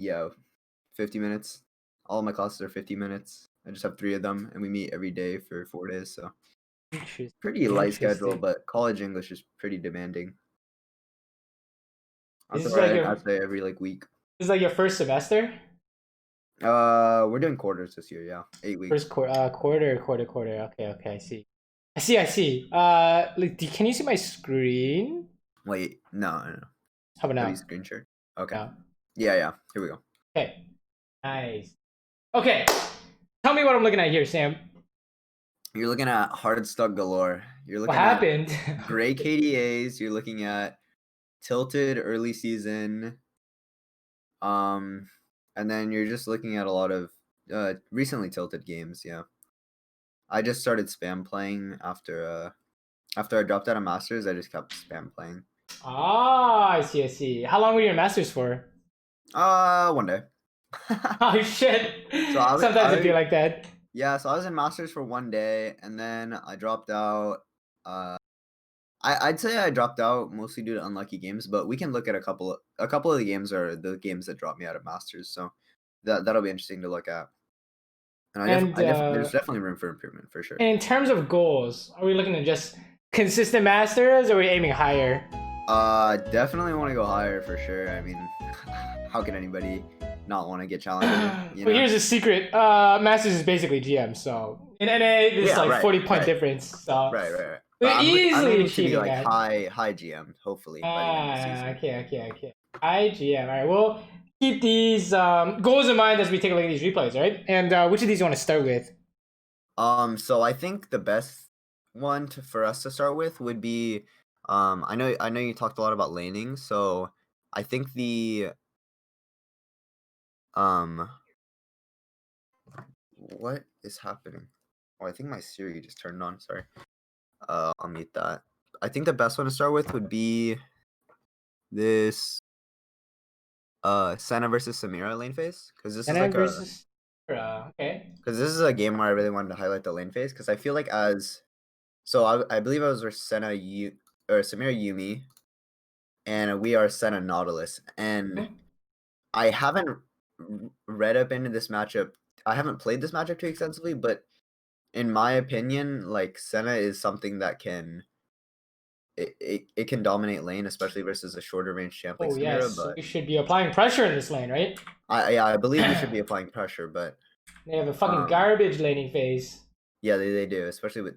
yeah, 50 minutes. All of my classes are 50 minutes. I just have 3 of them, and we meet every day for 4 days, so pretty light schedule, but college English is pretty demanding. I'd say every like week. This is like your first semester? We're doing quarters this year, yeah. 8 weeks. First quarter. Okay, I see. Can you see my screen? Wait, no. How about now? Screen share. Okay. No. Yeah. Here we go. Okay. Nice. Okay. Tell me what I'm looking at here, Sam. You're looking at hard stuck galore. You're looking what happened? at gray KDAs. You're looking at tilted early season. And then you're just looking at a lot of recently tilted games, yeah. I just started spam playing after I dropped out of Masters. I just kept spam playing. Ah, I see. How long were you in Masters for? 1 day. Oh shit. So sometimes it'd be like that. Yeah, so I was in Masters for 1 day, and then I dropped out. I'd say I dropped out mostly due to unlucky games, but we can look at a couple of the games are the games that dropped me out of Masters, so that'll be interesting to look at. And there's definitely room for improvement for sure. And in terms of goals, are we looking at just consistent Masters, or are we aiming higher? Definitely want to go higher for sure. I mean, how can anybody not want to get challenged? But here's a secret: Masters is basically GM, so in NA there's 40-point difference. So right. We're easily achieving like high GM, hopefully. By the end of the season. Okay. High GM. All right. We'll keep these goals in mind as we take a look at these replays, right? And which of these you want to start with? So I think the best one for us to start with would be I know you talked a lot about laning, so I think the what is happening? Oh, I think my Siri just turned on. Sorry. I'll mute that. I think the best one to start with would be this Senna versus Samira lane phase, because this Senna is like okay. Because this is a game where I really wanted to highlight the lane phase, because I feel like I believe I was with Samira Yuumi, and we are Senna Nautilus, and I haven't read up into this matchup. I haven't played this matchup too extensively, but in my opinion, like Senna is something that can dominate lane, especially versus a shorter range champ like Samira. Yes, but we should be applying pressure in this lane, right? I believe we should be applying pressure, but they have a fucking garbage laning phase. Yeah, they do, especially with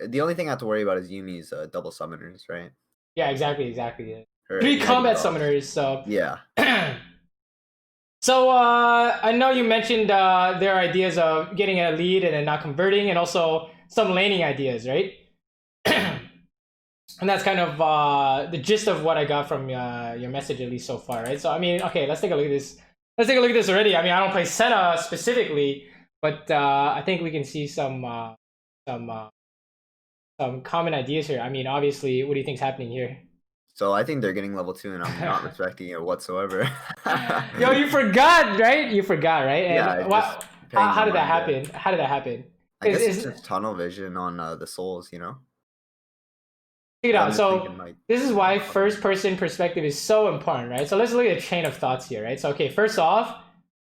the only thing I have to worry about is Yumi's double summoners, right? Yeah, exactly. Yeah. 3 combat summoners, so yeah. So I know you mentioned there are ideas of getting a lead and then not converting, and also some laning ideas, right? And that's kind of the gist of what I got from your message, at least so far, right? So I mean, okay, let's take a look at this. Let's take a look at this already. I mean, I don't play Senna specifically, but I think we can see some common ideas here. I mean, obviously, what do you think's happening here? So I think they're getting level 2, and I'm not respecting it whatsoever. Yo, you forgot, right? And yeah. How did that happen? I guess it's just tunnel vision on the souls, you know? Check it out. So this is why first-person perspective is so important, right? So let's look at a chain of thoughts here, right? So okay, first off,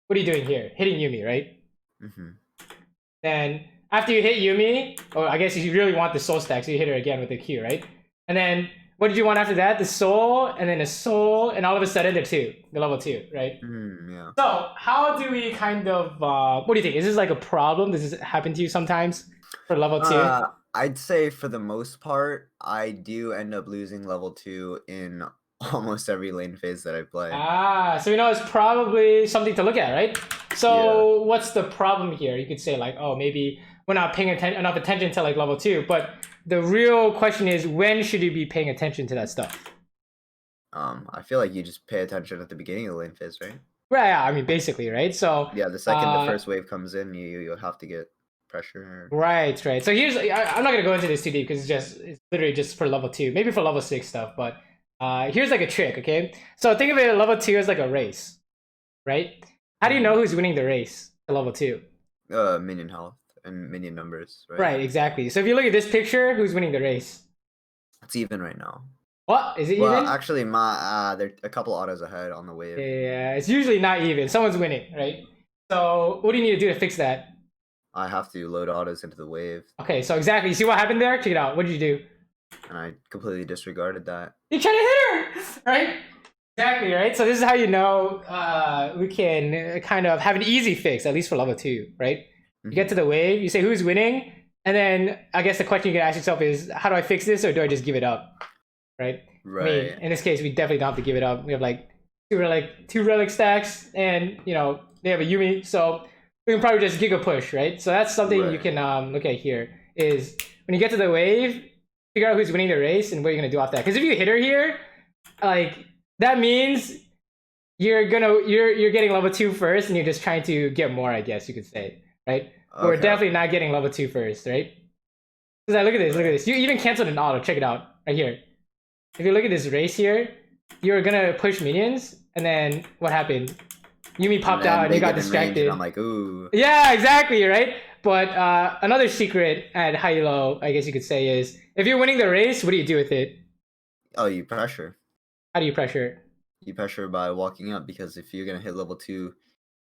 what are you doing here? Hitting Yuumi, right? Then after you hit Yuumi, or I guess if you really want the soul stack, so you hit her again with the Q, right? And then what did you want after that? The soul, and then a soul, and all of a sudden the level 2, right? Yeah. So how do we kind of what do you think? Is this like a problem? Does this happen to you sometimes for level 2? I'd say for the most part, I do end up losing level 2 in almost every lane phase that I play. So you know it's probably something to look at, right? So what's the problem here? You could say like, oh, maybe we're not paying enough attention to like level 2, but the real question is, when should you be paying attention to that stuff? I feel like you just pay attention at the beginning of the lane phase, right? Right, yeah, I mean basically, right? So yeah, the second the first wave comes in, you'll have to get pressure. Right. So here's, I'm not gonna go into this too deep because it's literally just for level 2, maybe for level 6 stuff, but here's like a trick, okay? So think of it, level 2 as like a race, right? How do you know who's winning the race to level 2? Minion health and minion numbers, right? Right, exactly. So if you look at this picture, who's winning the race? It's even right now. What? Is it Well, even? actually, my they're a couple autos ahead on the wave. Yeah, it's usually not even. Someone's winning, right? So what do you need to do to fix that? I have to load autos into the wave, Okay, so exactly. You see what happened there? Check it out. What did you do? and I completely disregarded that. You try to hit her, right? Exactly, right? So this is how you know we can kind of have an easy fix, at least for level 2, right? You get to the wave, you say who's winning, and then I guess the question you can ask yourself is, how do I fix this, or do I just give it up, right? Right. I mean, in this case, we definitely don't have to give it up. We have like two relic stacks, and you know they have a Yumi, so we can probably just Giga Push, right? So that's something you can look at here. Is when you get to the wave, figure out who's winning the race and what you're gonna do off that. Because if you hit her here, like that means you're getting level 2 first, and you're just trying to get more, I guess you could say, right? Okay. We're definitely not getting level 2 first, right? Because look at this, look at this. You even canceled an auto. Check it out right here. If you look at this race here, you're gonna push minions, and then what happened? Yumi popped out, and you got distracted. I'm like, ooh. Yeah, exactly, right? But another secret at high-low, I guess you could say, is if you're winning the race, what do you do with it? Oh, you pressure. How do you pressure? You pressure by walking up, because if you're gonna hit level 2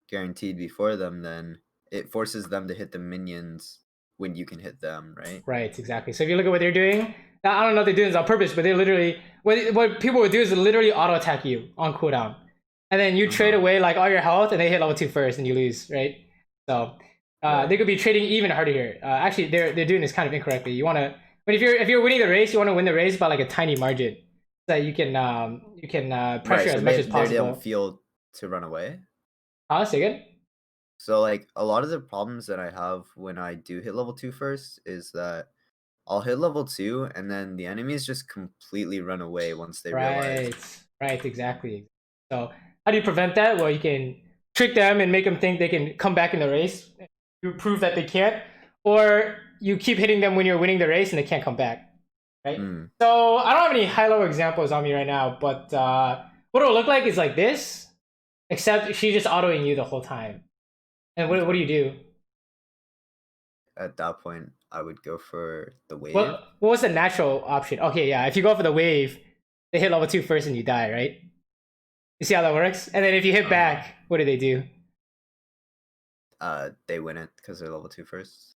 guaranteed before them, then it forces them to hit the minions when you can hit them, right? Right, exactly. So if you look at what they're doing, now, I don't know if they're doing this on purpose, but they literally, what people would do is literally auto attack you on cooldown, and then you trade away like all your health, and they hit level 2 first, and you lose, right? So they could be trading even harder here. Actually, they're doing this kind of incorrectly. You want to, but if you're winning the race, you want to win the race by like a tiny margin, so that you can pressure as much as possible. They don't feel to run away. Say again? So like a lot of the problems that I have when I do hit level 2 first is that I'll hit level 2, and then the enemies just completely run away once they realize. Right, exactly. So how do you prevent that? Well, you can trick them and make them think they can come back in the race. You prove that they can't, or you keep hitting them when you're winning the race and they can't come back, right? So I don't have any high-low examples on me right now, but what it'll look like is like this, except she's just autoing you the whole time. And what do you do? At that point, I would go for the wave. What was the natural option? Okay, yeah, if you go for the wave, they hit level 2 first and you die, right? You see how that works? And then if you hit back, what do they do? They win it because they're level 2 first.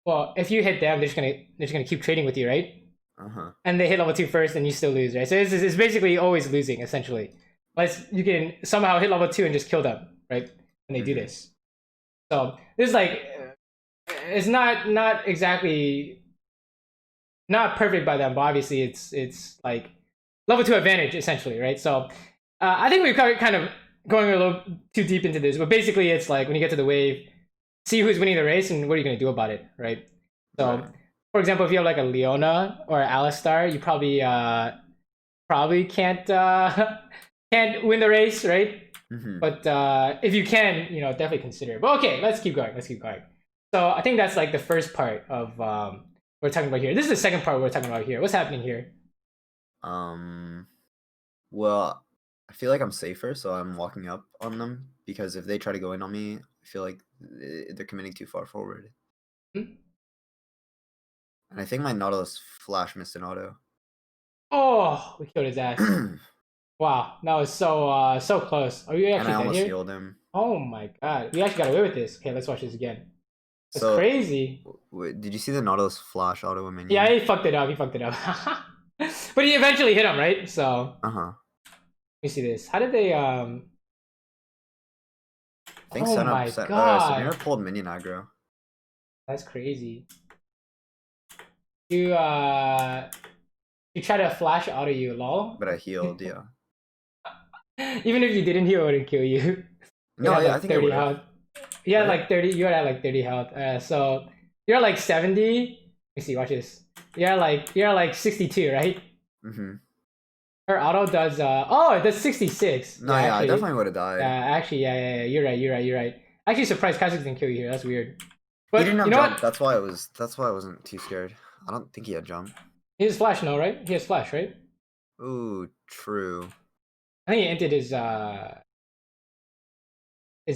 Well, if you hit them, they're just gonna keep trading with you, right? And they hit level 2 first, and you still lose, right? So it's basically always losing, essentially. Unless you can somehow hit level 2 and just kill them, right? When they do this. So this is like, it's not exactly not perfect by them, but obviously it's like level 2 advantage, essentially, right? So I think we've kind of going a little too deep into this, but basically it's like when you get to the wave, see who's winning the race and what are you going to do about it, right? So for example, if you have like a Leona or Alistar, you probably can't can't win the race, right? But if you can, you know, definitely consider it. But okay, let's keep going. So I think that's like the first part of what we're talking about here. This is the second part we're talking about here. What's happening here? Well, I feel like I'm safer, so I'm walking up on them, because if they try to go in on me, I feel like they're committing too far forward. And I think my Nautilus flash missed an auto. Oh, we killed his ass. Wow, that was so close. Oh, you actually and I almost here? healed him. Oh my god, we actually got away with this. Okay, let's watch this again. That's crazy. Did you see the Nautilus flash auto minion? Yeah, he fucked it up. But he eventually hit him, right? So. Let me see this. How did they I think Saber pulled minion aggro. That's crazy. You try to flash auto you, lol. But I healed, yeah. Even if you didn't heal, it wouldn't kill you. No, yeah, like I think 30 health. You had like 30. You had like 30 health. So you're like 70. Let me see. Watch this. You're like 62, right? Her auto does. Oh, it does 66. No, yeah, I definitely would have died. Actually, yeah. You're right. Actually, surprised Kha'Zix didn't kill you here. That's weird. But he didn't have you know jump. What? That's why I wasn't too scared. I don't think he had jump. He has flash, no, right? He has flash, right? Ooh, true. I think he entered his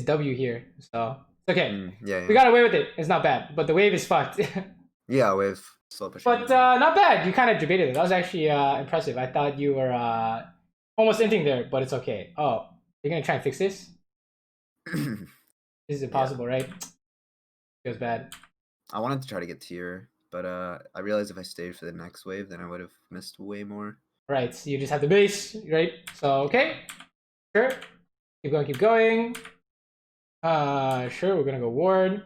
W here, so it's okay. Yeah. We got away with it. It's not bad, but the wave is fucked. Yeah, wave slow pushing. But not bad. You kind of debated it. That was actually impressive. I thought you were almost ending there, but it's okay. Oh, you're gonna try and fix this? This is impossible, right? Feels bad. I wanted to try to get tier, but I realized if I stayed for the next wave, then I would have missed way more. Right, so you just have the base, right? So, okay. Sure. Keep going, keep going. Sure, we're gonna go ward.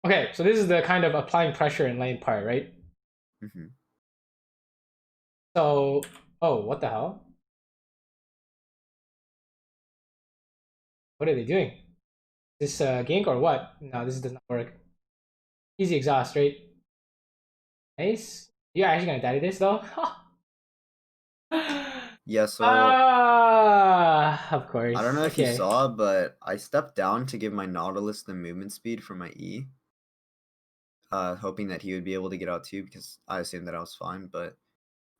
Okay, so this is the kind of applying pressure in lane part, right? So, oh, what the hell? What are they doing? Is this gank or what? No, this does not work. Easy exhaust, right? Nice. You're actually gonna die to this though? Yeah, so of course. I don't know if you saw, but I stepped down to give my Nautilus the movement speed for my E. Hoping that he would be able to get out too, because I assumed that I was fine, but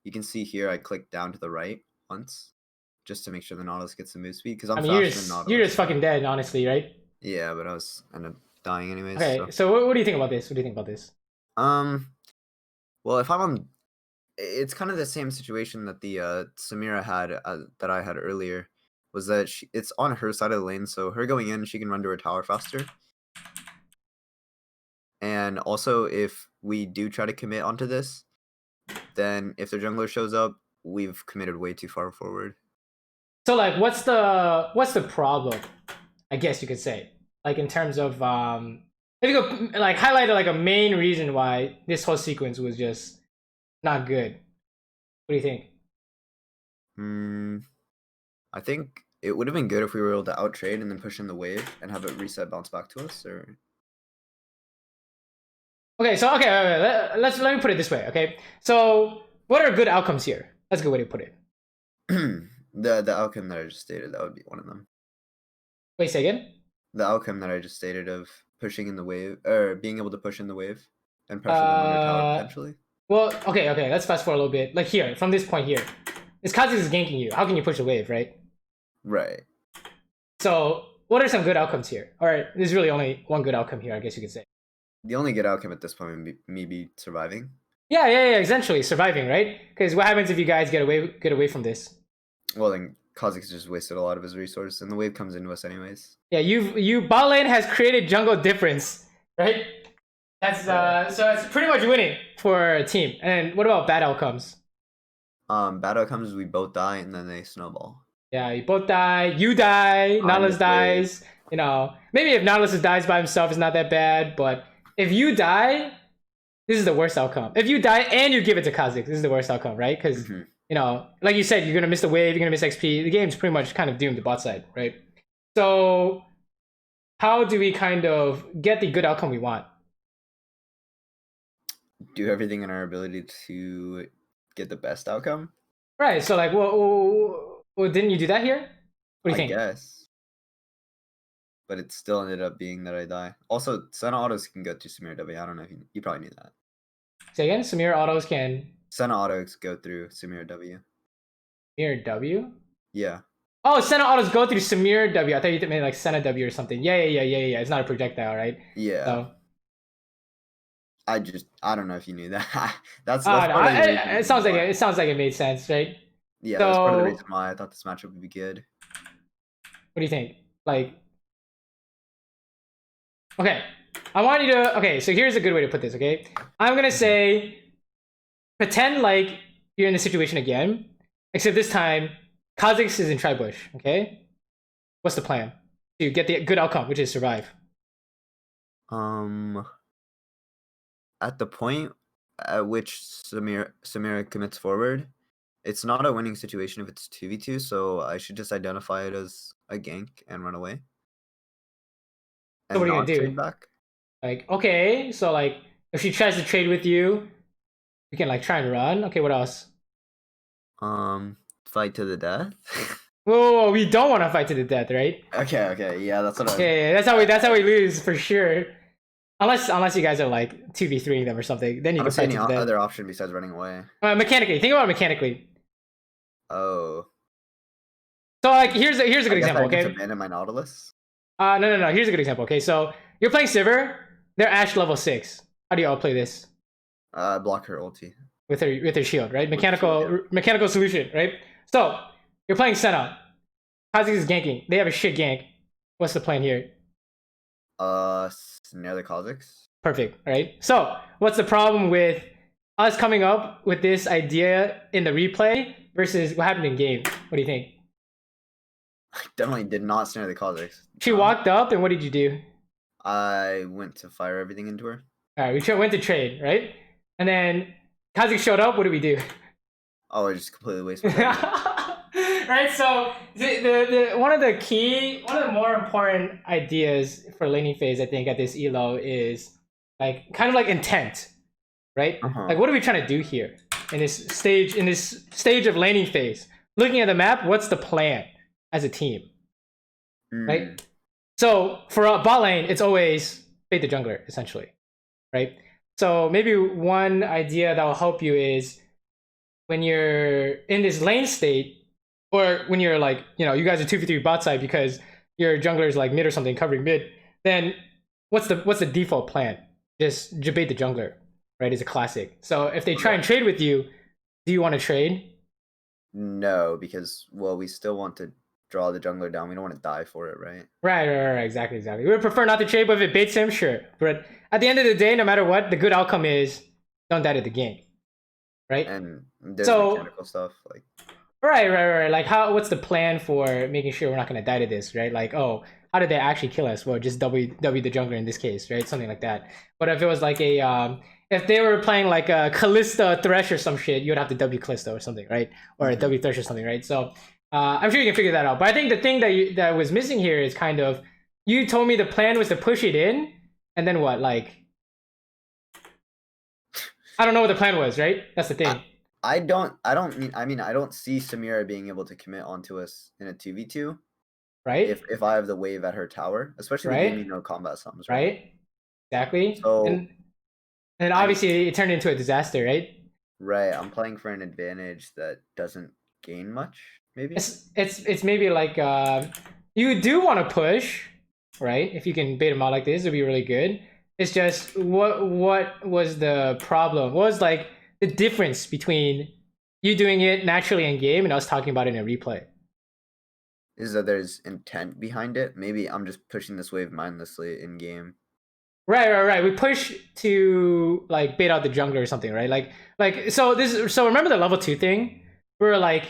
you can see here I clicked down to the right once just to make sure the Nautilus gets the move speed, because I'm faster than Nautilus. You're just fucking dead, honestly, right? Yeah, but I was ended up dying anyways. Okay, so what do you think about this? What do you think about this? Well, if I'm on, it's kind of the same situation that the Samira had that I had earlier, was that it's on her side of the lane, so her going in, she can run to her tower faster. And also, if we do try to commit onto this, then if the jungler shows up, we've committed way too far forward. So, like, what's the problem? I guess you could say, like, in terms of if you could like highlight like a main reason why this whole sequence was just not good. What do you think? I think it would have been good if we were able to out trade and then push in the wave and have it reset, bounce back to us, or. Okay, so let me put it this way. Okay, so what are good outcomes here? That's a good way to put it. The outcome that I just stated, that would be one of them. Wait, say again? The outcome that I just stated of pushing in the wave, or being able to push in the wave and pressure them on their tower potentially. Well, okay, let's fast forward a little bit. Like here, from this point here, this Kha'Zix is ganking you. How can you push the wave, right? Right. So, what are some good outcomes here? Or there's really only one good outcome here, I guess you could say. The only good outcome at this point would be me surviving. Yeah, essentially surviving, right? Because what happens if you guys get away from this? Well, then Kha'Zix just wasted a lot of his resource, and the wave comes into us anyways. Yeah, you bot lane has created jungle difference, right? That's so it's pretty much winning for a team. And what about bad outcomes? Bad outcomes, we both die and then they snowball. Yeah, you both die. You die. Nautilus dies. You know, maybe if Nautilus dies by himself, it's not that bad. But if you die, this is the worst outcome. If you die and you give it to Kha'Zix, this is the worst outcome, right? Because you know, like you said, you're gonna miss the wave. You're gonna miss XP. The game's pretty much kind of doomed to bot side, right? So, how do we kind of get the good outcome we want? Do everything in our ability to get the best outcome. Right. So, like, well, didn't you do that here? What do you think? I guess. But it still ended up being that I die. Also, Senna autos can go to Samira W. I don't know if you probably knew that. Say again? Samira autos can... Senna autos go through Samira W. Samira W? Yeah. Oh, Senna autos go through Samira W. I thought you meant like Senna W or something. Yeah. It's not a projectile, right? Yeah. So... I don't know if you knew that. that's no, it sounds like it made sense, right? Yeah, that's part of the reason why I thought this matchup would be good. What do you think? Like, okay, I want you to. Okay, so here's a good way to put this. Okay, I'm gonna say, pretend like you're in the situation again, except this time Kha'Zix is in Tribush. Okay, what's the plan to get the good outcome, which is survive? At the point at which Samira commits forward, it's not a winning situation if it's 2v2, so I should just identify it as a gank and run away. So what are you gonna do? Back. Like, okay, so like if she tries to trade with you, you can like try and run. Okay, what else? Fight to the death. Whoa, we don't want to fight to the death, right? Okay, yeah, that's what I. Yeah, that's how we lose for sure. Unless you guys are like 2v3ing them or something, then you can fight to the death. Other option besides running away. Mechanically, think about it mechanically. Oh. So like here's a good example. Okay. Abandon my Nautilus. No. Here's a good example. Okay, so you're playing Saber. They're Ashe level 6. How do you all play this? Block her ulti. With her shield, right? Mechanical solution, right? So you're playing Senna. Kha'Zix is ganking. They have a shit gank. What's the plan here? Snare the Kha'Zix. Perfect, right? So what's the problem with us coming up with this idea in the replay versus what happened in game? What do you think? I definitely did not snare the Kha'Zix. She walked up, and what did you do? I went to fire everything into her. All right, we went to trade, right? And then Kha'Zix showed up. What do we do? Oh, I just completely wasted it. Right, so one of the more important ideas for laning phase, I think, at this elo is like kind of like intent, right? Like, what are we trying to do here in this stage of laning phase? Looking at the map, what's the plan as a team, right? So for bot lane, it's always bait the jungler, essentially, right? So maybe one idea that will help you is when you're in this lane state, or when you're like, you guys are 2v3 bot side because your jungler is like mid or something covering mid, then what's the default plan? Just bait the jungler, right? Is a classic. So if they try and trade with you, do you want to trade? No, because we still want to draw the jungler down. We don't want to die for it, right? Right. Exactly. We would prefer not to trade, but if it baits him, sure. But at the end of the day, no matter what, the good outcome is don't die to the game, right? And there's mechanical stuff like. Right. Like, what's the plan for making sure we're not going to die to this, right? Like, oh, how did they actually kill us? Well, just W the jungler in this case, right? Something like that. But if it was like if they were playing like a Kalista Thresh or some shit, you would have to W Kalista or something, right? Or a W Thresh or something, right? So I'm sure you can figure that out. But I think the thing that was missing here is kind of, you told me the plan was to push it in, and then what? Like, I don't know what the plan was, right? That's the thing. I don't see Samira being able to commit onto us in a 2v2. Right. If I have the wave at her tower, especially with no combat sums, right? Exactly. So and obviously it turned into a disaster, right? Right. I'm playing for an advantage that doesn't gain much, maybe. It's maybe like you do want to push, right? If you can bait them out like this, it'd be really good. It's just what was the problem? What was like the difference between you doing it naturally in game and us talking about it in a replay? Is that there's intent behind it. Maybe I'm just pushing this wave mindlessly in game. Right. We push to like bait out the jungler or something, right? So remember the level 2 thing? We were like,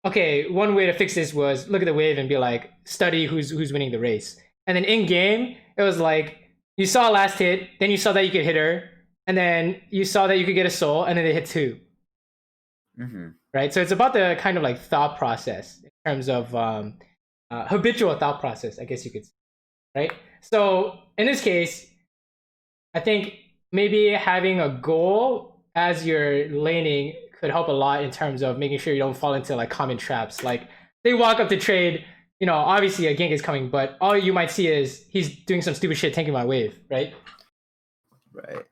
okay, one way to fix this was look at the wave and be like, study who's winning the race. And then in game, it was like you saw last hit, then you saw that you could hit her, and then you saw that you could get a soul, and then they hit 2. Right? So it's about the kind of like thought process in terms of habitual thought process, I guess you could say. Right? So in this case, I think maybe having a goal as you're laning could help a lot in terms of making sure you don't fall into like common traps. Like they walk up to trade, obviously a gank is coming, but all you might see is he's doing some stupid shit tanking my wave, right? Right.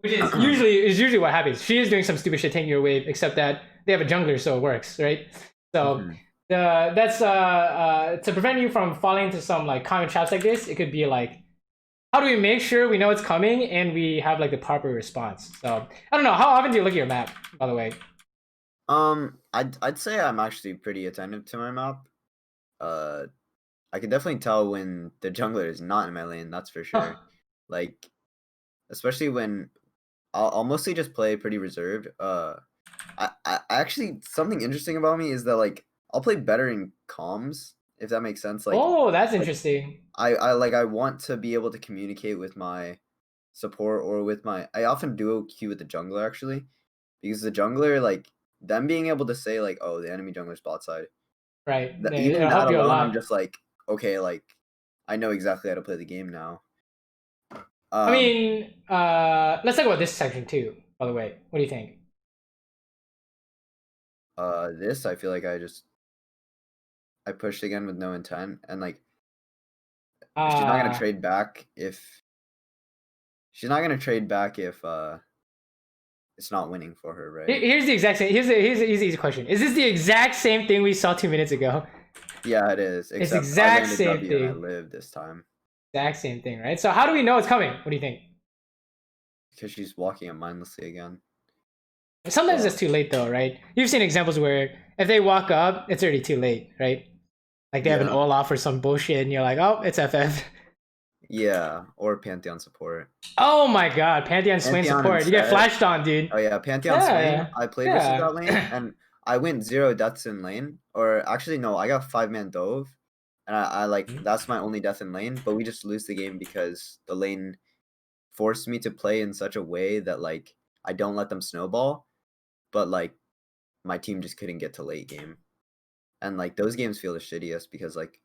Which is usually what happens. She is doing some stupid shit tanking your wave, except that they have a jungler, so it works, right? So that's to prevent you from falling into some like common traps like this. It could be like, how do we make sure we know it's coming and we have like the proper response? So I don't know. How often do you look at your map, by the way? I'd say I'm actually pretty attentive to my map. I can definitely tell when the jungler is not in my lane. That's for sure. Like, especially when I'll mostly just play pretty reserved. I actually, something interesting about me is that like I'll play better in comms, if that makes sense. Like, oh, that's interesting. I want to be able to communicate with my support or with my. I often duo queue with the jungler actually, because the jungler, like them being able to say like, oh, the enemy jungler's bot side. Right. Even that alone, I'm just like, okay, like I know exactly how to play the game now. I mean, let's talk about this section too, by the way. What do you think? This, I feel like I pushed again with no intent, and like she's not gonna trade back if it's not winning for her, right? Here's the exact same. Here's the easy question. Is this the exact same thing we saw 2 minutes ago? Yeah, it is. It's exact same thing. I live this time. Exact same thing, right? So how do we know it's coming? What do you think? Because she's walking it mindlessly again. Sometimes So, it's too late though, right? You've seen examples where if they walk up, it's already too late, right? Like they have an yeah. Olaf or some bullshit, and you're like, oh, it's FF. Yeah, or Pantheon support. Oh my god, Pantheon Swain Pantheon and support. You get Set. flashed on, dude. Oh yeah, Pantheon Swain. Yeah, I played versus yeah. that lane, and I went 0 deaths in lane. Or actually, no, I got 5-man dove, and I like that's my only death in lane. But we just lose the game because the lane forced me to play in such a way that like I don't let them snowball, but like my team just couldn't get to late game, and like those games feel the shittiest because like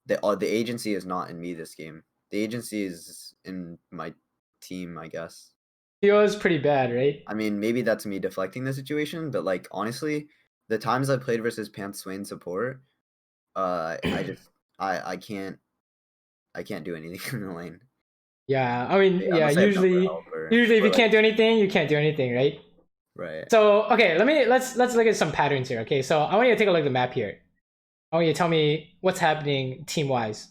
the agency is not in me this game. The agency is in my team, I guess. Feels pretty bad, right? I mean, maybe that's me deflecting the situation, but like honestly, the times I played versus Pant Swain support, I just I can't do anything in the lane. Yeah, I mean, yeah. Unless I have jungler Usually, help or usually, if you like can't do anything, you can't do anything, right? right. So, okay, let's look at some patterns here. Okay, so I want you to take a look at the map here. I want you to tell me what's happening team wise.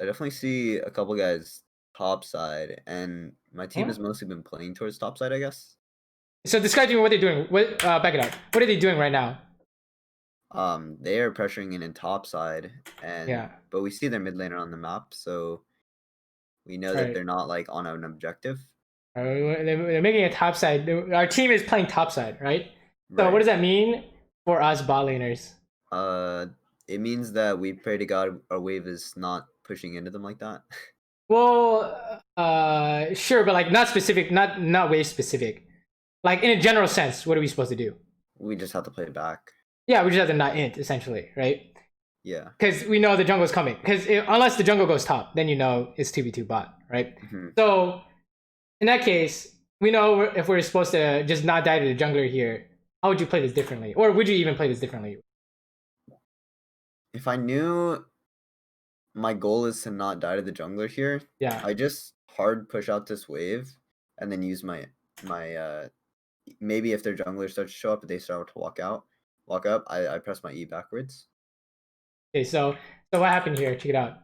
I definitely see a couple guys top side, and my team Huh? has mostly been playing towards top side, I guess. So describe to me what they're doing. What back it up. What are they doing right now? They are pressuring in top side, and Yeah. but we see their mid laner on the map, so we know that Right. they're not like on an objective. They're making a top side. Our team is playing top side, right? So what Right. does that mean for us bot laners? It means that we pray to God our wave is not pushing into them like that. Well, sure, but like not specific, not wave specific. Like in a general sense, what are we supposed to do? We just have to play back. Yeah, we just have to not int essentially, right? Yeah. Because we know the jungle is coming. Because unless the jungle goes top, then you know it's 2v2 bot, right? Mm-hmm. So in that case, we know if we're supposed to just not die to the jungler here. How would you play this differently, or would you even play this differently? If I knew my goal is to not die to the jungler here, Yeah, I just hard push out this wave and then use my maybe if their jungler starts to show up, they start to walk up, I press my E backwards. okay, so what happened here? Check it out.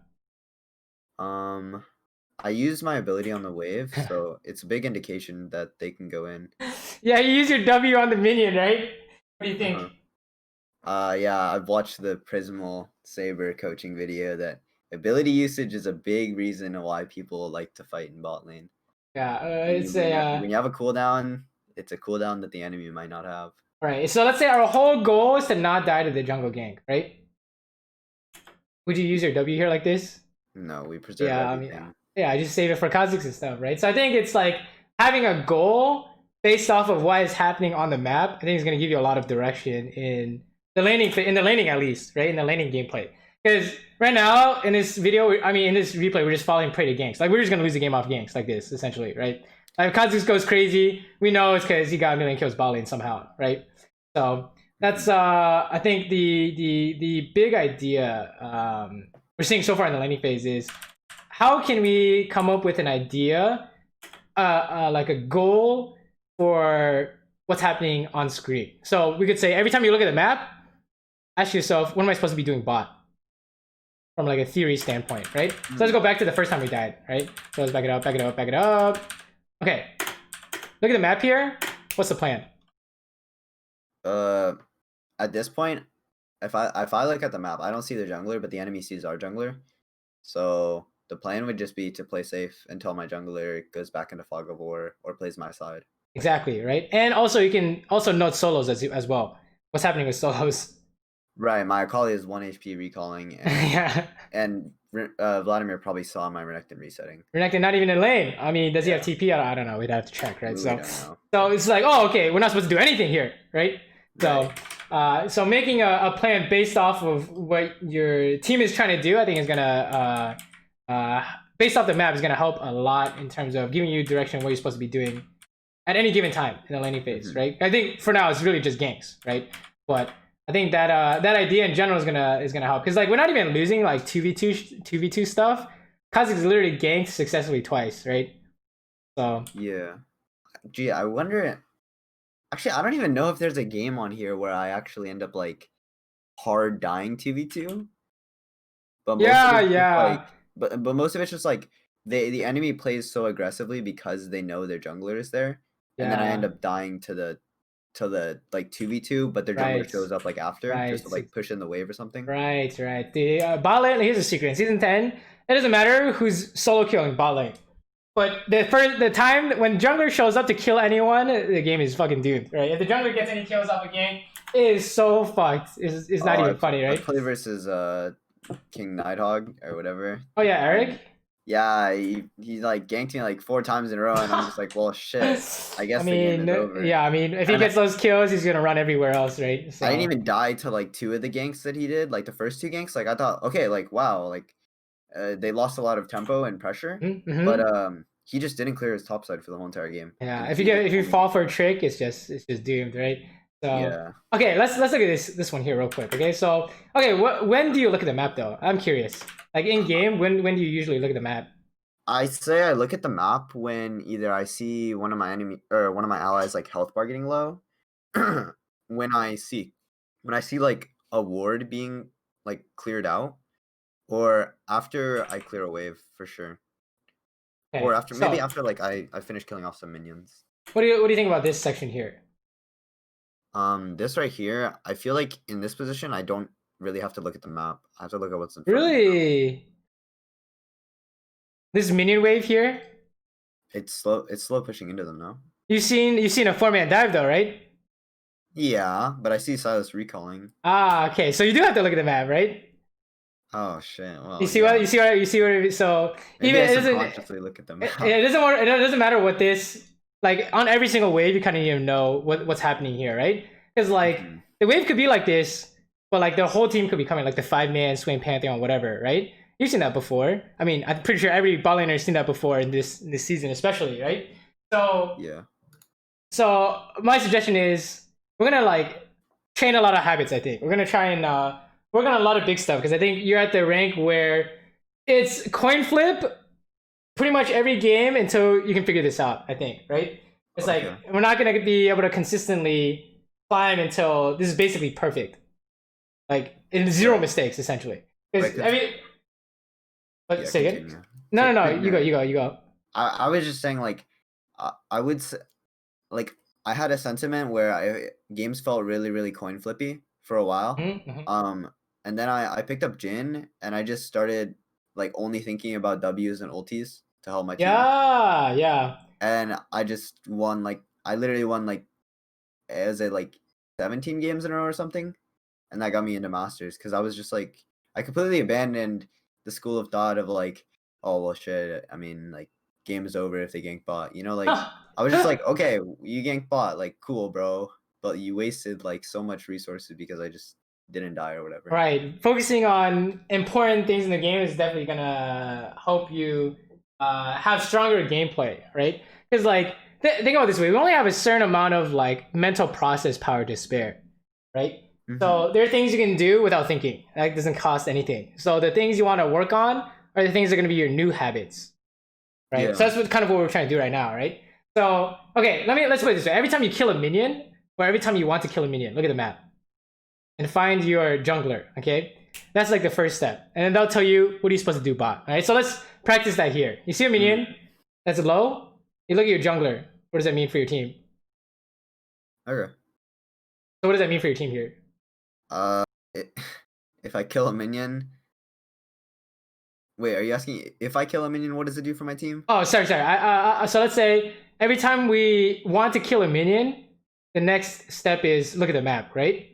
I used my ability on the wave, so it's a big indication that they can go in. Yeah, you use your W on the minion, right? What do you think? Yeah, I've watched the Prismal Saber coaching video that ability usage is a big reason why people like to fight in bot lane. Yeah, it's when you have a cooldown, it's a cooldown that the enemy might not have. Right. So let's say our whole goal is to not die to the jungle gank, right? Would you use your W here like this? No, we preserve everything. I mean, yeah, I just save it for Kha'Zix and stuff, right? So I think it's like having a goal based off of what is happening on the map. I think it's going to give you a lot of direction in the laning at least, right? In the laning gameplay. Because right now in this video, in this replay, we're just falling prey to ganks. Like we're just going to lose the game off ganks like this, essentially, right? Like if Kha'Zix goes crazy, we know it's because he got a million kills bot lane somehow, right? So that's I think the big idea we're seeing so far in the laning phase is how can we come up with an idea, like a goal for what's happening on screen. So we could say every time you look at the map, ask yourself, what am I supposed to be doing bot? From like a theory standpoint, right? So let's go back to the first time we died, right? So let's back it up, back it up, back it up. Okay, look at the map here. What's the plan? At this point, if I look at the map, I don't see the jungler, but the enemy sees our jungler. So the plan would just be to play safe until my jungler goes back into fog of war or plays my side. Exactly, right? And also you can also note solos as well. What's happening with solos? Right, my Akali is 1 HP recalling, and Yeah. And Vladimir probably saw my Renekton resetting. Renekton not even in lane. I mean, does he have TP? I don't know. We'd have to check, right? We So, don't know. so it's like, oh, okay, we're not supposed to do anything here, right? So, so making a plan based off of what your team is trying to do, I think is gonna, based off the map, is gonna help a lot in terms of giving you direction what you're supposed to be doing at any given time in the laning phase, right? I think for now it's really just ganks, right? But I think that that idea in general is gonna help because like we're not even losing like 2v2 stuff. Kha'Zix is literally ganked successfully twice, right? So yeah, gee, I wonder. Actually, I don't even know if there's a game on here where I actually end up like hard dying 2v2. But yeah. But most of it's just like the enemy plays so aggressively because they know their jungler is there. and then I end up dying to the like 2v2, but their jungler shows up like after, just to like push in the wave or something. Right. The bot lane, here's a secret. In season 10, it doesn't matter who's solo killing bot lane. But the time when jungler shows up to kill anyone, the game is fucking doomed, right? If the jungler gets any kills off a game, it is so fucked. It's not even funny, right? I play versus King Nighthawk or whatever. Oh yeah, Eric? Yeah, he like ganked me like 4 times in a row, and I'm just like, well, shit. I guess the game is over. Yeah, I mean, if he gets those kills, he's gonna run everywhere else, right? So. I didn't even die to like 2 of the ganks that he did, like the first 2 ganks. Like I thought, okay, like wow, like they lost a lot of tempo and pressure, but he just didn't clear his top side for the whole entire game. Yeah, if you fall for a trick, it's just doomed, right? So yeah. Okay, let's look at this one here real quick. Okay, so when do you look at the map though? I'm curious. Like in game, when do you usually look at the map? I say I look at the map when either I see one of my allies like health bar getting low, when I see like a ward being like cleared out, or after I clear a wave for sure. Okay, or maybe after like I finish killing off some minions. What do you think about this section here? This right here, I feel like in this position I don't really have to look at the map. I have to look at what's in front. Really? This minion wave here? It's slow pushing into them now. You've seen a 4-man dive though, right? Yeah, but I see Silas recalling. Ah, okay. So you do have to look at the map, right? Oh shit! Well, you see what? So maybe even it doesn't look at them. It doesn't matter what this like on every single wave. You kind of even know what's happening here, right? Because like the wave could be like this, but like the whole team could be coming, like the 5-man swing Pantheon, whatever, right? You've seen that before. I mean, I'm pretty sure every bot laner has seen that before in this season, especially, right? So yeah. So my suggestion is we're gonna like train a lot of habits. I think we're gonna try and work on a lot of big stuff because I think you're at the rank where it's coin flip pretty much every game until you can figure this out. I think, right? It's like we're not gonna be able to consistently climb until this is basically perfect, like in 0 mistakes essentially. Because I mean. But say it. No. You go. I was just saying, like, I would say, like, I had a sentiment where games felt really, really coin flippy for a while. And then I picked up Jhin, and I just started like only thinking about W's and ultis to help my team. Yeah. And I just won like I literally won like as a like 17 games in a row or something, and that got me into Masters because I was just like I completely abandoned the school of thought of like, oh well shit, I mean like game is over if they gank bot, you know, like I was just like, okay, you gank bot, like cool bro, but you wasted like so much resources because I just didn't die or whatever. Right, focusing on important things in the game is definitely gonna help you have stronger gameplay, right? Because like think about it this way, we only have a certain amount of like mental process power to spare, right? So there are things you can do without thinking. That doesn't cost anything. So the things you want to work on are the things that are going to be your new habits, right? Yeah. So that's kind of what we're trying to do right now, right? So okay, let's put it this way. Every time you kill a minion, or every time you want to kill a minion, look at the map and find your jungler. Okay, that's like the first step, and then they'll tell you what are you supposed to do bot. All right, so let's practice that here. You see a minion that's low. You look at your jungler. What does that mean for your team? Okay. So what does that mean for your team here? If I kill a minion. Wait, are you asking if I kill a minion, what does it do for my team? Oh, sorry. So let's say every time we want to kill a minion, the next step is look at the map, right?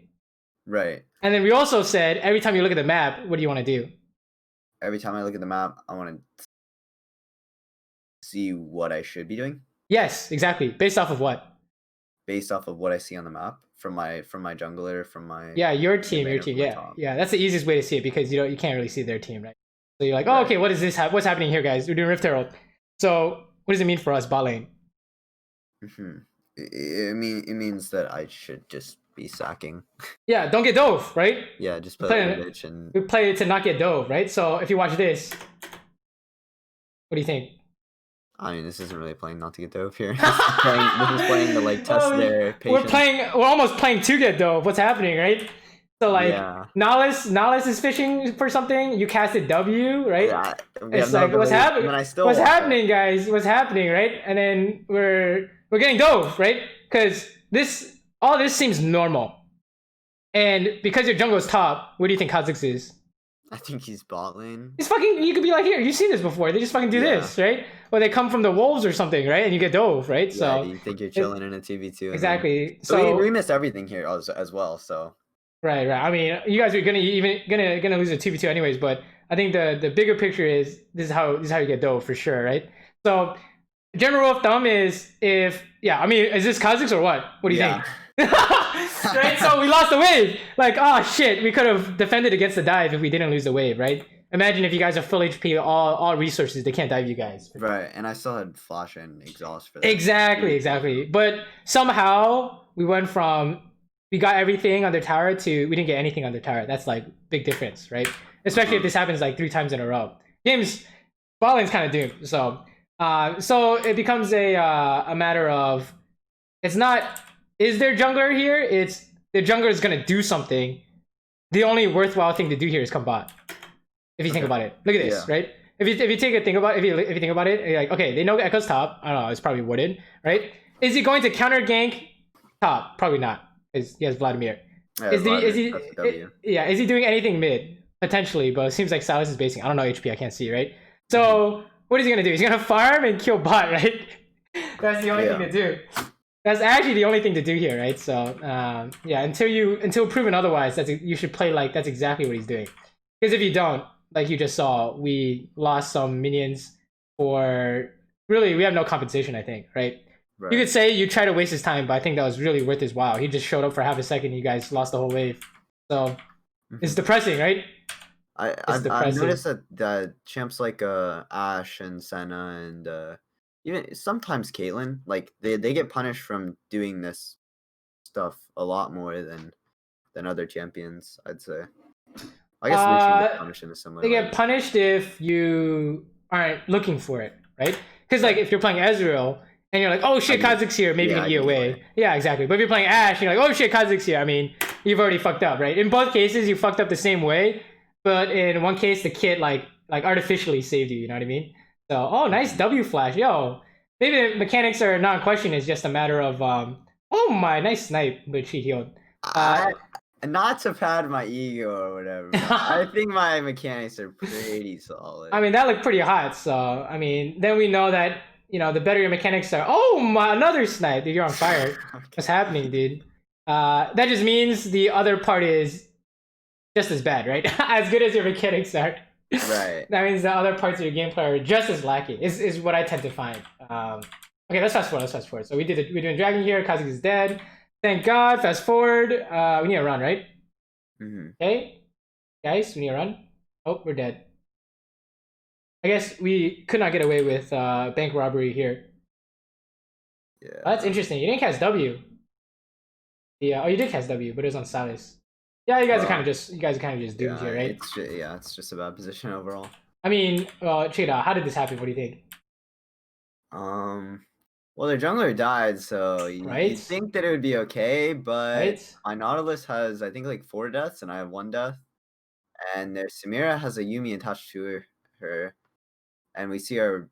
Right. And then we also said every time you look at the map, what do you want to do? Every time I look at the map, I want to see what I should be doing. Yes, exactly. Based off of what? Based off of what I see on the map from my jungler, from my your team. Yeah. That's the easiest way to see it because you can't really see their team, right? So you're like, oh, okay, what is this? What's happening here, guys? We're doing Rift Herald. So what does it mean for us, bot lane? It means that I should just be sacking. Yeah, don't get dove, right? Yeah, just play a bitch and we play it to not get dove, right? So if you watch this, what do you think? I mean, this isn't really playing not to get dove here. This is playing to like test their patience. We're almost playing to get dove. What's happening, right? So like Nihilus is fishing for something. You casted W, right? It's like what's happening? What's happening, guys? What's happening, right? And then we're we're getting dove, right? Because all this seems normal. And because your jungle's top, what do you think Kha'Zix is? I think he's bot lane. He's fucking, you could be like, here, you've seen this before. They just fucking do this, right? Or they come from the wolves or something, right? And you get dove, right? Yeah, so you think you're chilling in a 2v2. Exactly. So we missed everything here as well, so. Right. I mean, you guys are gonna lose a 2v2 anyways, but I think the bigger picture is this is how you get dove for sure, right? So general rule of thumb is is this Kha'Zix or what? What do you think? Right, so we lost the wave. Like, oh shit, we could have defended against the dive if we didn't lose the wave, right? Imagine if you guys are full HP, all resources, they can't dive you guys. Right, and I still had flash and exhaust for that. Exactly. But somehow we went from we got everything on their tower to we didn't get anything on their tower. That's like big difference, right? Especially if this happens like 3 times in a row. Games bot lane's kind of doomed. So it becomes a matter of it's not is there jungler here? It's the jungler is gonna do something. The only worthwhile thing to do here is come bot. If you think about it, look at this, right? If you think about it, you're like, okay, they know Echo's top. I don't know, it's probably wooded, right? Is he going to counter gank top? Probably not, because he has Vladimir. Yeah, is he doing anything mid? Potentially, but it seems like Silas is basing. I don't know HP, I can't see, right? So what is he gonna do? He's gonna farm and kill bot, right? That's the only thing to do. That's actually the only thing to do here, right? So until proven otherwise, you should play like that's exactly what he's doing. Because if you don't, like you just saw, we lost some minions for really we have no compensation, I think, right? You could say you try to waste his time, but I think that was really worth his while. He just showed up for half a second, you guys lost the whole wave. So it's depressing, right? I've noticed that champs like Ashe and Senna and even sometimes Caitlyn, like they get punished from doing this stuff a lot more than other champions, I'd say. I guess they get punished in a similar way. They get punished if you aren't looking for it, right? Because like if you're playing Ezreal and you're like, oh shit, Kha'Zix here, maybe you can E away. Yeah, exactly. But if you're playing Ashe, you're like, oh shit, Kha'Zix here. I mean, you've already fucked up, right? In both cases, you fucked up the same way, but in one case, the kit like artificially saved you. You know what I mean? So, oh, nice W flash, yo. Maybe the mechanics are not in question. It's just a matter of oh my, nice snipe, but she healed. Not to pad my ego or whatever. I think my mechanics are pretty solid. I mean, that looked pretty hot. So, I mean, then we know that, you know, the better your mechanics are. Oh my, another snipe. Dude, you're on fire. What's happening, dude? That just means the other part is just as bad, right? As good as your mechanics are. Right. That means the other parts of your gameplay are just as lacking, is what I tend to find. Okay, let's fast forward. So we're doing Dragon here. Kha'Zix is dead. Thank God. Fast forward. We need a run, right? Okay. Guys, we need a run. Oh, we're dead. I guess we could not get away with bank robbery here. Yeah. Oh, that's interesting. You didn't cast W. Yeah. Oh, you did cast W, but it was on Silas. Yeah, you guys are kind of just doomed here, right? It's just a bad position overall. I mean, well, check it out. How did this happen? What do you think? Well, their jungler died, so you think that it would be okay, but my Nautilus has, I think, like 4 deaths, and I have 1 death. And their Samira has a Yuumi attached to her. And we see a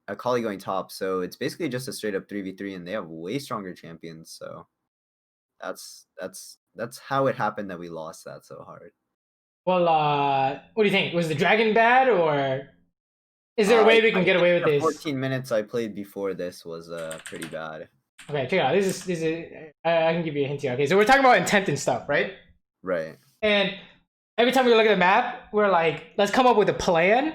Akali going top, so it's basically just a straight-up 3v3, and they have way stronger champions, so that's how it happened that we lost that so hard. Well, what do you think? Was the dragon bad, or is there a way we can get away with this? 14 minutes I played before this was pretty bad. Okay, check it out. This is I can give you a hint here. Okay, so we're talking about intent and stuff, right? Right. And every time we look at the map, we're like, let's come up with a plan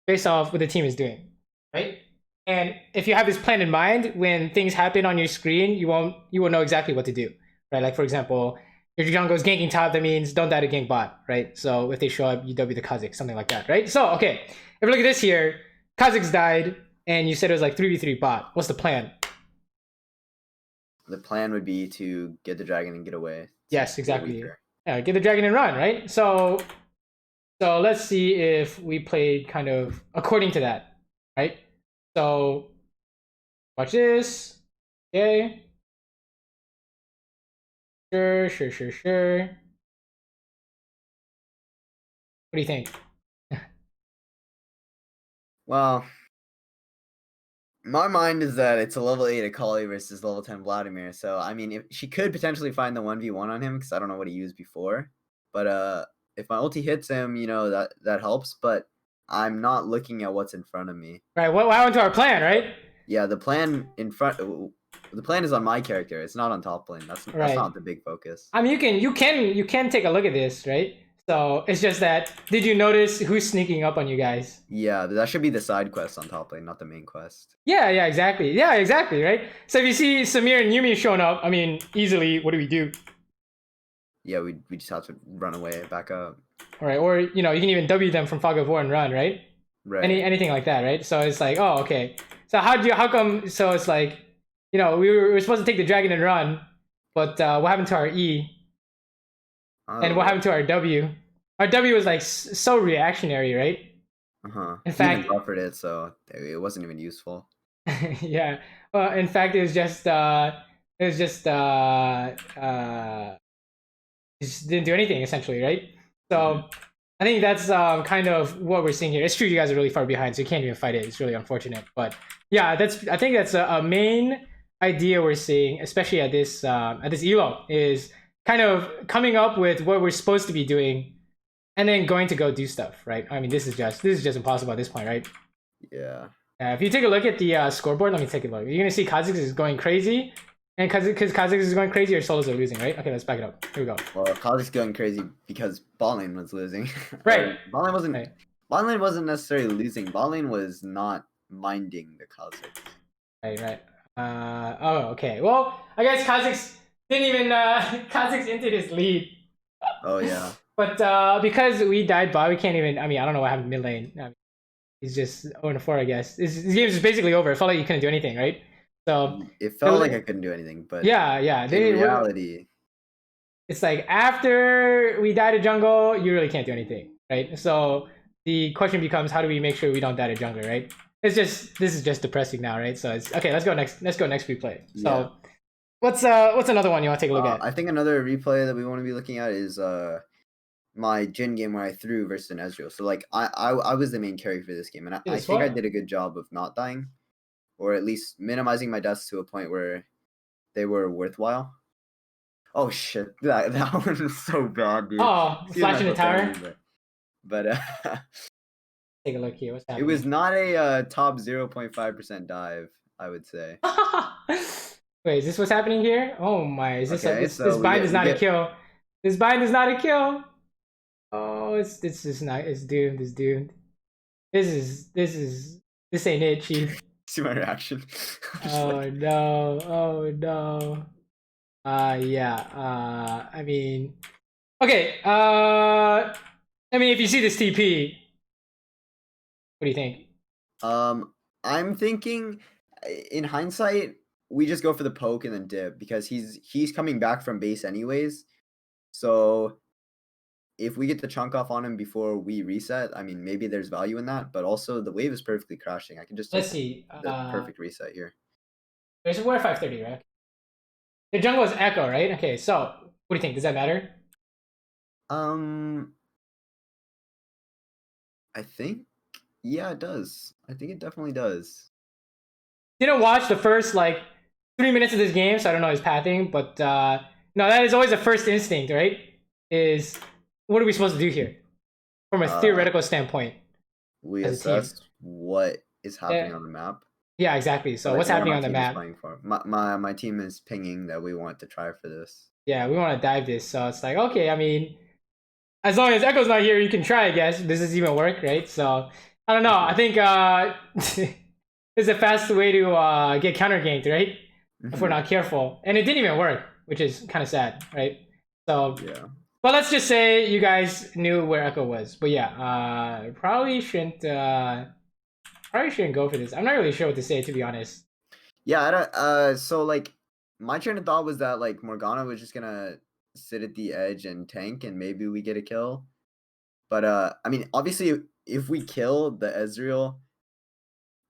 based off what the team is doing, right? And if you have this plan in mind, when things happen on your screen, you will know exactly what to do, right? Like for example, if your jungle's ganking top, that means don't die to gank bot, right? So if they show up, you W the Kha'Zix, something like that, right? So okay, if we look at this here, Kha'Zix died, and you said it was like 3v3 bot. What's the plan? The plan would be to get the dragon and get away. Yes, exactly. Yeah, get the dragon and run, right? So let's see if we played kind of according to that, right? So watch this. Okay. Sure. What do you think? Well, My mind is that it's a level 8 Akali versus level 10 Vladimir. So I mean, if she could potentially find the 1v1 on him, because I don't know what he used before. But if my ulti hits him, you know that helps. But I'm not looking at what's in front of me. Right. What happened to our plan, right? Yeah, the plan the plan is on my character. It's not on top lane. That's not the big focus. I mean, you can take a look at this, right? So it's just that, did you notice who's sneaking up on you guys? Yeah, that should be the side quest on top lane, not the main quest. Yeah, exactly, right? So if you see Samir and Yumi showing up, I mean, easily, what do we do? Yeah, we just have to run away, back up. All right, or you can even W them from Fog of War and run, right? Right. Anything like that, right? So it's like, oh, okay. So how come? So it's like, we were supposed to take the dragon and run, but what happened to our E? And what happened to our W? Our W was like so reactionary, right? In fact, he even buffered it, so it wasn't even useful. Yeah. Well, in fact, it was just just didn't do anything essentially, right? So I think that's kind of what we're seeing here. It's true, you guys are really far behind, so you can't even fight it. It's really unfortunate, but yeah, I think that's a main idea we're seeing, especially at this elo, is kind of coming up with what we're supposed to be doing, and then going to go do stuff, right? I mean, this is just impossible at this point, right? Yeah. If you take a look at the scoreboard, let me take a look. You're gonna see Kha'Zix is going crazy, and because Kha'Zix is going crazy, your solos are losing, right? Okay, let's back it up. Here we go. Well, Kha'Zix is going crazy because bot lane was losing. Right. Bot lane wasn't. Right. Bot lane wasn't necessarily losing. Bot lane was not minding the Kha'Zix. Right. Oh, okay. Well, I guess Kha'Zix didn't even Kha'Zix entered his lead. Oh yeah. But because we died bot, we can't even. I mean, I don't know what happened mid lane. I mean, he's just 0-4, I guess. This game is basically over. It felt like you couldn't do anything, right? So it felt like I couldn't do anything, but yeah. In reality, it's like after we die to jungle, you really can't do anything, right? So the question becomes, how do we make sure we don't die to jungle, right? This is just depressing now, right? So it's okay. Let's go next replay. So what's another one you want to take a look at? I think another replay that we want to be looking at is my Jhin game where I threw versus an Ezreal. So like I was the main carry for this game, and I think I did a good job of not dying, or at least minimizing my deaths to a point where they were worthwhile. Oh shit, that one was so bad, dude. Oh, flashing the tower. But take a look here. What's happening? It was not a top 0.5% dive, I would say. Wait, is this what's happening here? Oh my, is this this bind is not a kill? This bind is not a kill. Oh, this is not. It's doomed. It's doomed. This ain't it, Chief. See my reaction. Oh no! Oh no! Yeah. I mean, okay. I mean, if you see this TP, what do you think? I'm thinking, in hindsight, we just go for the poke and then dip because he's coming back from base anyways. So if we get the chunk off on him before we reset, I mean, maybe there's value in that. But also, the wave is perfectly crashing. I can just let's see the perfect reset here. There's we're 530, right? The jungle is Echo, right? Okay, so what do you think? Does that matter? I think, yeah, it does. I think it definitely does. Didn't watch the first 3 minutes of this game, so I don't know his pathing. But no, that is always a first instinct, right? Is what are we supposed to do here, from a theoretical standpoint? We assess what is happening on the map. Yeah, exactly. So what's happening on the map? My team is pinging that we want to try for this. Yeah, we want to dive this. So it's like, okay, I mean, as long as Echo's not here, you can try, I guess. Does this even work, right? So I don't know. I think it's a fast way to get counter ganked, right? If we're not careful. And it didn't even work, which is kind of sad, right? So yeah. But let's just say you guys knew where Echo was. But yeah, probably shouldn't go for this. I'm not really sure what to say, to be honest. Yeah, I don't. So like, my train of thought was that like Morgana was just gonna sit at the edge and tank, and maybe we get a kill. But I mean, obviously, if we kill the Ezreal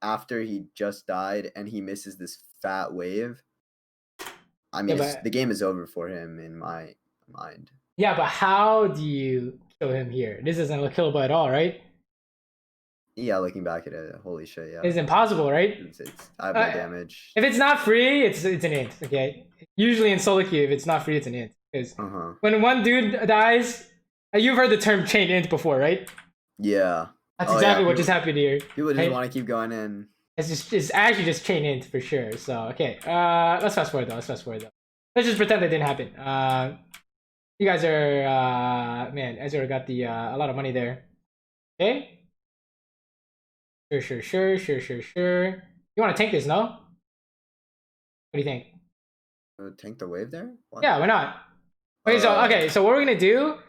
after he just died and he misses this fat wave, I mean, the game is over for him in my mind. Yeah, but how do you kill him here? This isn't killable at all, right? Yeah, looking back at it, holy shit, yeah. It's impossible, right? I have no damage. If it's not free, it's an int, okay? Usually in solo queue, if it's not free, it's an int. Because when one dude dies, you've heard the term chain int before, right? Yeah. That's exactly what just happened here. People just want to keep going in. It's actually just chain int for sure. So okay, let's fast forward though. Let's just pretend that didn't happen. You guys are man, Ezra got the a lot of money there. Okay. Sure. You want to tank this, no? What do you think? Tank the wave there? What? Yeah, why not? Okay, so what we're gonna do?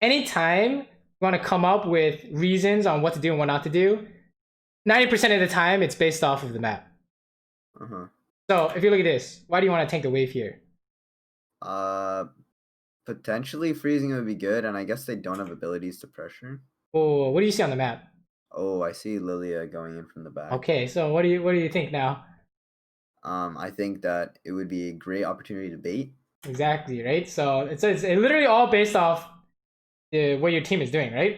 Anytime you want to come up with reasons on what to do and what not to do, 90% of the time it's based off of the map. So if you look at this, why do you want to tank the wave here? Potentially freezing would be good, and I guess they don't have abilities to pressure. Oh, what do you see on the map? Oh, I see Lilia going in from the back. Okay, so what do you think now? I think that it would be a great opportunity to bait. Exactly, right? So it's literally all based off what your team is doing, right?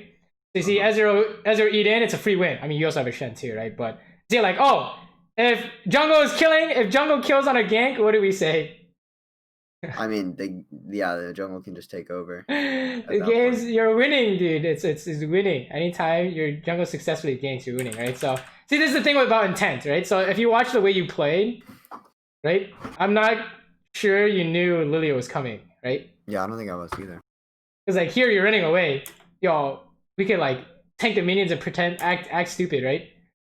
So you see Ezreal eat in, it's a free win. I mean, you also have a Shen too, right? But see, like, oh, if jungle kills on a gank, what do we say? I mean, the jungle can just take over. The games, you're winning, dude. It's winning. Anytime your jungle successfully ganks, you're winning, right? So see, this is the thing about intent, right? So if you watch the way you played, right? I'm not sure you knew Lilia was coming, right? Yeah, I don't think I was either. Because like here, you're running away. Yo, we could like tank the minions and pretend act stupid, right?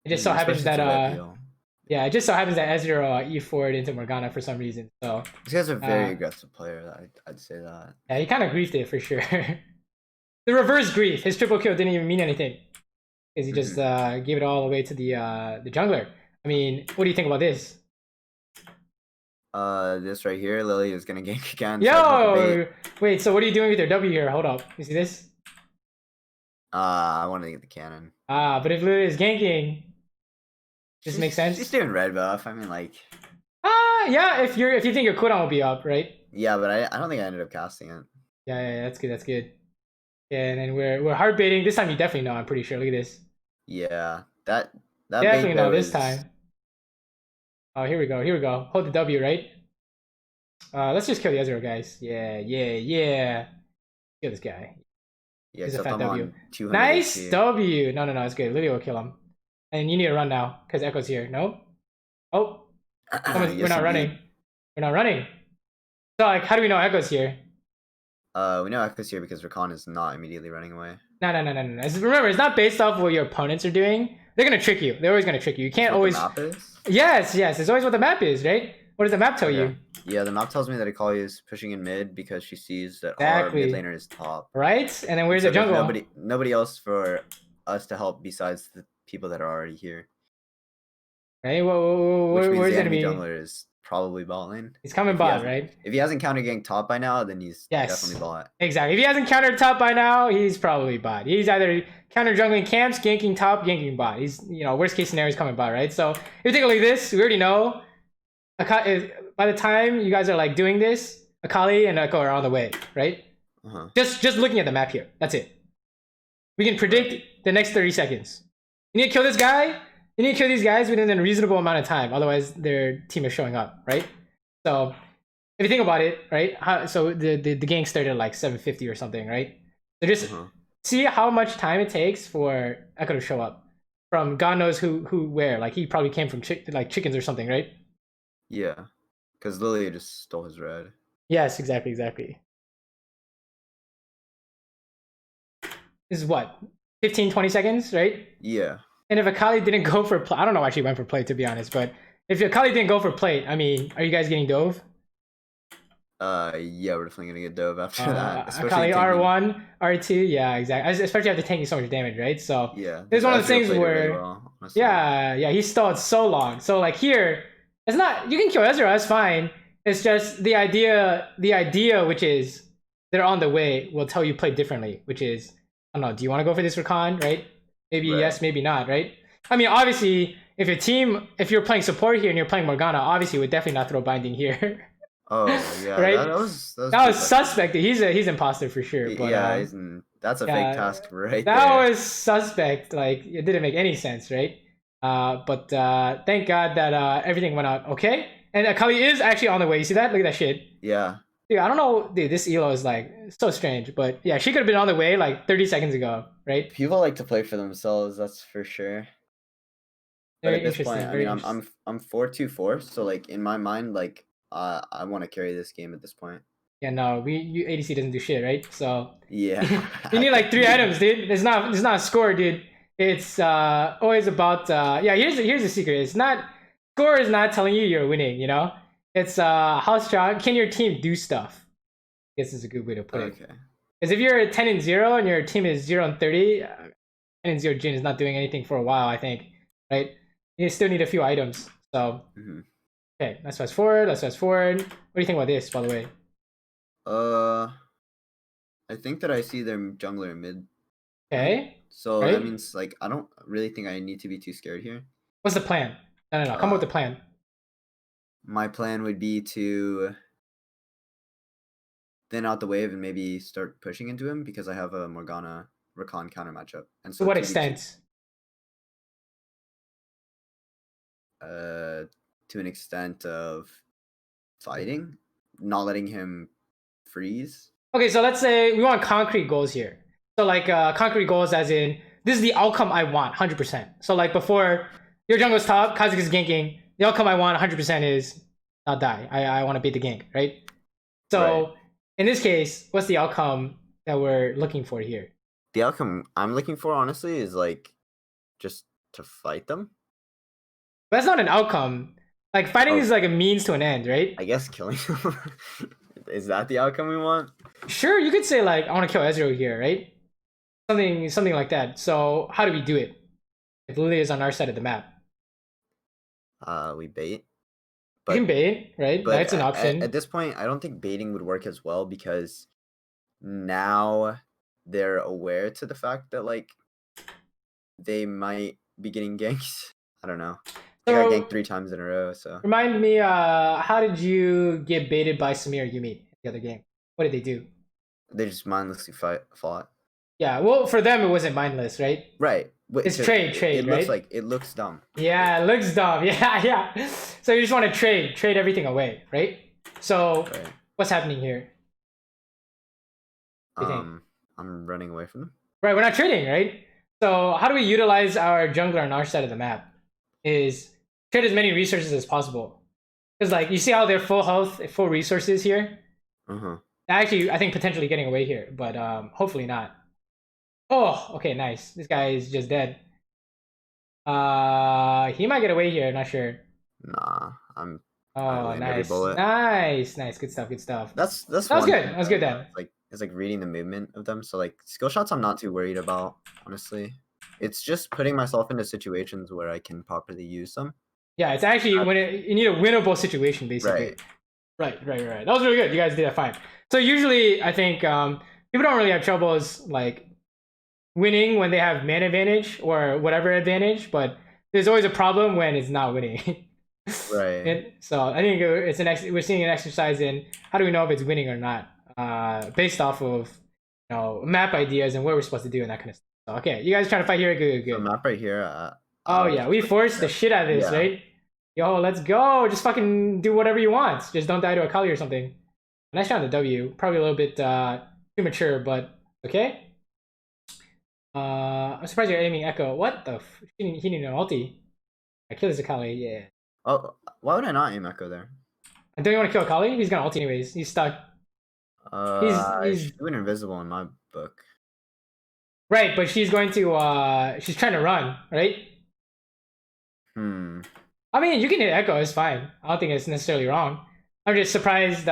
It just so happens that yeah, it just so happens that Ezreal E4'd into Morgana for some reason. So these guys are very aggressive player. I'd say that. Yeah, he kind of griefed it for sure. The reverse grief. His triple kill didn't even mean anything, because he just gave it all away to the jungler. I mean, what do you think about this? This right here, Lily is gonna gank again. Yo, wait. So what are you doing with your W here? Hold up. You see this? I wanted to get the cannon. But if Lily is ganking. This makes sense. She's doing red buff. I mean, like. Yeah. If you think your cooldown will be up, right? Yeah, but I don't think I ended up casting it. Yeah. That's good. Yeah, and then we're hard baiting. This time you definitely know. I'm pretty sure. Look at this. Yeah, that definitely know this time. Oh, here we go. Hold the W, right? Let's just kill the Ezreal, guys. Yeah. Kill this guy. Yeah, except I'm on 200 nice HP. W. No, it's good. Lydia will kill him. And you need to run now, because Echo's here. No? Oh. Yes, we're not running. We're not running. So, like, how do we know Echo's here? We know Echo's here because Rakan is not immediately running away. No. Remember, it's not based off what your opponents are doing. They're going to trick you. They're always going to trick you. You can't always... the map is? Yes. It's always what the map is, right? What does the map tell you? Yeah, the map tells me that Akali is pushing in mid because she sees that our mid laner is top. Right? And then where's the jungle? Nobody else for us to help besides the people that are already here. Right? Where's the enemy jungler is probably bot lane. He's coming bot, right? If he hasn't counter ganked top by now, then he's definitely bot. Exactly. If he hasn't countered top by now, he's probably bot. He's either counter jungling camps, ganking top, ganking bot. He's, worst case scenario is coming bot, right? So if you take a look at this, we already know. By the time you guys are like doing this, Akali and Echo are on the way, right? Just looking at the map here. That's it. We can predict the next 30 seconds. You need to kill this guy. You need to kill these guys within a reasonable amount of time. Otherwise, their team is showing up, right? So if you think about it, right? So the gang started at like 750 or something, right? So just see how much time it takes for Echo to show up from God knows where. Like he probably came from chickens or something, right? Yeah, because Lilia just stole his red. Yes, exactly. This is what? 15, 20 seconds, right? Yeah. And if Akali didn't go for plate, I don't know why she went for plate, to be honest, but if Akali didn't go for plate, I mean, are you guys getting dove? Yeah, we're definitely gonna get dove after that. Akali R1, R2, yeah, exactly. Especially after taking so much damage, right? So yeah, it's one of the things where he stalled so long. So like here, it's not, you can kill Ezreal, that's fine. It's just the idea which is they're on the way will tell you play differently, which is, I don't know, do you want to go for this Rakan, right? Maybe yes, maybe not, right? I mean, obviously, if you're playing support here and you're playing Morgana, obviously would definitely not throw binding here. Oh yeah, right? That was suspect. He's imposter for sure. But, yeah, he's in That's a fake task right that there. was suspect. Like, it didn't make any sense, right? But thank God that everything went out okay. And Akali is actually on the way. You see that? Look at that shit. Yeah. Dude, I don't know. Dude, this elo is like so strange. But yeah, she could have been on the way like 30 seconds ago, right? People like to play for themselves, that's for sure. But Very at this interesting. point, I Very mean, interesting. I'm 4-2-4, so like in my mind, like I want to carry this game at this point. Yeah, no, ADC doesn't do shit, right? So Yeah. you need like 3 items, dude. It's not a score, dude. It's always about yeah. Here's the secret. It's not score is not telling you you're winning. You know, it's how strong can your team do stuff. I guess is a good way to put it. Okay. Because if you're 10-0 and your team is 0-30, 10-0 Jin is not doing anything for a while. I think, right? You still need a few items. So okay, let's fast forward. Let's fast forward. What do you think about this, by the way? I think that I see their jungler in mid. Okay. So right? that means like I don't really think I need to be too scared here. What's the plan? No. Come up with the plan. My plan would be to thin out the wave and maybe start pushing into him because I have a Morgana Rakan counter matchup. And so to what extent? To an extent of fighting, not letting him freeze. Okay, so let's say we want concrete goals here. So like concrete goals as in, this is the outcome I want, 100%. So like before, your jungle's top, Kha'Zix is ganking. The outcome I want 100% is not die. I want to beat the gank, right? So right. In this case, what's the outcome that we're looking for here? The outcome I'm looking for, honestly, is like just to fight them. But that's not an outcome. Like fighting is like a means to an end, right? I guess killing them. Is that the outcome we want? Sure, you could say like I want to kill Ezreal here, right? Something like that. So how do we do it? If Lily is on our side of the map, we bait. But, you can bait, right? But that's an option. At this point, I don't think baiting would work as well because now they're aware to the fact that like they might be getting ganked. I don't know. I got ganked 3 times in a row. So remind me, how did you get baited by Samir Yumi the other game? What did they do? They just mindlessly fought. Yeah, well, for them it wasn't mindless, right? Right. It's trade, it right? Looks like it looks dumb. Yeah, it looks dumb. Yeah. So you just want to trade everything away, right? So what's happening here? I'm running away from them. Right, we're not trading, right? So how do we utilize our jungler on our side of the map? Is trade as many resources as possible. Because like you see how they're full health, full resources here. Actually, I think potentially getting away here, but hopefully not. Oh, okay, nice. This guy is just dead. He might get away here. Not sure. Nah, I'm. Oh, nice. Good stuff. That was good. That was good. Then it's like reading the movement of them. So like skill shots, I'm not too worried about. Honestly, it's just putting myself into situations where I can properly use them. Yeah, it's actually when you need a winnable situation, basically. Right. That was really good. You guys did that fine. So usually, I think people don't really have troubles like winning when they have man advantage or whatever advantage, but there's always a problem when it's not winning. Right. And so I think it's we're seeing an exercise in how do we know if it's winning or not, based off of map ideas and what we're supposed to do and that kind of stuff. So, okay, you guys trying to fight here? Good. The map right here. Oh yeah, we forced the shit out of this, right? Yo, let's go! Just fucking do whatever you want. Just don't die to Akali or something. Nice shot on the W. Probably a little bit premature, but okay. I'm surprised you're aiming Echo. What the? He needed an ulti. I killed his Akali. Yeah. Oh, why would I not aim Echo there? Don't you want to kill Akali? He's gonna ulti anyways. He's stuck. He's doing invisible in my book. Right, but she's going to. She's trying to run, right? I mean, you can hit Echo. It's fine. I don't think it's necessarily wrong. I'm just surprised.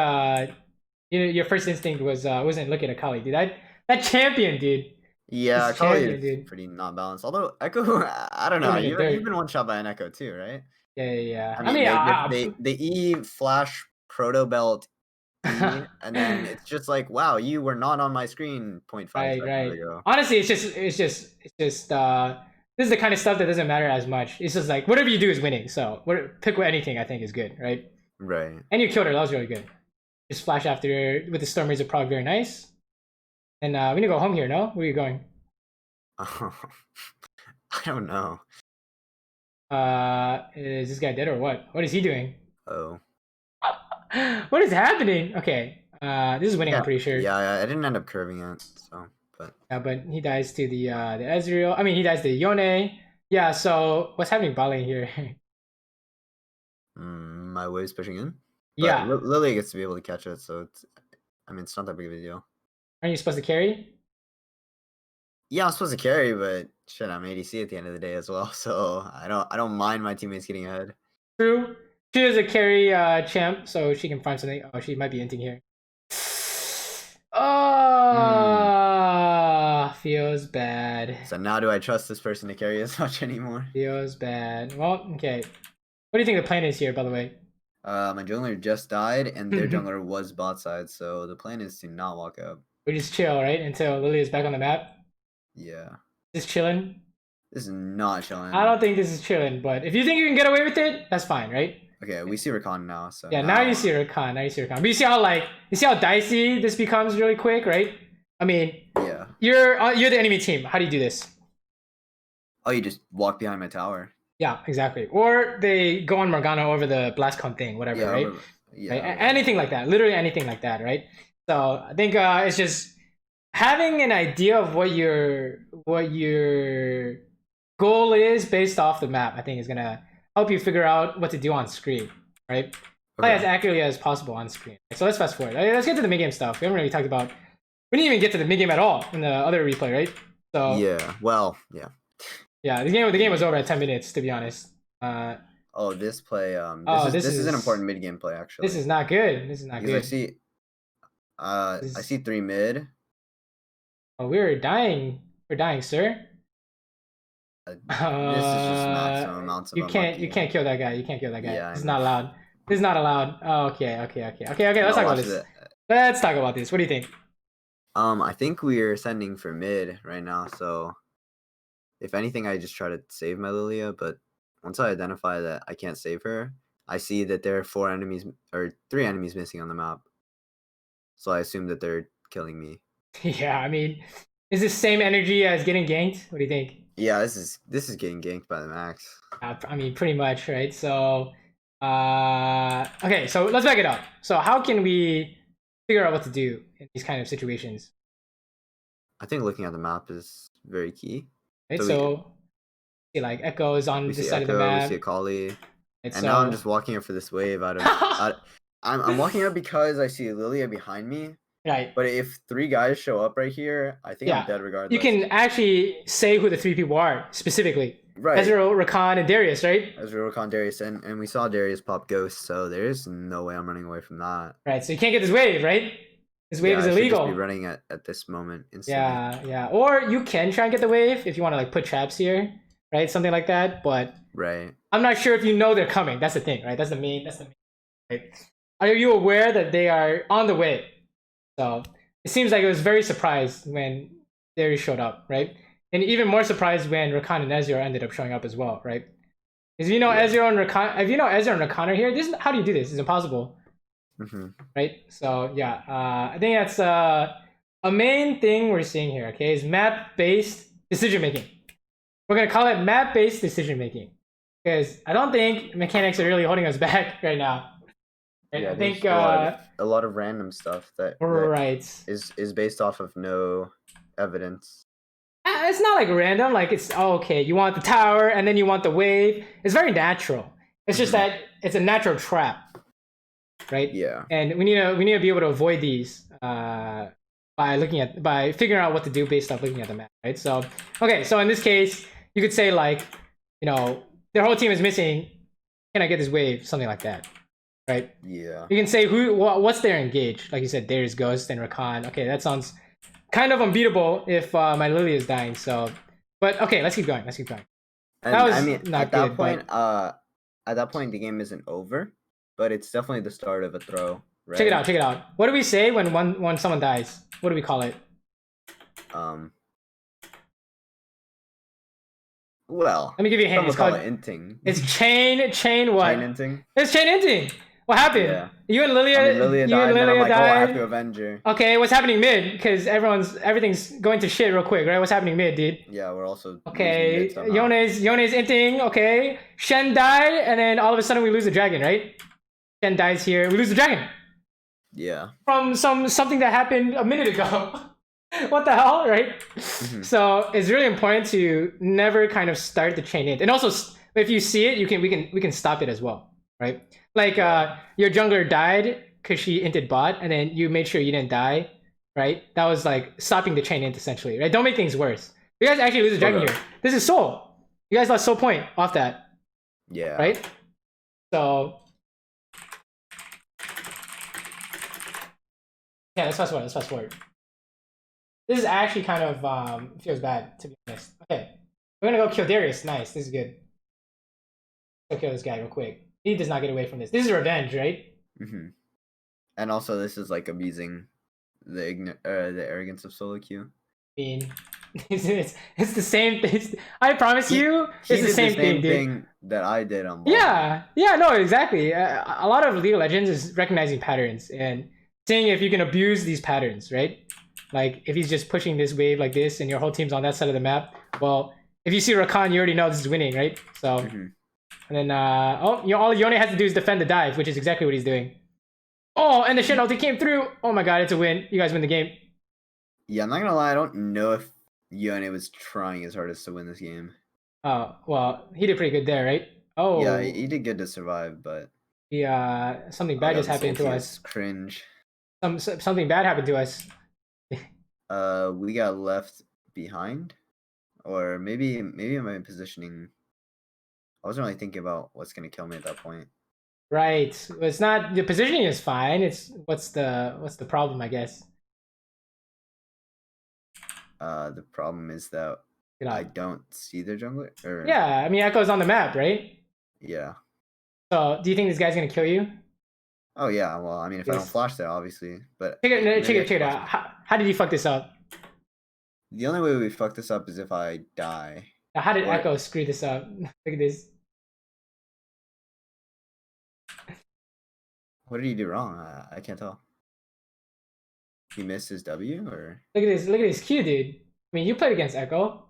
Your first instinct was wasn't looking at Akali, dude. That champion, dude. Yeah, Akali is pretty not balanced. Although Echo, I don't know. You've been one shot by an Echo too, right? Yeah. I mean, they E flash proto belt, and then it's just like, wow, you were not on my screen 0.5 seconds ago. Honestly, it's just this is the kind of stuff that doesn't matter as much. It's just like whatever you do is winning. So pick anything I think is good, right? Right. And you killed her. That was really good. Just flash after her with the Storm Razor prog, very nice. And we need to go home here, no? Where are you going? I don't know. Is this guy dead or what? What is he doing? Oh. What is happening? Okay. This is winning, Yeah, I'm pretty sure. yeah, I didn't end up curving it, so but Yeah, but he dies to the Ezreal. I mean, he dies to Yone. Yeah. So what's happening bot lane here? my wave's pushing in. But Yeah. Lily gets to be able to catch it, so it's. I mean, it's not that big of a deal. Aren't you supposed to carry? Yeah, I'm supposed to carry, but shit, I'm ADC at the end of the day as well, so I don't mind my teammates getting ahead. True. She is a carry champ, so she can find something. Oh, she might be inting here. Oh, feels bad. So now do I trust this person to carry as much anymore? Feels bad. Well, okay. What do you think the plan is here, by the way? My jungler just died, and their jungler was bot side, so the plan is to not walk up. We just chill, right? Until Lily is back on the map? Yeah. Just chilling? This is not chilling. I don't think this is chilling, but if you think you can get away with it, that's fine, right? Okay, we see Rakan now, so yeah, now you see Rakan, But you see how dicey this becomes really quick, right? I mean, yeah. You're the enemy team. How do you do this? Oh, you just walk behind my tower. Yeah, exactly. Or they go on Morgana over the BlastCon thing, whatever, yeah, right? Yeah. Right? Anything like that. Literally anything like that, right? So I think it's just having an idea of what your goal is based off the map, I think is gonna help you figure out what to do on screen, right? Play as accurately as possible on screen. So let's fast forward. Let's get to the mid game stuff. We haven't really talked about. We didn't even get to the mid game at all in the other replay, right? So yeah. Well, yeah. Yeah, the game was over at 10 minutes, to be honest. Oh, this play. This is an important mid game play actually. This is not good. This is not good. I see 3 mid. Oh, we're dying. We're dying, sir. This is just maximum amounts of you can't kill that guy. You can't kill that guy. Yeah, it's not allowed. This is not allowed. Oh, okay. Let's talk about this. Let's talk about this. What do you think? I think we're sending for mid right now, so if anything, I just try to save my Lilia, but once I identify that I can't save her, I see that there are 3 enemies missing on the map. So I assume that they're killing me. Yeah, I mean, is this same energy as getting ganked? What do you think? Yeah, this is getting ganked by the max. I mean, pretty much, right? So, okay, so let's back it up. So how can we figure out what to do in these kind of situations? I think looking at the map is very key. Right, so see like Echo is on this side of the map. We see Akali. Right, and so now I'm just walking up for this wave I'm walking up because I see Lilia behind me. Right. But if 3 guys show up right here, I think I'm dead regardless. You can actually say who the 3 people are specifically. Right. Ezreal, Rakan, and Darius, right? Ezreal, Rakan, Darius, and we saw Darius pop Ghost, so there's no way I'm running away from that. Right, so you can't get this wave, right? This wave is illegal. I should just be running at this moment instantly. Yeah. Or you can try and get the wave if you want to like put traps here, right? Something like that, but right. I'm not sure if you know they're coming. That's the thing, right? That's the main, right? Are you aware that they are on the way? So it seems like it was very surprised when Darius showed up, right? And even more surprised when Rakan and Ezreal ended up showing up as well, right? Because if you know Ezreal and Rakan are here, how do you do this? It's impossible. Right? So yeah, I think that's a main thing we're seeing here, okay, is map-based decision making. We're gonna call it map-based decision making. Because I don't think mechanics are really holding us back right now. Right? Yeah, I think a lot of random stuff that is based off of no evidence. It's not like random, like it's okay, you want the tower and then you want the wave. It's very natural. It's just that it's a natural trap, right? Yeah. And we need to be able to avoid these by figuring out what to do based off looking at the map, right? So okay, so in this case, you could say like, their whole team is missing. Can I get this wave? Something like that. Right? Yeah. You can say what's their engage. Like you said, there's Ghost and Rakan. Okay, that sounds kind of unbeatable if my Lily is dying. So, but okay, let's keep going. And at that point, the game isn't over, but it's definitely the start of a throw. Right? Check it out. What do we say when someone dies? What do we call it? Well, let me give you a hint. It's called inting. It's chain what? Chain inting. It's chain inting. What happened? Yeah. You and Lilia, I mean, Lilia you died, and and then I'm Lilia like, oh, I have died. to avenge her. Okay, what's happening mid? Because everything's going to shit real quick, right? What's happening mid, dude? Yeah, we're also Okay, losing mid somehow. Yone's inting. Okay, Shen died, and then all of a sudden we lose the dragon, right? Shen dies here. We lose the dragon Yeah. from something that happened a minute ago. What the hell, right? So it's really important to never kind of start the chain int, and also if you see it, we can stop it as well, right? Like your jungler died because she inted bot, and then you made sure you didn't die, right? That was like stopping the chain int essentially, right? Don't make things worse. You guys actually lose the dragon here. This is soul. You guys lost soul point off that. Yeah. Right? So yeah, let's fast forward. Let's fast forward. This is actually kind of feels bad, to be honest. Okay. We're gonna go kill Darius. Nice, this is good. Go kill this guy real quick. He does not get away from this. This is revenge, right? And also this is like abusing the arrogance of solo queue. I mean, it's the same thing. I promise you, it's the same thing, dude. That I did on ball. Yeah, no, exactly. A lot of League of Legends is recognizing patterns and seeing if you can abuse these patterns, right? Like if he's just pushing this wave like this and your whole team's on that side of the map, well, if you see Rakan, you already know this is winning, right? So, and then all Yone has to do is defend the dive, which is exactly what he's doing. Oh, and the Shen ulti came through. Oh my god, it's a win. You guys win the game. Yeah, I'm not gonna lie, I don't know if Yone was trying his hardest to win this game. Oh, well, he did pretty good there, right? Oh. Yeah, he did good to survive, but yeah, something bad just happened to us. Cringe. Something bad happened to us. We got left behind, or maybe my positioning. I wasn't really thinking about what's gonna kill me at that point. Right. It's not the positioning is fine. It's what's the problem, I guess. The problem is that I don't see their jungler. Yeah, I mean Echo's on the map, right? Yeah. So do you think this guy's gonna kill you? Oh yeah, well I mean if I don't flash there, obviously. But check it out. How did you fuck this up? The only way we fuck this up is if I die. Now, how did Echo screw this up? Look at this. What did he do wrong? I can't tell. He missed his W, or look at this Q, dude. I mean, you played against Echo.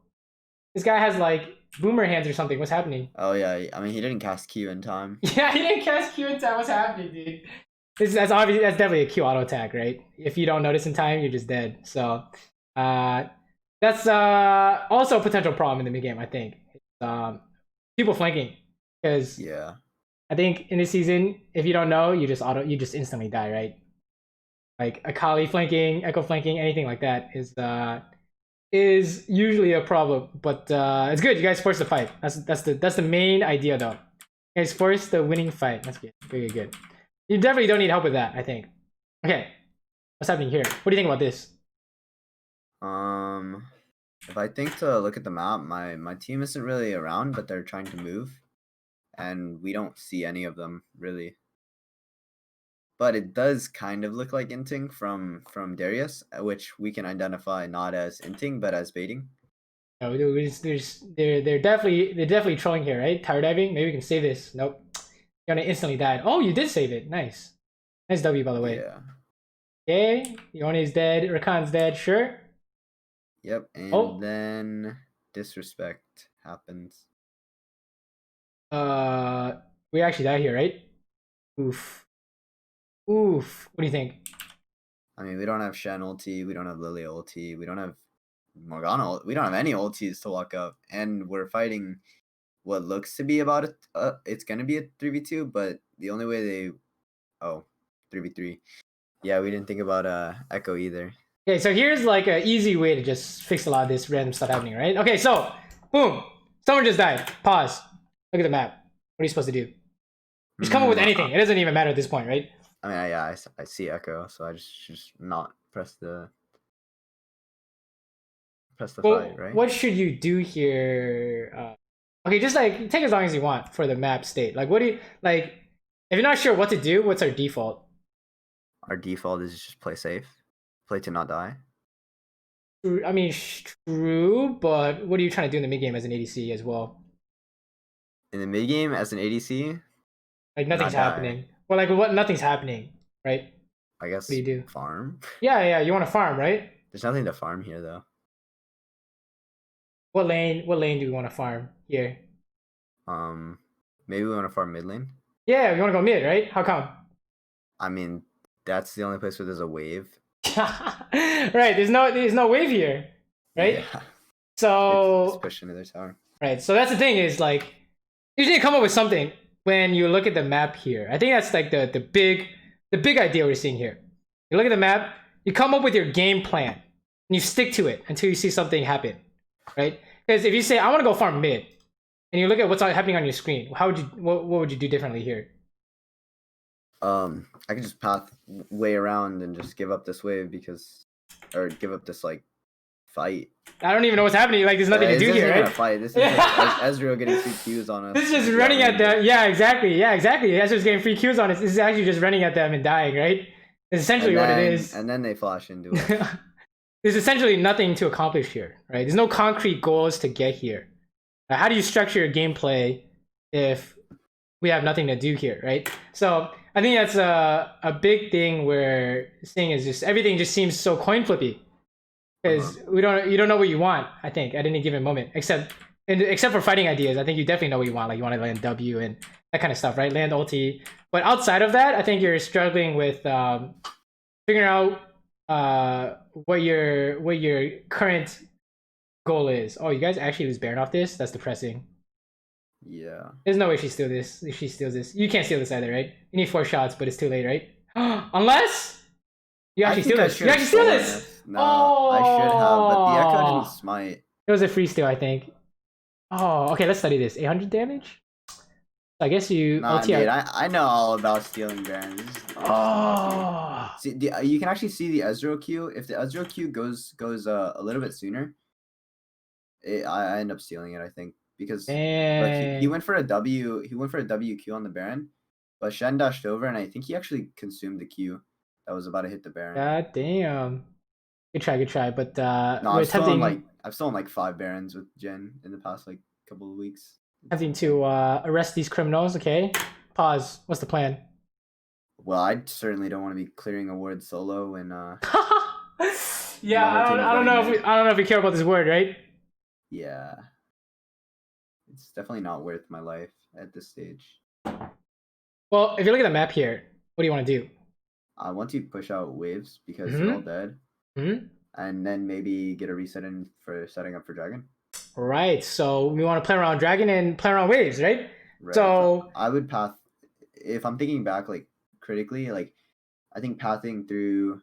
This guy has like boomer hands or something. What's happening? Oh yeah, I mean he didn't cast Q in time. Yeah, he didn't cast Q in time. What's happening, dude? That's obviously that's definitely a Q auto attack, right? If you don't notice in time, you're just dead. So that's also a potential problem in the mid game, I think. People flanking, because yeah, I think in this season, if you don't know, you just instantly die, right? Like Akali flanking, Echo flanking, anything like that is usually a problem. But it's good. You guys forced the fight. That's the main idea, though. You guys forced the winning fight. That's good. Good. You definitely don't need help with that, I think. Okay, what's happening here? What do you think about this? If I think to look at the map, my team isn't really around, but they're trying to move, and we don't see any of them really. But it does kind of look like inting from Darius, which we can identify not as inting but as baiting. No, they're definitely trolling here, right? Tower diving. Maybe we can save this. Nope. You're gonna instantly die. Oh, you did save it. Nice W, by the way. Yeah. Okay, Yone's dead. Rakan's dead. Sure. Yep, and then disrespect happens. We actually die here, right? Oof. What do you think? I mean, we don't have Shen ulti, we don't have Lily ulti, we don't have Morgana, we don't have any ultis to walk up, and we're fighting what looks to be about it. It's gonna be a 3v2, but the only way they 3v3. Yeah, we didn't think about Echo either. Okay, so here's like an easy way to just fix a lot of this random stuff happening, right? Okay, so boom, someone just died. Pause. Look at the map. What are you supposed to do? Just come up with anything. It doesn't even matter at this point, right? I mean, yeah, I see Echo, so I just not press the fight, right? What should you do here? Okay, just like take as long as you want for the map state. Like, what do you like? If you're not sure what to do, what's our default? Our default is just play safe, play to not die. I mean, true, but what are you trying to do in the mid game as an ADC as well? In the mid game as an ADC, like nothing's happening. Well, like what? Nothing's happening, right? I guess What do you do? farm. Yeah. You want to farm, right? There's nothing to farm here though. What lane? What lane do we want to farm here? Maybe we want to farm mid lane. Yeah, we want to go mid, right? How come? I mean, that's the only place where there's a wave. Right. There's no wave here, right? Yeah. So it's pushing to their tower. Right. So that's the thing is like you need to come up with something when you look at the map here. I think that's like the big idea we're seeing here. You look at the map, you come up with your game plan, and you stick to it until you see something happen, right? Because if you say I want to go farm mid, and you look at what's happening on your screen, what would you do differently here? I could just path way around and just give up this wave or give up this like fight. I don't even know what's happening. Like, there's nothing to do here, right? A fight. This is just Ezreal getting free Qs on us. This is just running at them. Yeah, exactly. Ezreal's getting free Qs on us. This is actually just running at them and dying, right? It's essentially what it is. And then they flash into it. There's essentially nothing to accomplish here, right? There's no concrete goals to get here. How do you structure your gameplay if we have nothing to do here, right? So I think that's a big thing we're seeing is just everything just seems so coin flippy because you don't know what you want. I think at any given moment, except for fighting ideas, I think you definitely know what you want. Like you want to land W and that kind of stuff, right? Land ulti. But outside of that, I think you're struggling with figuring out what your current goal is. Oh, you guys actually lose Baron off this? That's depressing. Yeah. There's no way she steals this. If she steals this, you can't steal this either, right? You need 4 shots, but it's too late, right? Unless you actually steal this. You actually steal this. No, I should have, but the Echo didn't smite. It was a free steal, I think. Oh, okay. Let's study this. 800 damage. I guess you. Nah, dude, I know all about stealing Barons. Oh. See, you can actually see the Ezreal Q. If the Ezreal Q goes a little bit sooner, I end up stealing it. I think because he went for a W. He went for a WQ on the Baron, but Shen dashed over, and I think he actually consumed the Q that was about to hit the Baron. God damn. Good try. But no, I've stolen like 5 Barons with Jen in the past like couple of weeks. Attempting to arrest these criminals. Okay. Pause. What's the plan? Well, I certainly don't want to be clearing a word solo and yeah, I don't know if we care about this word, right? Yeah. It's definitely not worth my life at this stage. Well, if you look at the map here, what do you want to do? I want to push out waves because they're all dead. And then maybe get a reset in for setting up for Dragon. Right. So we want to play around Dragon and play around waves, right? So I would path if I'm thinking back like critically, like I think pathing through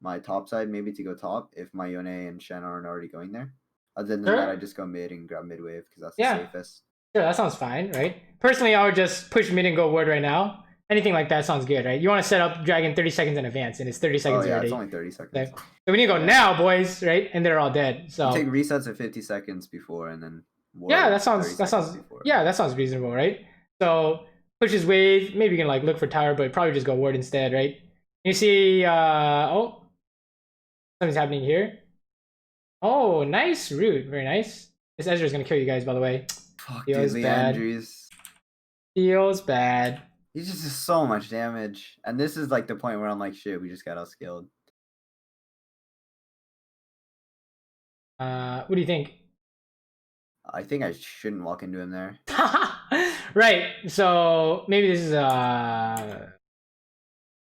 my top side maybe to go top if my Yone and Shen aren't already going there. Other than that, I just go mid and grab mid wave because that's the safest. Sure, that sounds fine, right? Personally, I would just push mid and go word right now. Anything like that sounds good, right? You want to set up Dragon 30 seconds in advance, and it's 30 seconds already. It's only 30 seconds. Okay. So we need to go now, boys, right? And they're all dead. So you take resets at 50 seconds before, and then that sounds reasonable, right? So push his wave. Maybe you can like look for tower, but probably just go ward instead, right? You see, something's happening here. Oh, nice root, very nice. This Ezra is gonna kill you guys, by the way. Fuck, feels bad. Feels bad. He just does so much damage. And this is like the point where I'm like, shit, we just got outskilled. What do you think? I think I shouldn't walk into him there. Right. So maybe this is not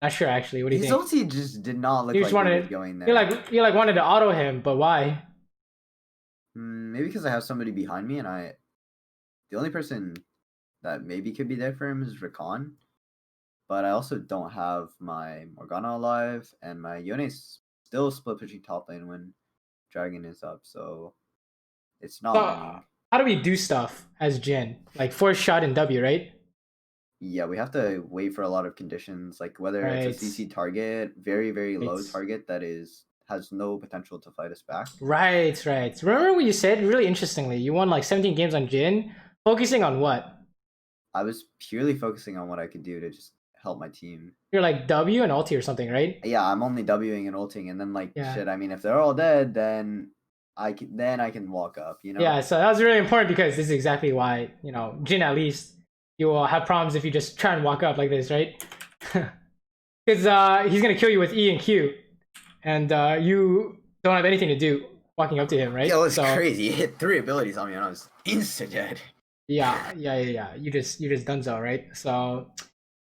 sure actually. What do you think? His ulti just did not look like he was going there. You like wanted to auto him, but why? Maybe because I have somebody behind me and the only person that maybe could be there for him is Rakan. But I also don't have my Morgana alive, and my Yone's still split pushing top lane when Dragon is up, so it's not winning. How do we do stuff as Jin? Like force shot and W, right? Yeah, we have to wait for a lot of conditions, like whether it's a CC target, very, very low target that has no potential to fight us back. Right. Remember what you said? Really interestingly, you won like 17 games on Jin, focusing on what? I was purely focusing on what I could do to just help my team. You're like W and ulti or something, right? Yeah, I'm only Wing and ulting, and then shit. I mean, if they're all dead, then I can walk up. You know. Yeah, so that was really important because this is exactly why Jin at least you will have problems if you just try and walk up like this, right? Because he's gonna kill you with E and Q, and you don't have anything to do walking up to him, right? Yo, it's crazy. He hit 3 abilities on me and I was insta dead. Yeah. You just done so, right? So,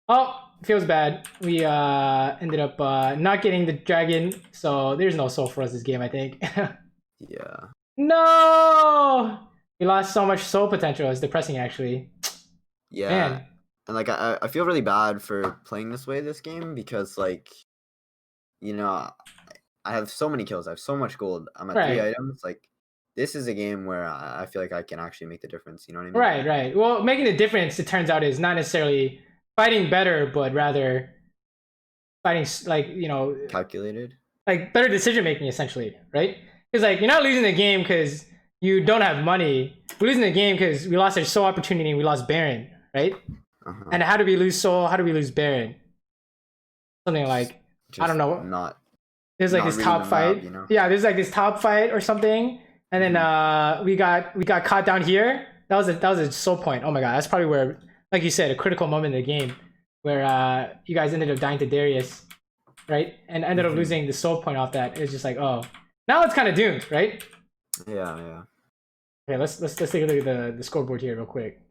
oh, feels bad. We ended up not getting the dragon, so there's no soul for us this game, I think. Yeah. No, we lost so much soul potential. It's depressing, actually. Yeah. Man. And like I feel really bad for playing this way this game because like, you know, I have so many kills. I have so much gold. I'm at 3 items. Like, this is a game where I feel like I can actually make the difference. You know what I mean? Right. Well, making the difference, it turns out, is not necessarily fighting better, but rather fighting, like, calculated. Like, better decision making, essentially, right? Because, like, you're not losing the game because you don't have money. We're losing the game because we lost our soul opportunity and we lost Baron, right? And how do we lose soul? How do we lose Baron? Something like, I don't know. There's like this top fight. Yeah, there's like this top fight or something. And then we got caught down here. That was a soul point. Oh my god, that's probably where, like you said, a critical moment in the game where you guys ended up dying to Darius, right? And ended up losing the soul point off that. It's just like, oh, now it's kind of doomed, right? Yeah. Okay, let's take a look at the scoreboard here real quick.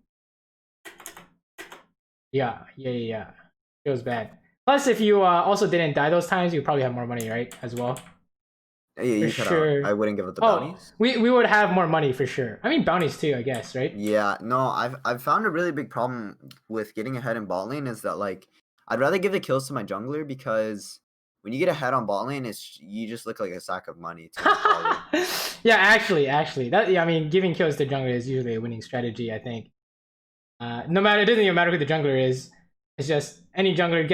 Yeah. Feels bad. Plus, if you also didn't die those times, you probably have more money, right? As well. Yeah, you could. I wouldn't give up the bounties. We would have more money for sure. I mean, bounties too, I guess, right? Yeah. No, I've found a really big problem with getting ahead in bot lane is that like I'd rather give the kills to my jungler because when you get ahead on bot lane, you just look like a sack of money. Yeah, actually, I mean, giving kills to jungler is usually a winning strategy. I think. No matter, it doesn't even matter who the jungler is. It's just any jungler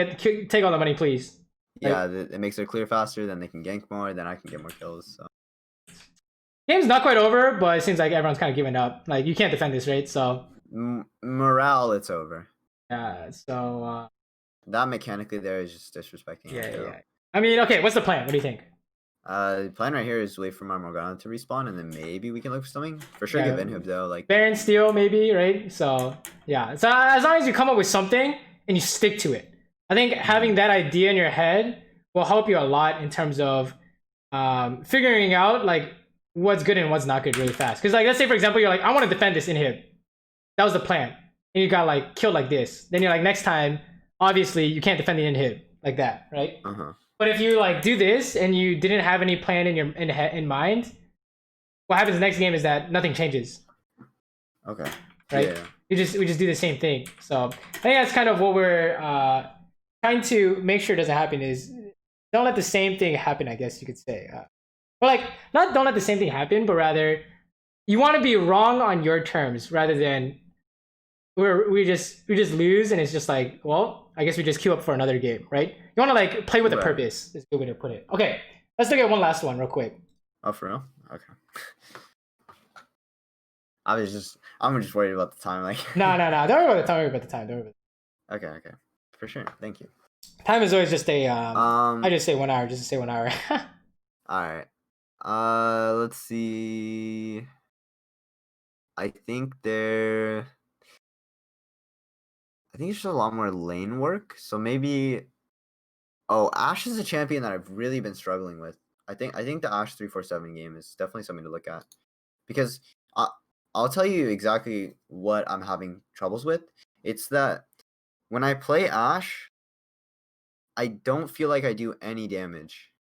take all the money, please. Yeah, it makes it clear faster. Then they can gank more. Then I can get more kills. So. Game's not quite over, but it seems like everyone's kind of giving up. Like you can't defend this, right? So morale, it's over. Yeah. So that mechanically there is just disrespecting. Yeah. I mean, okay. What's the plan? What do you think? The plan right here is wait for my Morgana to respawn, and then maybe we can look for something. For sure, give inhib though. Like Baron steal, maybe, right? So yeah. So as long as you come up with something and you stick to it, I think having that idea in your head will help you a lot in terms of figuring out like what's good and what's not good really fast. Because like let's say for example you're like, I want to defend this inhib. That was the plan, and you got like killed like this. Then you're like, next time, obviously you can't defend the inhib like that, right? But if you like do this and you didn't have any plan in mind, what happens next game is that nothing changes. Okay. Right? Yeah. We just do the same thing. So I think that's kind of what we're trying to make sure doesn't happen is don't let the same thing happen, I guess you could say. But like not don't let the same thing happen, but rather you want to be wrong on your terms rather than we just lose and it's just like, well, I guess we just queue up for another game, right? You want to like play with a purpose. Is a good way to put it. Okay, let's look at one last one real quick. Oh, for real? Okay. I'm just worried about the time. Like no. Don't worry about the time. Don't worry about the time. Okay. For sure. Thank you. Time is always just a I just say 1 hour. Just to say 1 hour. All right. Let's see. I think it's just a lot more lane work. So maybe. Oh, Ashe is a champion that I've really been struggling with. I think the Ashe 347 game is definitely something to look at because I'll tell you exactly what I'm having troubles with. It's that when I play Ashe, I don't feel like I do any damage.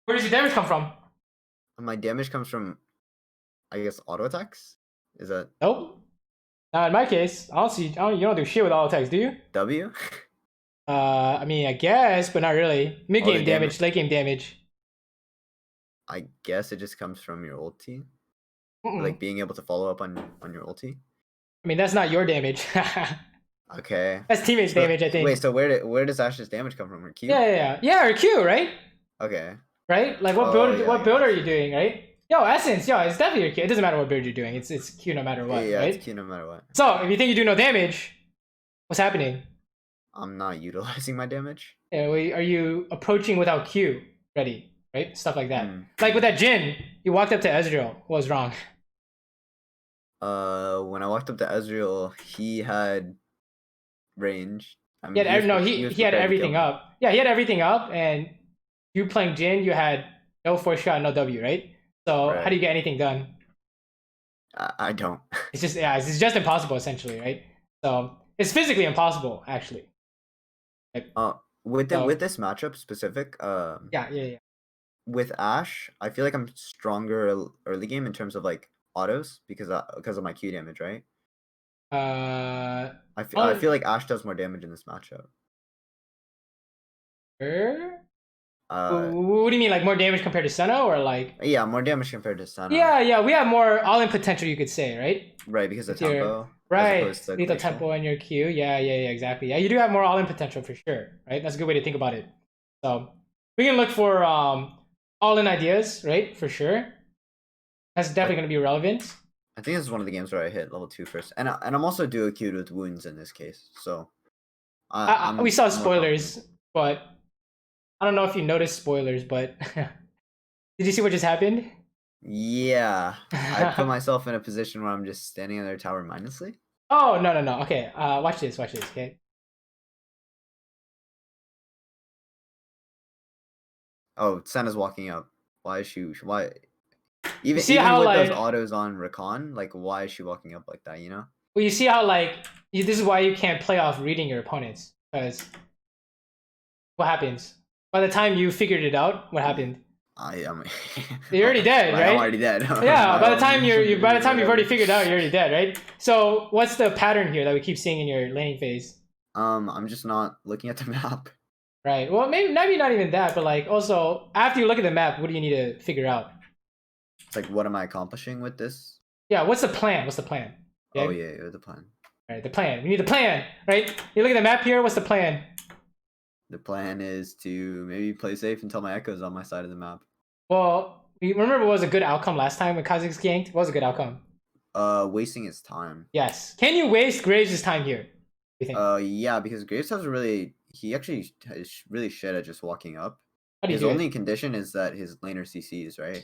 Where does your damage come from? My damage comes from, I guess, auto attacks. Is that? Nope. In my case, you don't do shit with auto attacks, do you? W. I mean, I guess, but not really. Mid game damage, late game damage. I guess it just comes from your ulti, like being able to follow up on your ulti. I mean, that's not your damage. Okay. That's teammates' damage, I think. Wait, so where does Ashe's damage come from? Her Q? Yeah, her Q, right? Okay. Right? Like what build are you doing, right? Yo, Essence, it's definitely your Q. It doesn't matter what build you're doing. It's Q no matter what, yeah, right? It's Q no matter what. So if you think you do no damage, what's happening? I'm not utilizing my damage. Yeah, are you approaching without Q ready, right? Stuff like that. Like with that Jhin, you walked up to Ezreal. What was wrong? When I walked up to Ezreal, he had range. I He mean, had no, was he had prepared to kill everything me. up. Yeah, he had everything up, and you playing Jin, you had no force shot, no W, right? So how Right. do you get anything done? I don't. It's just it's just impossible essentially, right? So it's physically impossible actually. Right? With So this matchup specific, yeah. with Ashe, I feel like I'm stronger early game in terms of like autos because of my Q damage, right? I feel like Ashe does more damage in this matchup. What do you mean, like more damage compared to Senna, or like? Yeah, more damage compared to Senna. Yeah, we have more all-in potential, you could say, right? Right, because of With tempo. right, As opposed to lethal glacial. tempo in your Q. Yeah, exactly. Yeah, you do have more all-in potential for sure, right? That's a good way to think about it. So we can look for all-in ideas, right? For sure. That's definitely going to be relevant. I think this is one of the games where I hit level 2 first, and I'm also duo queued with wounds in this case, so we saw spoilers, but I don't know if you noticed spoilers, but did you see what just happened? Yeah, I put myself in a position where I'm just standing on their tower mindlessly. Oh no. Okay, watch this. Okay. Oh, Senna's walking up. Why is she? Why? Even see how, with like, those autos on Rakan, like why is she walking up like that? You know? Well, you see how, like, this is why you can't play off reading your opponents, because what happens by the time you figured it out? What happened? I'm You're already dead, right? I'm already dead. Yeah, by the time you've already figured out, you're already dead, right? So what's the pattern here that we keep seeing in your laning phase? I'm just not looking at the map. Right. Well, maybe not even that, but like also after you look at the map, what do you need to figure out? It's like, what am I accomplishing with this? Yeah. What's the plan? Okay? Oh yeah, the plan. All right, the plan. We need the plan, right? You look at the map here. What's the plan? The plan is to maybe play safe until my Echo's on my side of the map. Well, you remember what was a good outcome last time when Kha'Zix ganked? What was a good outcome? Wasting his time. Yes. Can you waste Graves' time here? You think? Yeah, because Graves has he actually is really shit at just walking up. How do you His do only it? condition is that his laner CCs, right?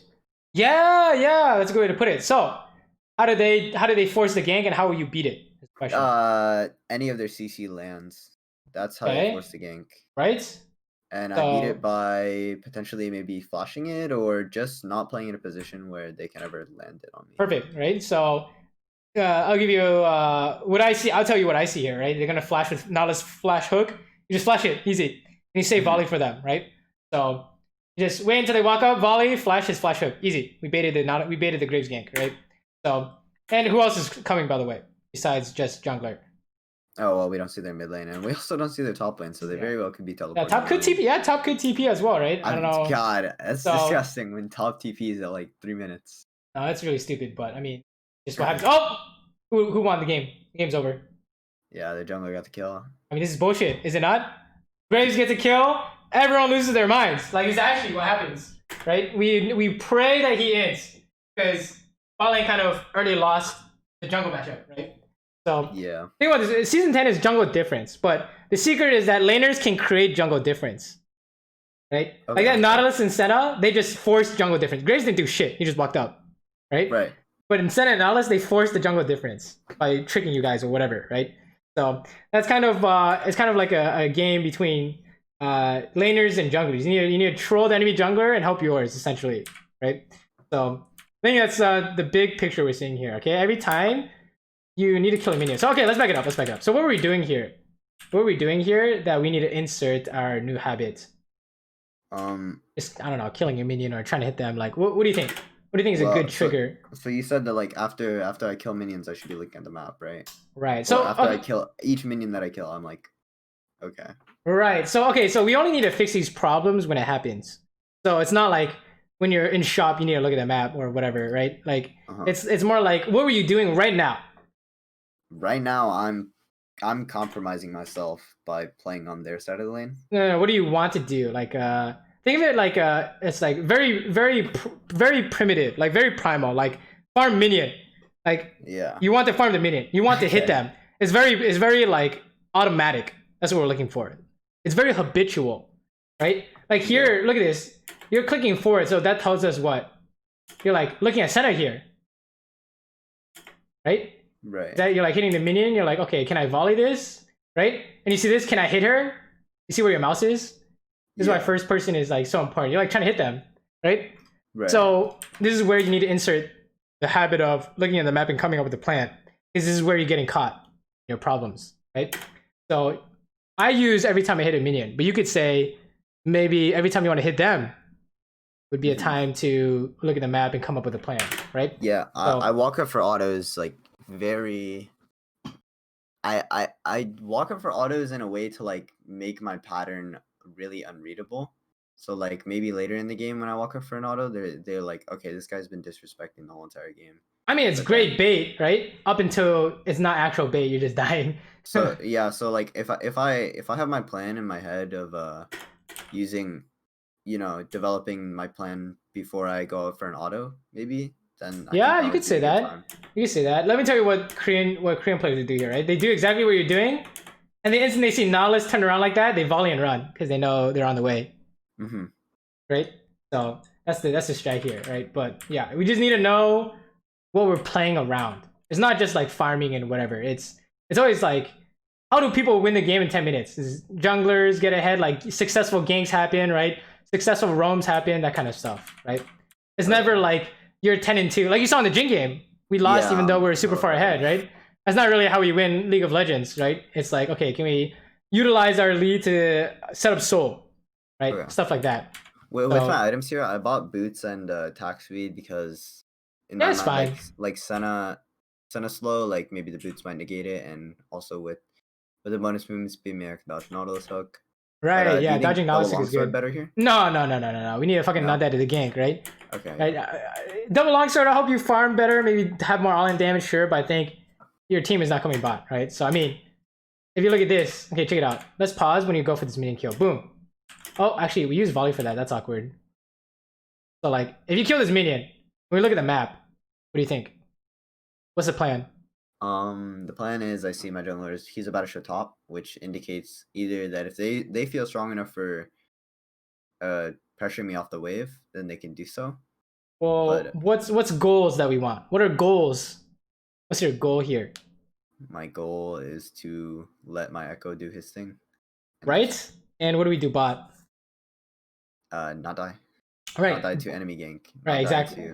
Yeah, that's a good way to put it. So, how do they force the gank, and how will you beat it? Any of their CC lands. That's how they force the gank. Right? And I beat it by potentially maybe flashing it or just not playing in a position where they can ever land it on me. Perfect, right? So I'll give you what I see. I'll tell you what I see here, right? They're gonna flash with Nautilus flash hook. You just flash it, easy. And you save volley for them, right? So you just wait until they walk up, volley, flash his flash hook, easy. We baited the Graves gank, right? So, and who else is coming, by the way, besides just jungler? Oh well, we don't see their mid lane, and we also don't see their top lane, so they very well could be teleporting. Yeah, top could TP. Yeah, top could TP as well, right? I don't know. God, that's disgusting when top TP is at like 3 minutes. No, that's really stupid. But I mean, just what happens. Oh, who won the game? The game's over. Yeah, the jungler got the kill. I mean, this is bullshit, is it not? Graves gets a kill. Everyone loses their minds. Like, it's actually what happens, right? We pray that he ends because bot lane kind of already lost the jungle matchup, right? So yeah, think about this. Season 10 is jungle difference, but the secret is that laners can create jungle difference, right? Okay. Like that Nautilus and Senna, they just forced jungle difference. Graves didn't do shit. He just walked up, right? Right. But in Senna and Nautilus, they forced the jungle difference by tricking you guys or whatever, right? So that's kind of it's kind of like a game between laners and junglers. You need to troll the enemy jungler and help yours, essentially, right? So I think that's the big picture we're seeing here. Okay, every time you need to kill a minion. So okay, let's back it up. So what were we doing here? That we need to insert our new habit? Just, I don't know, killing a minion or trying to hit them. Like, what do you think? What do you think is a good trigger? So you said that like after I kill minions, I should be looking at the map, right? Right. So after I kill each minion that I kill, I'm like, okay. Right. So okay. So we only need to fix these problems when it happens. So it's not like when you're in shop, you need to look at the map or whatever, right? Like it's more like, what were you doing right now? Right now, I'm compromising myself by playing on their side of the lane. No, what do you want to do? Like think of it like it's like very primitive, like very primal, like farm minion. Like, yeah, you want to farm the minion, you want to hit them. It's very like automatic. That's what we're looking for. It's very habitual, right? Like here, look at this. You're clicking forward, so that tells us what? You're like looking at center here, right? Right. That you're like hitting the minion. You're like, okay, can I volley this? right? And you see this, can I hit her? You see where your mouse is? This is why first person is like so important. You're like trying to hit them, right? So this is where you need to insert the habit of looking at the map and coming up with a plan. Because this is where you're getting caught, your problems, right? So I use every time I hit a minion, but you could say maybe every time you want to hit them would be a time to look at the map and come up with a plan, right? Yeah, So, I walk up for autos like very. I walk up for autos in a way to like make my pattern really unreadable. So like maybe later in the game when I walk up for an auto, they're like, okay, this guy's been disrespecting the whole entire game. I mean, it's great bait, right? Up until it's not actual bait, you're just dying. So yeah, so like if I have my plan in my head of using, you know, developing my plan before I go out for an auto, maybe then yeah, you could say that. You could say that. Let me tell you what Korean players do here, right? They do exactly what you're doing, and the instant they see Nautilus turn around like that, they volley and run because they know they're on the way. Right? So that's the strat here, right? But yeah, we just need to know what we're playing around. It's not just like farming and whatever. It's always like, how do people win the game in 10 minutes? Is junglers get ahead, like successful ganks happen, right? Successful roams happen, that kind of stuff, right? It's never like you're 10-2. Like you saw in the Jin game, we lost even though we were super far ahead, right? That's not really how we win League of Legends, right? It's like, okay, can we utilize our lead to set up soul, right? Okay. Stuff like that. With my items here, I bought boots and attack speed because in my That's fine. like Senna slow, like maybe the boots might negate it, and also with the bonus movement speed, maybe I can dodge Nautilus hook. Right, But, yeah, dodging Nautilus is good. better here? No. We need to fucking nut that to the gank, right? Okay. Right? Double longsword, I'll help you farm better, maybe have more all-in damage, sure, but I think your team is not coming bot, right? So, I mean, if you look at this, okay, check it out. Let's pause when you go for this minion kill. Boom. Oh, actually, we use volley for that. That's awkward. So, like, if you kill this minion, when we look at the map, what do you think? What's the plan? The plan is I see my jungler, he's about to show top, which indicates either that if they feel strong enough for pressuring me off the wave, then they can do so. Well, but, what's goals that we want? What are goals? What's your goal here? My goal is to let my Echo do his thing. Right? And what do we do bot? Not die. Right. Not die to enemy gank. Right, exactly.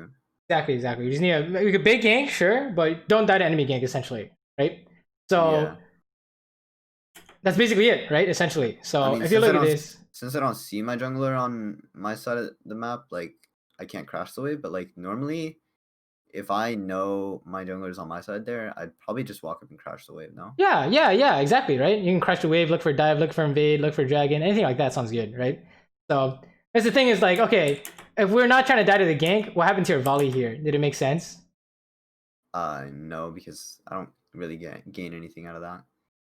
Exactly. We just need we could big gank, sure, but don't die to enemy gank, essentially, right? So that's basically it, right? Essentially. So I mean, if you look at this, since I don't see my jungler on my side of the map, like I can't crash the wave. But like normally, if I know my jungler is on my side there, I'd probably just walk up and crash the wave. No? Yeah, exactly, right? You can crash the wave, look for dive, look for invade, look for dragon, anything like that sounds good, right? So that's the thing is like, okay, if we're not trying to die to the gank, what happened to your volley here? Did it make sense? No, because I don't really gain anything out of that.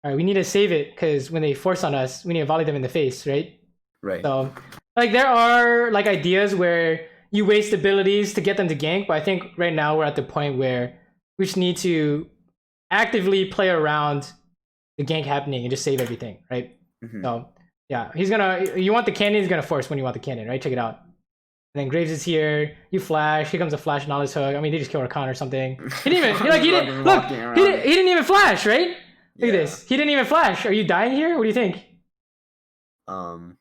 All right, we need to save it because when they force on us, we need to volley them in the face, right? Right. So, like, there are like ideas where you waste abilities to get them to gank, but I think right now we're at the point where we just need to actively play around the gank happening and just save everything, right? So, yeah, you want the cannon, he's gonna force when you want the cannon, right? Check it out. And then Graves is here. You flash. Here comes a flash Nautilus hook. I mean, they just kill Rakan or something. He didn't even he didn't even flash, right? Look at this. He didn't even flash. Are you dying here? What do you think? No.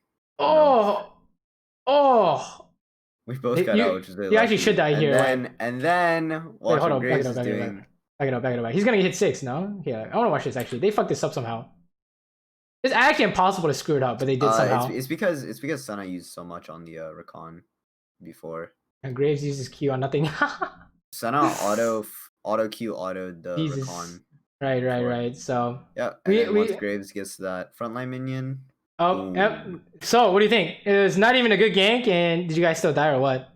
We both got out, which is really you actually should die here. And then watch what Graves is doing. Back it up. He's gonna hit 6, no? Yeah, I wanna watch this actually. They fucked this up somehow. It's actually impossible to screw it up, but they did somehow. It's because Senna used so much on the Rakan before. And Graves uses Q on nothing. Senna auto Q autoed the Rakan. Right. So yeah, and once Graves gets that frontline minion. Oh, yep. So what do you think? It was not even a good gank, and did you guys still die or what?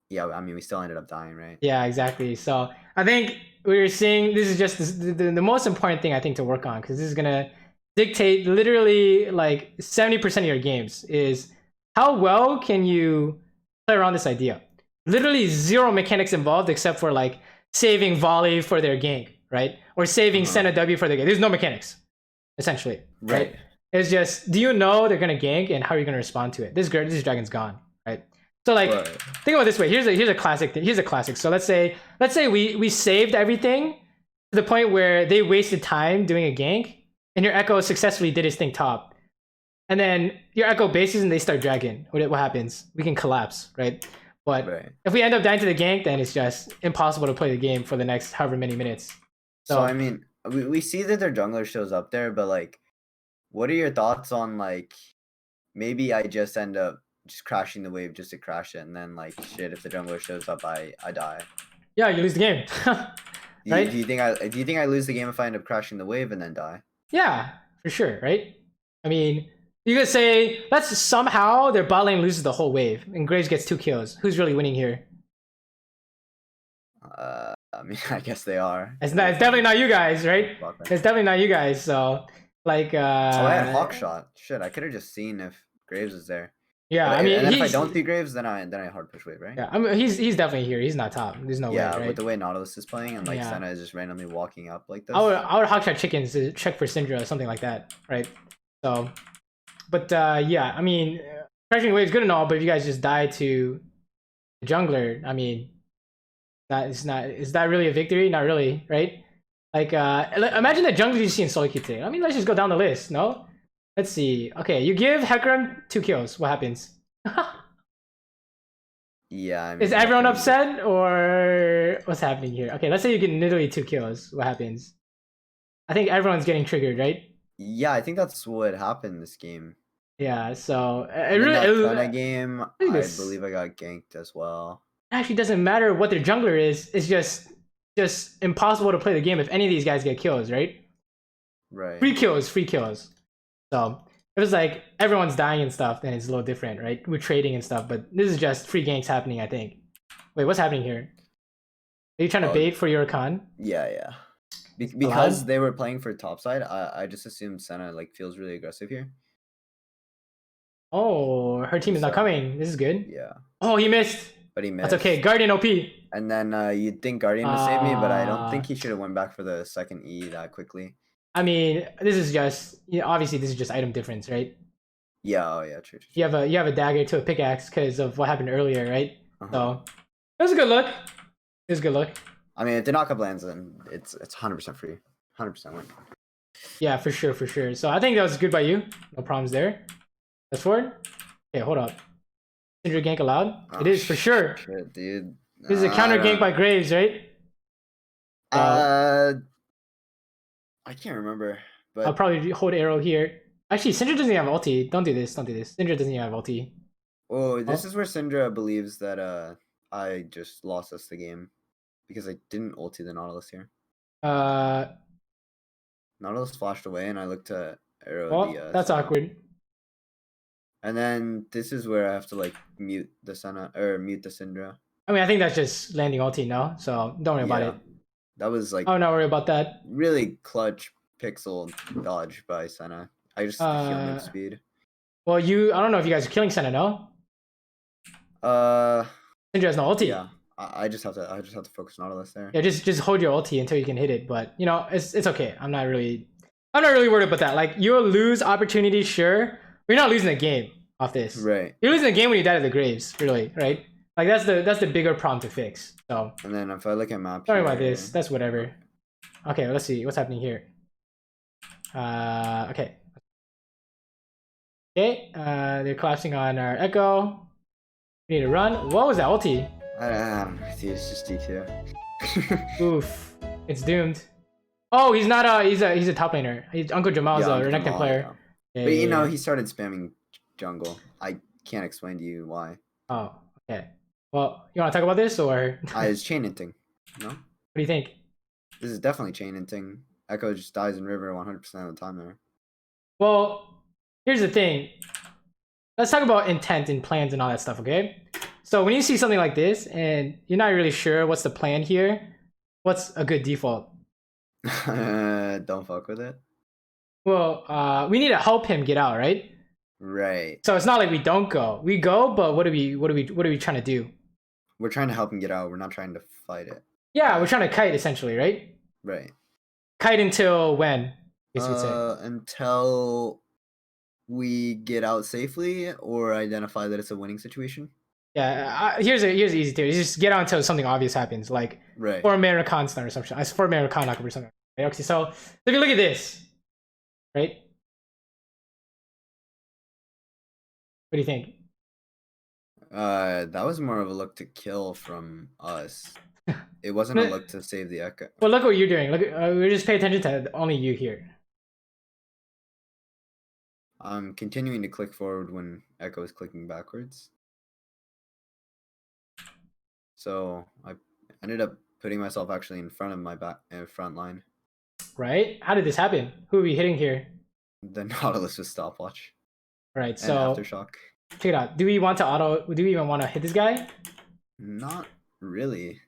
Yeah, I mean we still ended up dying, right? Yeah, exactly. So I think we're seeing this is just the most important thing I think to work on, because this is gonna dictate literally like 70% of your games is how well can you play around this idea. Literally zero mechanics involved except for like saving volley for their gank, right? Or saving Senna W for their gank. There's no mechanics, essentially, right? It's just, do you know they're gonna gank and how are you gonna respond to it? This dragon's gone, right? So like, think about it this way. Here's a classic thing. Here's a classic. So let's say we saved everything to the point where they wasted time doing a gank. and your Echo successfully did his thing top, and then your Echo bases and they start dragging, what happens? We can collapse, right? But if we end up dying to the gank, then it's just impossible to play the game for the next however many minutes. So I mean, we see that their jungler shows up there, but like, what are your thoughts on like, maybe I just end up just crashing the wave just to crash it, and then like, shit, if the jungler shows up, I die. Yeah, you lose the game. Right? Do you think I lose the game if I end up crashing the wave and then die? Yeah, for sure, right? I mean, you could say let's somehow their bot lane loses the whole wave and Graves gets 2 kills. Who's really winning here? I mean, I guess they are. It's definitely not you guys, right? It's definitely not you guys. So, like, oh, I had Hawk shot. Shit, I could have just seen if Graves was there. Yeah, but I mean, if I don't see Graves, then I hard push wave, right? Yeah, I mean, he's definitely here. He's not top. There's no way. Right? With the way Nautilus is playing and like Senna is just randomly walking up like this. I would hawk shot chickens to check for Syndra or something like that, right? So, but yeah, I mean, crashing wave is good and all, but if you guys just die to the jungler, I mean, is that really a victory? Not really, right? Like, imagine the jungler you see in solo queue today. I mean, let's just go down the list, no? Let's see. Okay, you give Hecarim 2 kills. What happens? Yeah, I mean, is everyone upset or what's happening here? Okay, let's say you get literally 2 kills. What happens? I think everyone's getting triggered, right? Yeah, I think that's what happened this game. Yeah, so that game, I believe I got ganked as well. It actually doesn't matter what their jungler is. It's just impossible to play the game if any of these guys get kills, right? Right. Free kills. So if it's like everyone's dying and stuff, then it's a little different, right? We're trading and stuff, but this is just free ganks happening, I think. Wait, what's happening here? Are you trying to bait for your con? Yeah. Because they were playing for topside, I just assumed Senna like feels really aggressive here. Oh, her team is not coming. This is good. Yeah. Oh, he missed. But he missed. That's okay. Guardian OP. And then you'd think Guardian would save me, but I don't think he should have went back for the second E that quickly. I mean, this is just obviously this is just item difference, right? Yeah. Oh yeah. True. You have a dagger to a pickaxe because of what happened earlier, right? So it was a good look. It was a good look. I mean, if the knockup lands, then it's 100% free, 100% win. Yeah, for sure. So I think that was good by you. No problems there. Let's forward. Okay, hold up. Syndra gank allowed. It is for sure. Shit, dude. This is a counter gank by Graves, right? I can't remember. But I'll probably hold arrow here. Actually, Syndra doesn't have ulti. Don't do this. Syndra doesn't have ulti. Oh, this is where Syndra believes that I just lost us the game because I didn't ulti the Nautilus here. Nautilus flashed away, and I looked to arrow the. That's awkward. And then this is where I have to like mute the Senna or mute the Syndra. I mean, I think that's just landing ulti now, so don't worry about it. That was like. Oh, not worry about that. Really clutch pixel dodge by Senna. I just feel move speed. Well, I don't know if you guys are killing Senna, no? Syndra has no ulti. Yeah, I just have to focus Nautilus there. Yeah, just hold your ulti until you can hit it. But you know, it's okay. I'm not really worried about that. Like you'll lose opportunity, sure. We're not losing the game off this. Right. You're losing the game when you die to the Graves, really, right? Like that's the bigger problem to fix. So. And then if I look at map. Sorry about this. That's whatever. Okay, let's see what's happening here. Okay. Okay. They're collapsing on our Echo. We need to run. What was that ulti? See, it's just D2. Oof. It's doomed. Oh, he's not he's a top laner. Uncle Jamal's a Renekton player. Yeah. But you know, he started spamming jungle. I can't explain to you why. Oh, okay. Well, you want to talk about this or? It's chain hinting. No? What do you think? This is definitely chain hinting. Echo just dies in river 100% of the time there. Well, here's the thing. Let's talk about intent and plans and all that stuff, okay? So when you see something like this and you're not really sure what's the plan here, what's a good default? Don't fuck with it. Well, we need to help him get out, right? Right. So it's not like we don't go. We go, but what are we trying to do? We're trying to help him get out. We're not trying to fight it. Yeah, we're trying to kite essentially, right? Right. Kite until when? Until we get out safely or identify that it's a winning situation. Yeah, here's the easy theory. Just get out until something obvious happens, like 4 mana con stun or something. 4 mana con knock or something. Okay, so if you look at this, right? What do you think? That was more of a look to kill from us. It wasn't a look to save the Echo. Well, look what you're doing. Look, we just pay attention to only you here. I'm continuing to click forward when Echo is clicking backwards. So I ended up putting myself actually in front of my front line. Right? How did this happen? Who are we hitting here? The Nautilus with stopwatch. Right. So aftershock. Check it out. Do we want to auto? Do we even want to hit this guy? Not really.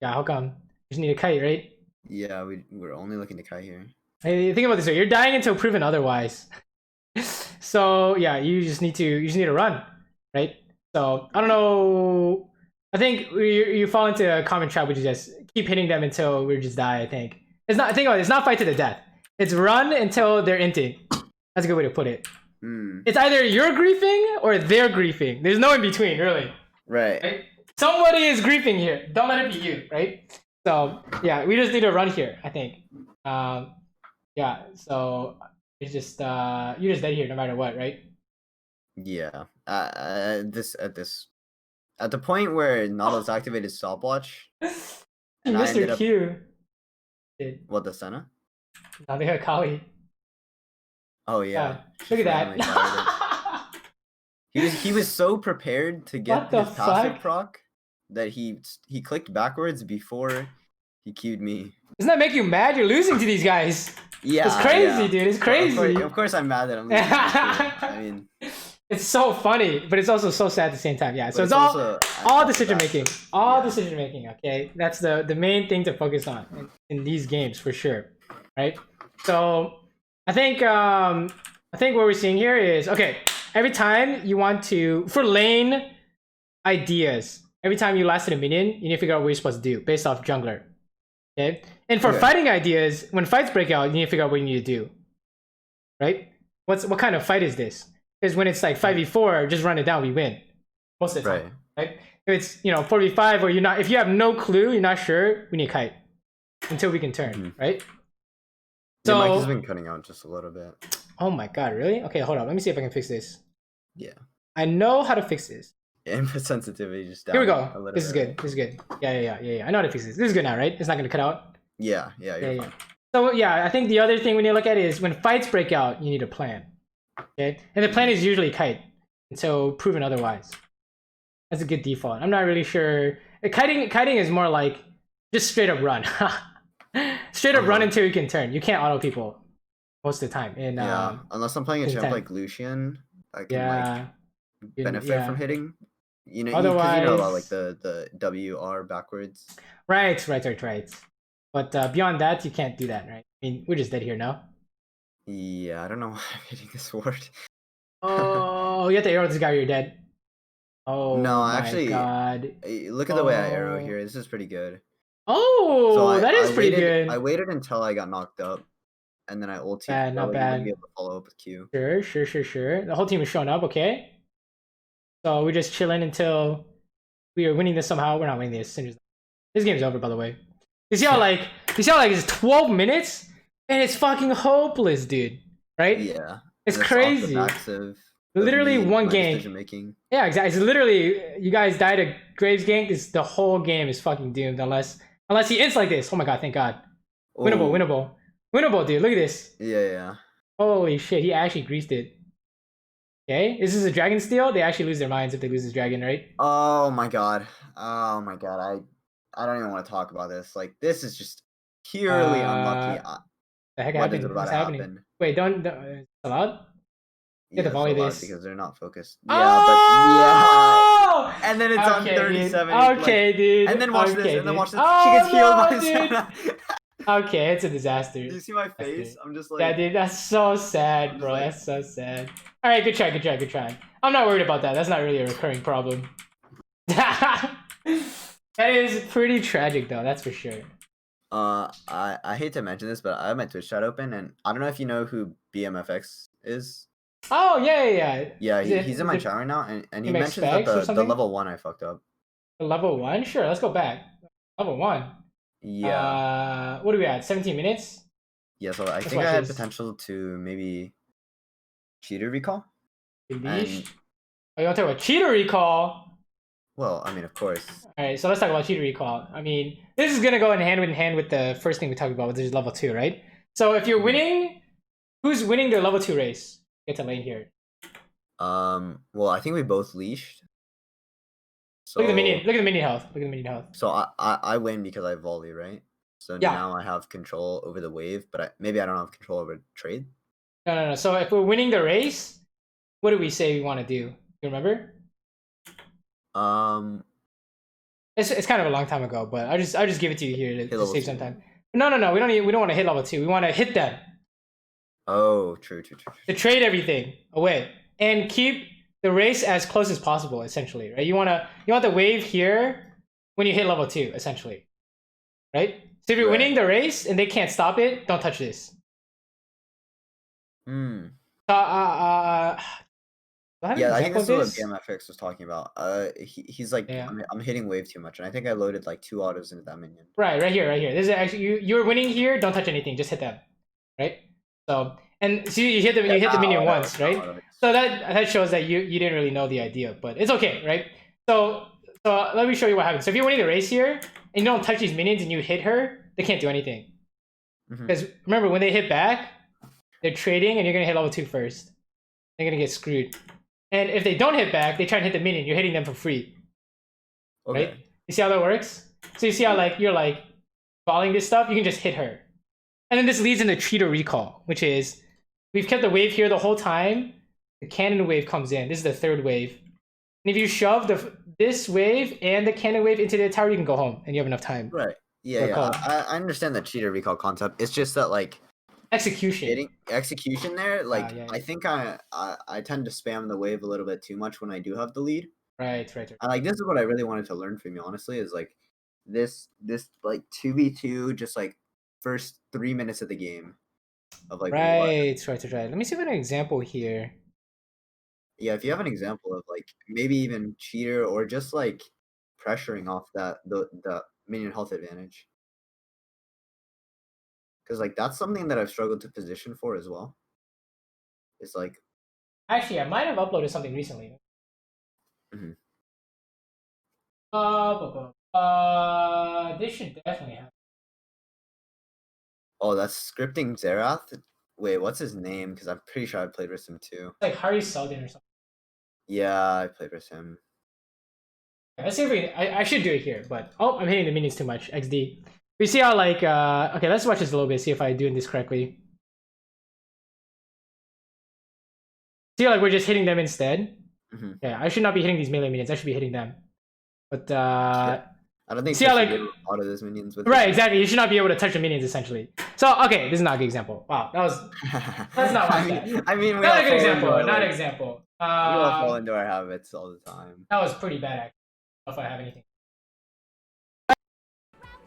Yeah. How come? Just need a kite, right? Yeah, we're only looking to kite here. Hey, think about this way. You're dying until proven otherwise. So yeah, you just need to run, right? So I don't know. I think you fall into a common trap, which is just keep hitting them until we just die. I think it's not. Think about it. It's not fight to the death. It's run until they're inting. That's a good way to put it. It's either you're griefing or they're griefing. There's no in between, really. Right? Somebody is griefing here. Don't let it be you, right? So yeah, we just need to run here, I think. Yeah. So it's just you're just dead here no matter what, right? Yeah. At the point where Nautilus activated stopwatch. You missed your cue. What, the Senna? Now they have Kali. Oh yeah. Look at that. he was so prepared to get his passive proc that he clicked backwards before he queued me. Doesn't that make you mad? You're losing to these guys. Yeah. It's crazy, dude. It's crazy. Of course I'm mad that I'm losing. I mean, it's so funny, but it's also so sad at the same time. Yeah. So it's all decision making. Decision making. Okay, that's the main thing to focus on in these games for sure, right? So I think what we're seeing here is, okay, every time you want to, for lane ideas, every time you lasted a minion, you need to figure out what you're supposed to do based off jungler. Okay? And for fighting ideas, when fights break out, you need to figure out what you need to do. Right? What kind of fight is this? Because when it's like 5v4, just run it down, we win. Most of the time. Right? If it's 4v5 or if you have no clue, you're not sure, we need kite. Until we can turn, right? So Mike has been cutting out just a little bit. Oh my god, really? Okay, hold on. Let me see if I can fix this. Yeah. I know how to fix this. Input sensitivity just down. Here we go. This is good. This is good. Yeah. I know how to fix this. This is good now, right? It's not gonna cut out. Yeah. You're fine. So yeah, I think the other thing we need to look at is when fights break out, you need a plan. Okay, and the plan is usually kite until proven otherwise. That's a good default. I'm not really sure. Kiting is more like just straight up run. Straight up run until you can turn. You can't auto people most of the time. And unless I'm playing a champ like Lucian, I can benefit from hitting. Otherwise, like the WR backwards. Right. But beyond that, you can't do that, right? I mean, we're just dead here now. Yeah, I don't know why I'm hitting this ward. Oh, you have to arrow this guy or you're dead. Oh no, actually, God. Look at the way I arrow here. This is pretty good. Oh, so that is pretty good. I waited until I got knocked up, and then I ulted. Not bad. Be able to follow up with Q. Sure. The whole team is showing up, okay? So we're just chilling until we are winning this somehow. We're not winning this. This game's over, by the way. You see how it's 12 minutes and it's fucking hopeless, dude. Right? Yeah. It's crazy. Literally one game. Yeah, exactly. It's literally you guys died a Graves gank. The whole game is fucking doomed unless he ends like this. Oh my god, thank god. Winnable, dude. Look at this. Yeah. Holy shit, he actually greased it. Okay, this is a dragon steal. They actually lose their minds if they lose this dragon, right? Oh my god. I don't even want to talk about this. Like, this is just purely unlucky. The heck happened? What's happening? Wait, don't it's allowed? You have to volley this because they're not focused. Yeah, and then it's on 37. Dude. Okay, dude. And then watch this. And then watch this. She gets healed by Senna. Okay, it's a disaster. Do you see my face? I'm just like... Yeah, dude, that's so sad, bro. That's so sad. All right, good try. I'm not worried about that. That's not really a recurring problem. That is pretty tragic, though. That's for sure. I hate to mention this, but I have my Twitch chat open, and I don't know if you know who BMFX is. Oh, yeah. Yeah, he's in my chat right now, and he mentions that the level 1 I fucked up. The level 1? Sure, let's go back. Level 1. Yeah. What are we at? 17 minutes? Yeah, so I Let's think watch I had this. potential to maybe cheater recall. Leash. Oh, you want to talk about cheater recall? Well, I mean, of course. All right, so let's talk about cheater recall. I mean, this is gonna go in hand with the first thing we talked about, which is level 2, right? So if you're winning, who's winning their level 2 race? Get to lane here. Well, I think we both leashed. So Look at the minion. Look at the minion health. Look at the minion health. So I win because I volley, right? So Yeah. now I have control over the wave, but maybe I don't have control over trade. No. So if we're winning the race, what do we say we want to do? You remember? It's kind of a long time ago, but I just give it to you here to save some time. No. We don't want to hit level 2. We want to hit them. Oh, true. To trade everything away and keep the race as close as possible, essentially, right? You want the wave here when you hit level 2, essentially, right? So if you're winning the race and they can't stop it, don't touch this. Yeah, I think that's what BMFX was talking about. He's like, yeah. I'm hitting wave too much, and I think I loaded like 2 autos into that minion. Right here. This is actually you're winning here. Don't touch anything. Just hit them, right? So and see, you hit the minion once, right? So that shows that you didn't really know the idea, but it's okay, right? So let me show you what happens. So if you're winning the race here and you don't touch these minions and you hit her, they can't do anything. Because remember, when they hit back, they're trading and you're gonna hit level 2 first. They're gonna get screwed. And if they don't hit back, they try and hit the minion. You're hitting them for free. Okay. Right? You see how that works? So you see how like you're like following this stuff, you can just hit her. And then this leads into cheater recall, which is we've kept the wave here the whole time. The cannon wave comes in. This is the 3rd wave. And if you shove this wave and the cannon wave into the tower, you can go home and you have enough time. Right. Yeah. I understand the cheater recall concept. It's just that like execution there, like I think I tend to spam the wave a little bit too much when I do have the lead. Right. And like this is what I really wanted to learn from you, honestly, is like this like 2v2, just like first 3 minutes of the game of like right. Let me see if I have an example here. Yeah, if you have an example of like maybe even cheater or just like pressuring off the minion health advantage. Because like that's something that I've struggled to position for as well. It's like actually I might have uploaded something recently. This should definitely happen. Oh, that's scripting Xerath? Wait, what's his name? Because I'm pretty sure I played with him too. It's like Harry Seldon or something. Yeah, I played with him. Let's see if we I should do it here, but I'm hitting the minions too much. XD. We see how like okay, let's watch this a little bit, see if I'm doing this correctly. See, like we're just hitting them instead. Yeah, I should not be hitting these melee minions. I should be hitting them. But I don't think see how like out of those minions with right, exactly. You should not be able to touch the minions essentially. So okay, this is not a good example. Wow, that's not what I mean, not a good example. Not an example. We all fall into our habits all the time. That was pretty bad. Actually. I don't know if I have anything.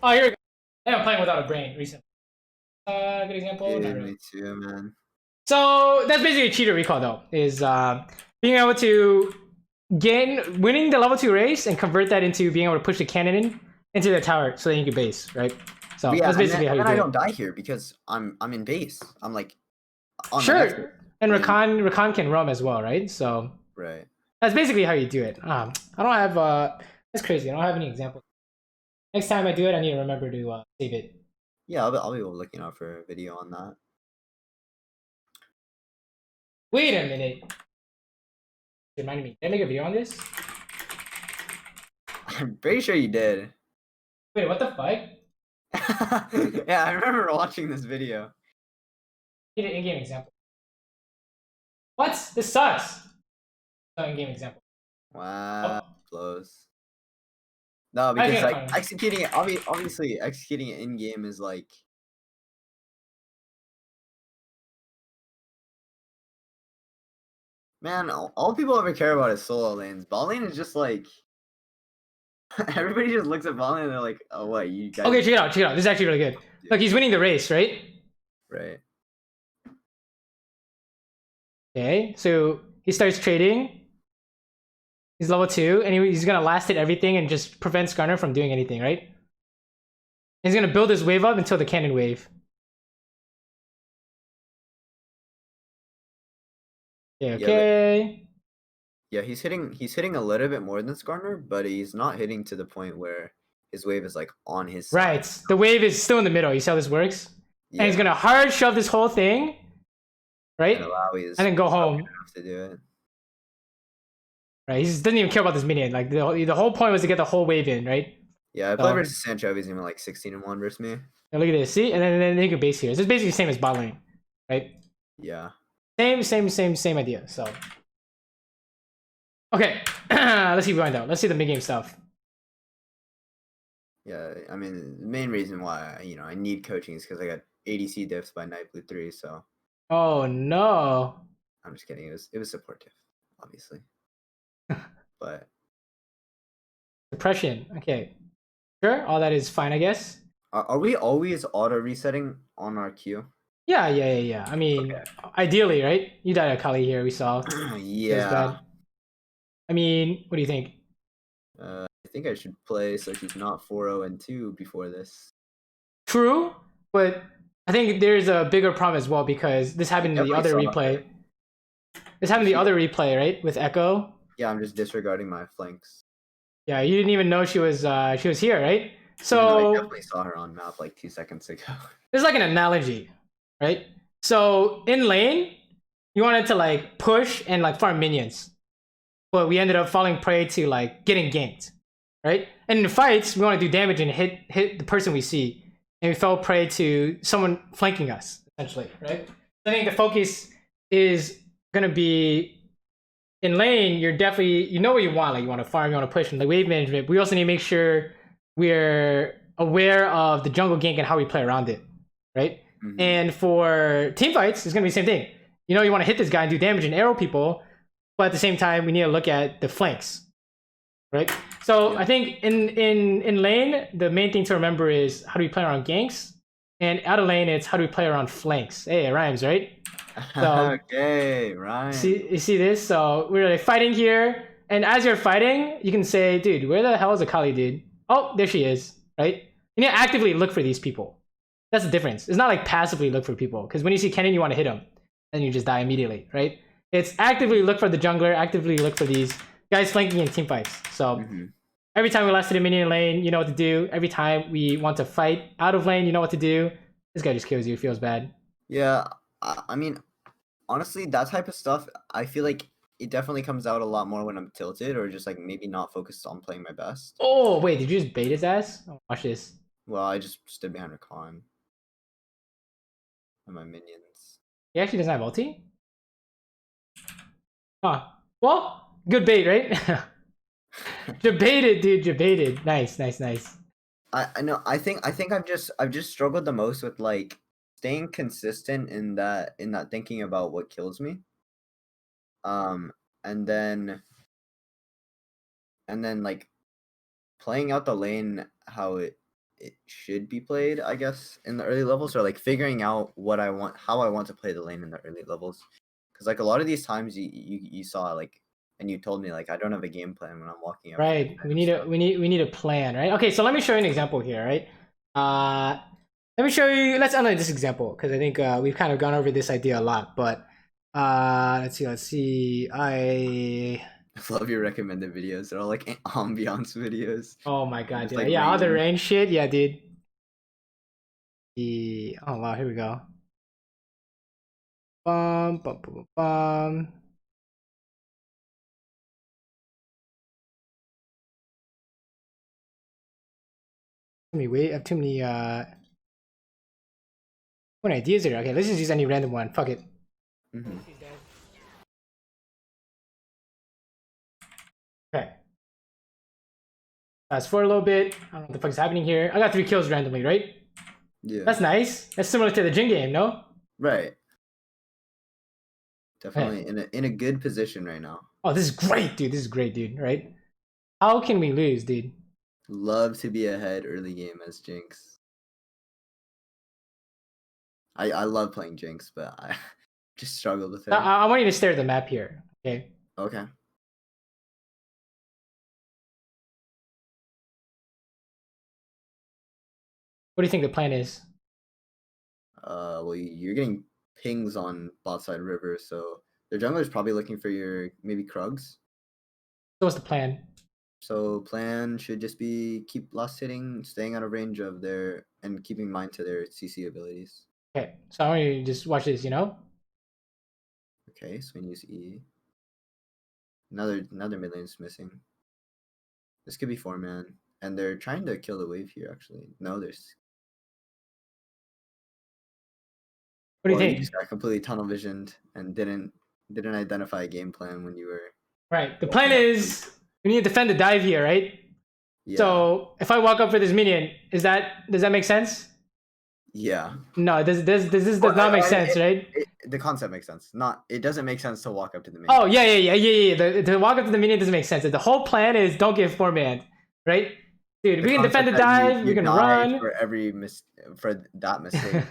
Oh, here we go. I'm playing without a brain recently. Good example. Yeah, me too, man. So that's basically a cheater recall, though. Is being able to winning the level 2 race and convert that into being able to push the cannon into the tower so that you can base, right? So yeah, that's basically how you do it. I don't die here because I'm in base. I'm like on sure. And Rakan can roam as well, right? So right. That's basically how you do it. I don't have that's crazy. I don't have any examples. Next time I do it, I need to remember to save it. Yeah, I'll be looking out for a video on that. Wait a minute. Remind me. Did I make a video on this? I'm pretty sure you did. Wait, what the fuck? Yeah, I remember watching this video. Need an in-game example. What? This sucks. No in-game example. Wow, close. No, because like executing it, obviously executing it in game is like. Man, all people ever care about is solo lanes. Bot lane is just like. Everybody just looks at bot lane and they're like, "Oh, what you guys?" Okay, check it out. This is actually really good. Yeah. Look, he's winning the race, right? Right. Okay, so he starts trading. He's level 2, and he's gonna last hit everything and just prevent Skarner from doing anything, right? And he's gonna build his wave up until the cannon wave. Yeah, okay. Yeah, he's hitting a little bit more than Skarner, but he's not hitting to the point where his wave is like on his side. Right. The wave is still in the middle. You see how this works? Yeah. And he's gonna hard shove this whole thing, right? And then go home. Have to do it. Right. He just doesn't even care about this minion. Like the whole point was to get the whole wave in, right? Yeah, I play versus Sancho. He's even like 16-1 versus me. And look at this. See, and then you can base here. So it's basically the same as bot lane, right? Yeah. Same idea. So okay, let's keep going though. Let's see the mid game stuff. Yeah, I mean, the main reason why I need coaching is because I got ADC diffs by Night Blue 3. So. Oh no. I'm just kidding. It was supportive, obviously. But. Depression. Okay. Sure. All that is fine, I guess. Are we always auto resetting on our queue? Yeah. I mean, okay. Ideally, right? You died at Kali here. We saw. Yeah. I mean, what do you think? I think I should play so she's not 4-0-2 before this. True, but I think there's a bigger problem as well because this happened in the other replay. This happened in the other replay, right? With Echo. Yeah, I'm just disregarding my flanks. Yeah, you didn't even know she was here, right? So I definitely saw her on map like 2 seconds ago. It's like an analogy, right? So in lane, you wanted to like push and like farm minions, but we ended up falling prey to like getting ganked, right? And in fights, we want to do damage and hit the person we see, and we fell prey to someone flanking us, essentially, right? I think the focus is gonna be in lane. You're definitely, you know what you want, like you want to farm, you want to push, and the wave management. We also need to make sure we're aware of the jungle gank and how we play around it, right? Mm-hmm. And for team fights, it's gonna be the same thing. You know, you want to hit this guy and do damage and arrow people, but at the same time, we need to look at the flanks, right? So I think in lane, the main thing to remember is how do we play around ganks, and out of lane, it's how do we play around flanks. Hey, it rhymes, right? So, okay, right. You see this? So we're like fighting here, and as you're fighting, you can say, dude, where the hell is Akali, dude? Oh, there she is, right? You need to actively look for these people. That's the difference. It's not like passively look for people, because when you see Kennen, you want to hit him, and you just die immediately, right? It's actively look for the jungler, actively look for these guys flanking in team fights. So every time we lasted a minion in lane, you know what to do. Every time we want to fight out of lane, you know what to do. This guy just kills you, it feels bad. Yeah, I mean, honestly, that type of stuff, I feel like it definitely comes out a lot more when I'm tilted or just like maybe not focused on playing my best. Oh, wait, did you just bait his ass? Oh, watch this. Well, I just stood behind a con. And my minions. He actually doesn't have ulti? Huh. Well, good bait, right? Jebaited, dude, jebaited. Nice. I know. I think I've just struggled the most with like staying consistent in that thinking about what kills me. And then like playing out the lane how it should be played, I guess, in the early levels, or like figuring out how I want to play the lane in the early levels. Because like a lot of these times you saw like, and you told me like I don't have a game plan when I'm walking up. Right. We need a plan, right? Okay, so let me show you an example here, right? Let me show you. Let's analyze this example because I think we've kind of gone over this idea a lot. But let's see. I love your recommended videos. They're all like ambiance videos. Oh my god, yeah, like yeah, all the rain shit, yeah, dude. Oh wow, here we go. Bum. Wait, I have too many what ideas here? Okay, let's just use any random one. Fuck it. Okay. Fast forward a little bit. I don't know what the fuck is happening here. I got 3 kills randomly, right? Yeah. That's nice. That's similar to the Jin game, no? Right. Definitely in a good position right now. Oh, this is great, dude. Right? How can we lose, dude? Love to be ahead early game as Jinx. I love playing Jinx, but I just struggled with it. I want you to stare at the map here. Okay. Okay. What do you think the plan is? Well, you're getting pings on bot side river, so Their jungler is probably looking for your maybe Krugs. So what's the plan? So plan should just be keep last hitting, staying out of range of their, and keeping mind to their CC abilities. Okay, so I want you to just watch this, you know? Okay, so we use E. Another mid lane's missing. This could be 4-man. And they're trying to kill the wave here, actually. No, there's... What do you Well, you think? just got completely tunnel visioned and didn't identify a game plan when you were... Right, the plan is we need to defend the dive here, right? Yeah. So if I walk up for this minion, does that make sense? Yeah. No, this does not make sense, right? The concept makes sense. It doesn't make sense to walk up to the minion. Oh yeah. The walk up to the minion doesn't make sense. The whole plan is don't give 4-man, right? Dude, we can defend the dive. We can run for that mistake.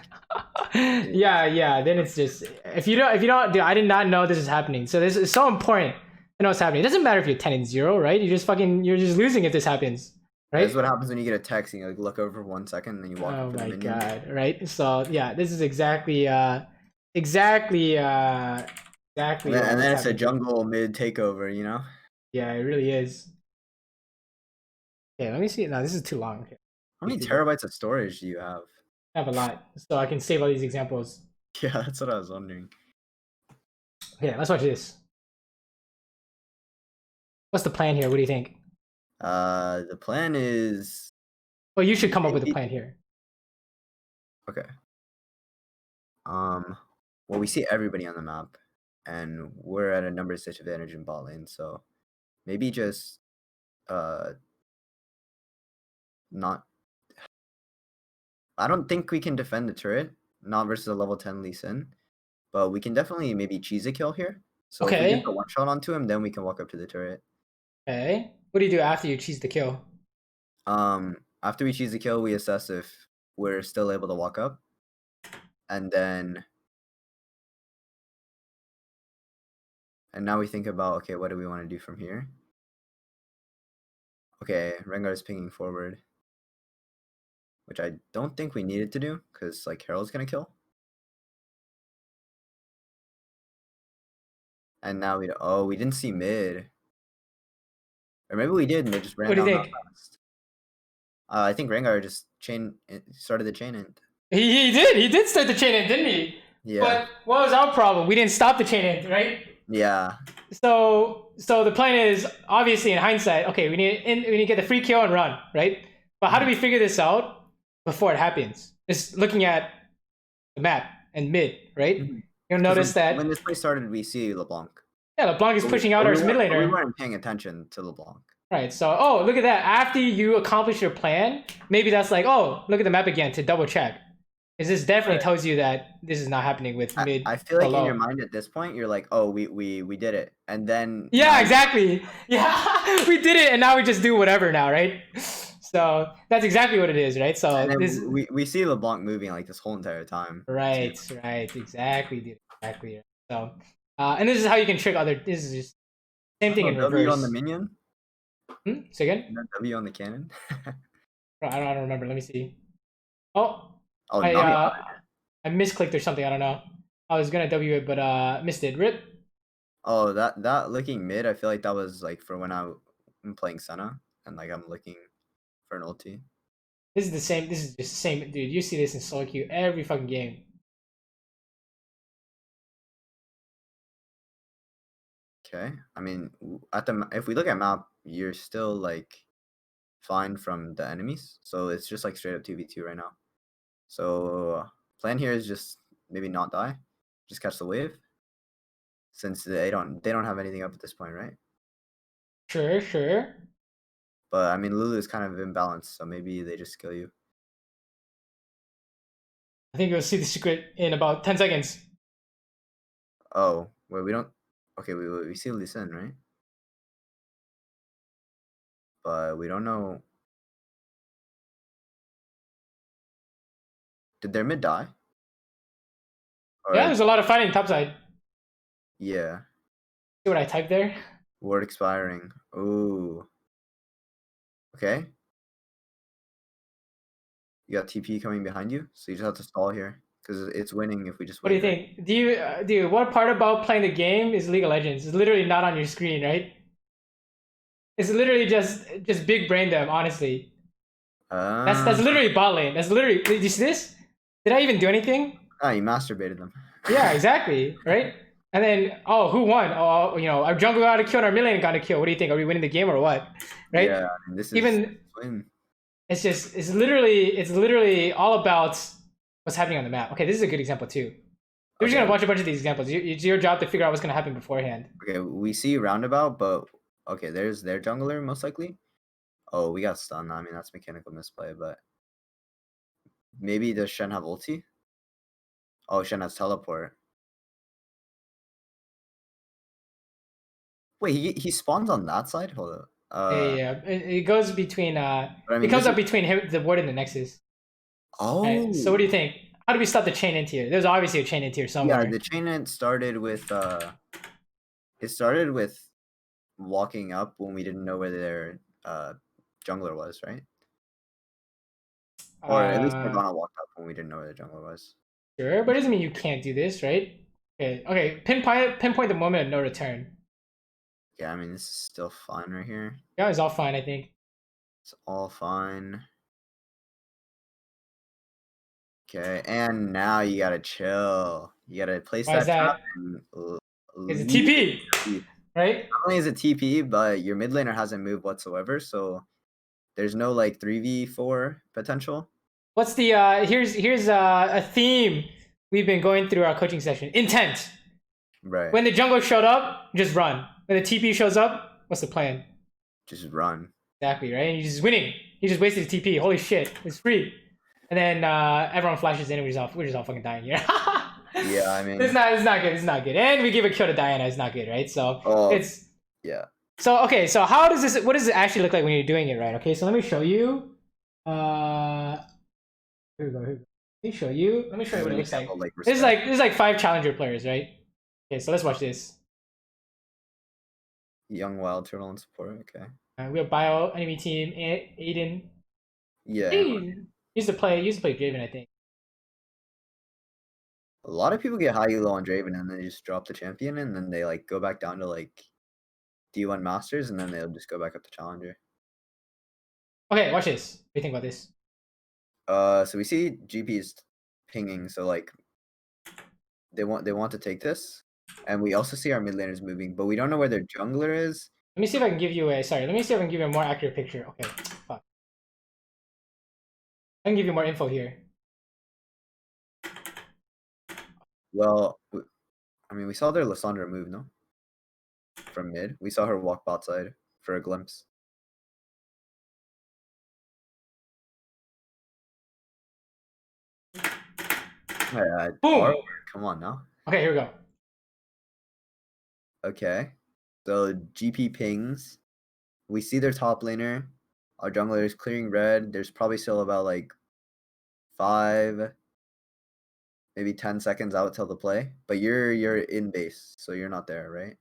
yeah. Then it's just if you don't, dude, I did not know this is happening. So this is so important to know what's happening. It doesn't matter if you're 10-0, right? You're just losing if this happens. Right? That's what happens when you get a text and you like look over for 1 second and then you walk up to the minion. Oh my god, right? So yeah, this is exactly and then it's a jungle mid takeover, you know? Yeah, it really is. Okay, let me see. No, this is too long. Okay. How many terabytes of storage do you have? I have a lot, so I can save all these examples. Yeah, that's what I was wondering. Okay, let's watch this. What's the plan here? What do you think? The plan is... Well, you should come up with a plan here. Okay. Well, we see everybody on the map, and we're at a numbers disadvantage in bot lane, so maybe just not... I don't think we can defend the turret, not versus a level 10 Lee Sin, but we can definitely maybe cheese a kill here. So if we get the one shot onto him, then we can walk up to the turret. Okay. What do you do after you cheese the kill? After we cheese the kill, we assess if we're still able to walk up, and now we think about, okay, what do we want to do from here? Okay, Rengar is pinging forward, which I don't think we needed to do, because like Herald's gonna kill. And now we didn't see mid. Or maybe we did and they just ran. What do you think? Fast. I think Rengar just started the chain end. He did start the chain end, didn't he? Yeah. But what was our problem? We didn't stop the chain end, right? Yeah. So the plan is obviously in hindsight, okay, we need to get the free kill and run, right? But how do we figure this out before it happens? Just looking at the map and mid, right? You'll notice that when this play started, we see LeBlanc. Yeah, LeBlanc is pushing out our mid laner. We weren't paying attention to LeBlanc. Right, so look at that. After you accomplish your plan, maybe that's like, oh, look at the map again to double check. Because this definitely tells you that this is not happening with mid. I feel like in your mind at this point, you're like, oh, we did it, and then exactly. Yeah, we did it, and now we just do whatever now, right? So that's exactly what it is, right? So this we see LeBlanc moving like this whole entire time. Right, exactly, dude, exactly. So, and this is how you can trick other. This is just same thing in reverse. W on the minion. Say again. W on the cannon. I don't remember. Let me see. Oh, I misclicked or something. I don't know. I was gonna W it, but missed it. Rip. Oh, that looking mid. I feel like that was like for when I'm playing Senna and like I'm looking for an ulti. This is the same. This is just the same, dude. You see this in solo queue every fucking game. Okay, I mean, if we look at map, you're still like fine from the enemies, so it's just like straight up 2v2 right now. So plan here is just maybe not die, just catch the wave, since they don't have anything up at this point, right? Sure. But I mean, Lulu is kind of imbalanced, so maybe they just kill you. I think you'll see the secret in about 10 seconds. Oh, well, we don't. Okay, we see Lee Sin, right? But we don't know. Did their mid die? Yeah, there's a lot of fighting topside. Yeah. See what I typed there? Ward expiring. Ooh. Okay. You got TP coming behind you, so you just have to stall here. because it's winning if we just What do wait. you think? Do you, dude? What part about playing the game is League of Legends? It's literally not on your screen, right? It's literally just big brain them, honestly. That's literally bot lane. That's literally. Did you see this? Did I even do anything? Ah, you masturbated them. Yeah, exactly. Right. And then, oh, who won? Oh, you know, our jungle got a kill and our mid lane got a kill. What do you think? Are we winning the game or what? Right. Yeah, I mean, this is Even win. it's literally all about what's happening on the map. Okay, this is a good example too. We're just gonna watch a bunch of these examples. It's your job to figure out what's gonna happen beforehand. Okay, we see roundabout, but okay, there's their jungler most likely. Oh, we got stunned. I mean, that's mechanical misplay, but maybe does Shen have ulti? Oh, Shen has teleport. Wait, he spawns on that side? Hold up. Yeah. It goes between. But I mean, it comes up between him, the ward and the nexus. Oh. Right, so what do you think? How do we stop the chain into here? There's obviously a chain into here somewhere. Yeah, the chain started with it started with walking up when we didn't know where their jungler was, right? Or at least Morgana walked up when we didn't know where the jungler was. Sure, but it doesn't mean you can't do this, right? Okay. Pinpoint the moment of no return. Yeah, I mean, this is still fine right here. Yeah, it's all fine, I think. It's all fine. Okay, and now you gotta chill. You gotta place that trap and it's a TP, right? Not only is it TP, but your mid laner hasn't moved whatsoever, so there's no like 3v4 potential. What's the here's a theme we've been going through our coaching session. Intent. Right. When the jungle showed up, just run. When the TP shows up, what's the plan? Just run. Exactly, right? And you're just winning. He just wasted a TP. Holy shit, it's free. And then everyone flashes in and we're just all fucking dying here. Yeah, I mean, it's not good. It's not good. And we give a kill to Diana. It's not good, right? So it's yeah. So okay, so how does this? What does it actually look like when you're doing it, right? Okay, so let me show you. Here we go. Let me show you. Let me show you what it looks like. This is like 5 challenger players, right? Okay, so let's watch this. Young Wild Turtle and support. Okay. We have Bio enemy team. Aiden. Yeah. He used to play Draven, I think. A lot of people get high elo on Draven and then they just drop the champion and then they like go back down to like D1 Masters and then they'll just go back up to Challenger. Okay, watch this. What do you think about this? So we see GP's pinging, so like they want to take this, and we also see our mid laners moving, but we don't know where their jungler is. Let me see if I can give you a more accurate picture. Okay, fuck. I can give you more info here. Well, I mean, we saw their Lissandra move, no? From mid. We saw her walk bot side for a glimpse. Boom! Come on now. Okay, here we go. Okay. So GP pings. We see their top laner. Our jungler is clearing red. There's probably still about like 5, maybe 10 seconds out till the play. But you're in base, so you're not there, right?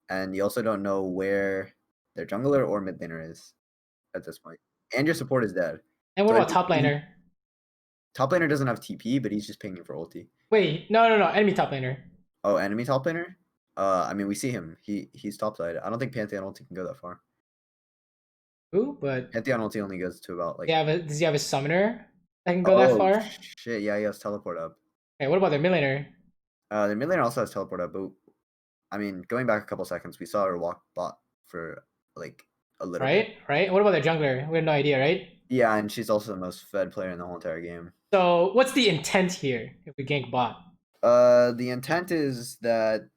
And you also don't know where their jungler or mid laner is at this point. And your support is dead. And what about top laner? Top laner doesn't have TP, but he's just pinging for ulti. Wait, no. Enemy top laner. Oh, enemy top laner? I mean, we see him. He's top side. I don't think Pantheon ulti can go that far. Who? But Pantheon ulti only goes to about like. Does he have a summoner that can go that far? Shit, yeah, he has teleport up. Okay, what about their mid laner? The mid laner also has teleport up, but I mean, going back a couple seconds, we saw her walk bot for like a little bit. Right? What about their jungler? We have no idea, right? Yeah, and she's also the most fed player in the whole entire game. So what's the intent here if we gank bot? The intent is that.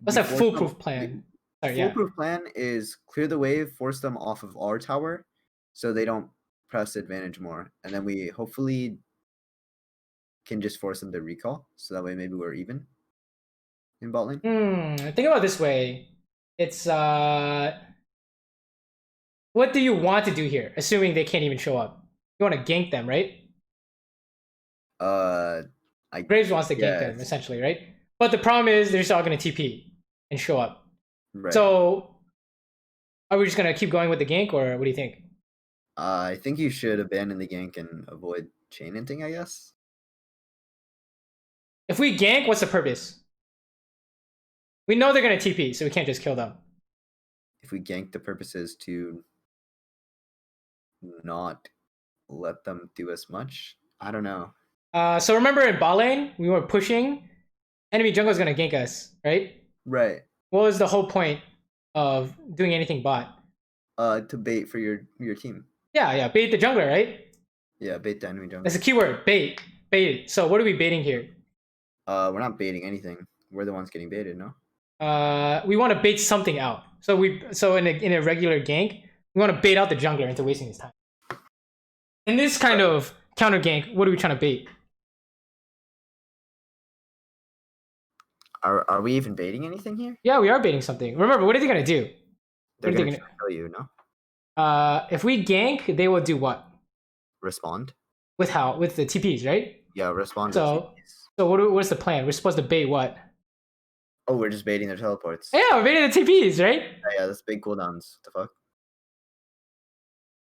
What's a foolproof plan? Foolproof plan is clear the wave, force them off of our tower, so they don't press advantage more, and then we hopefully can just force them to recall, so that way maybe we're even in bot lane. Think about it this way. It's what do you want to do here? Assuming they can't even show up, you want to gank them, right? Graves wants to gank them essentially, right? But the problem is they're just all gonna TP and show up. Right. So are we just gonna keep going with the gank, or what do you think? I think you should abandon the gank and avoid chain hinting, I guess. If we gank, what's the purpose? We know they're gonna TP, so we can't just kill them. If we gank, the purpose is to not let them do as much. I don't know. So remember in bot lane, we were pushing. Enemy jungle is gonna gank us, right? Right. What was the whole point of doing anything bot? To bait for your team. Yeah, bait the jungler, right? Yeah, bait the enemy jungle. That's a keyword, bait. Bait. So what are we baiting here? We're not baiting anything. We're the ones getting baited, no? We want to bait something out. So in a regular gank, we want to bait out the jungler into wasting his time. In this kind of counter gank, what are we trying to bait? Are we even baiting anything here? Yeah, we are baiting something. Remember, what are they gonna do? They're gonna kill you, no? If we gank, they will do what? Respond. With how? With the TPs, right? Yeah, respond. So what's the plan? We're supposed to bait what? Oh, we're just baiting their teleports. Yeah, we're baiting the TPs, right? Yeah, that's big cooldowns. What the fuck?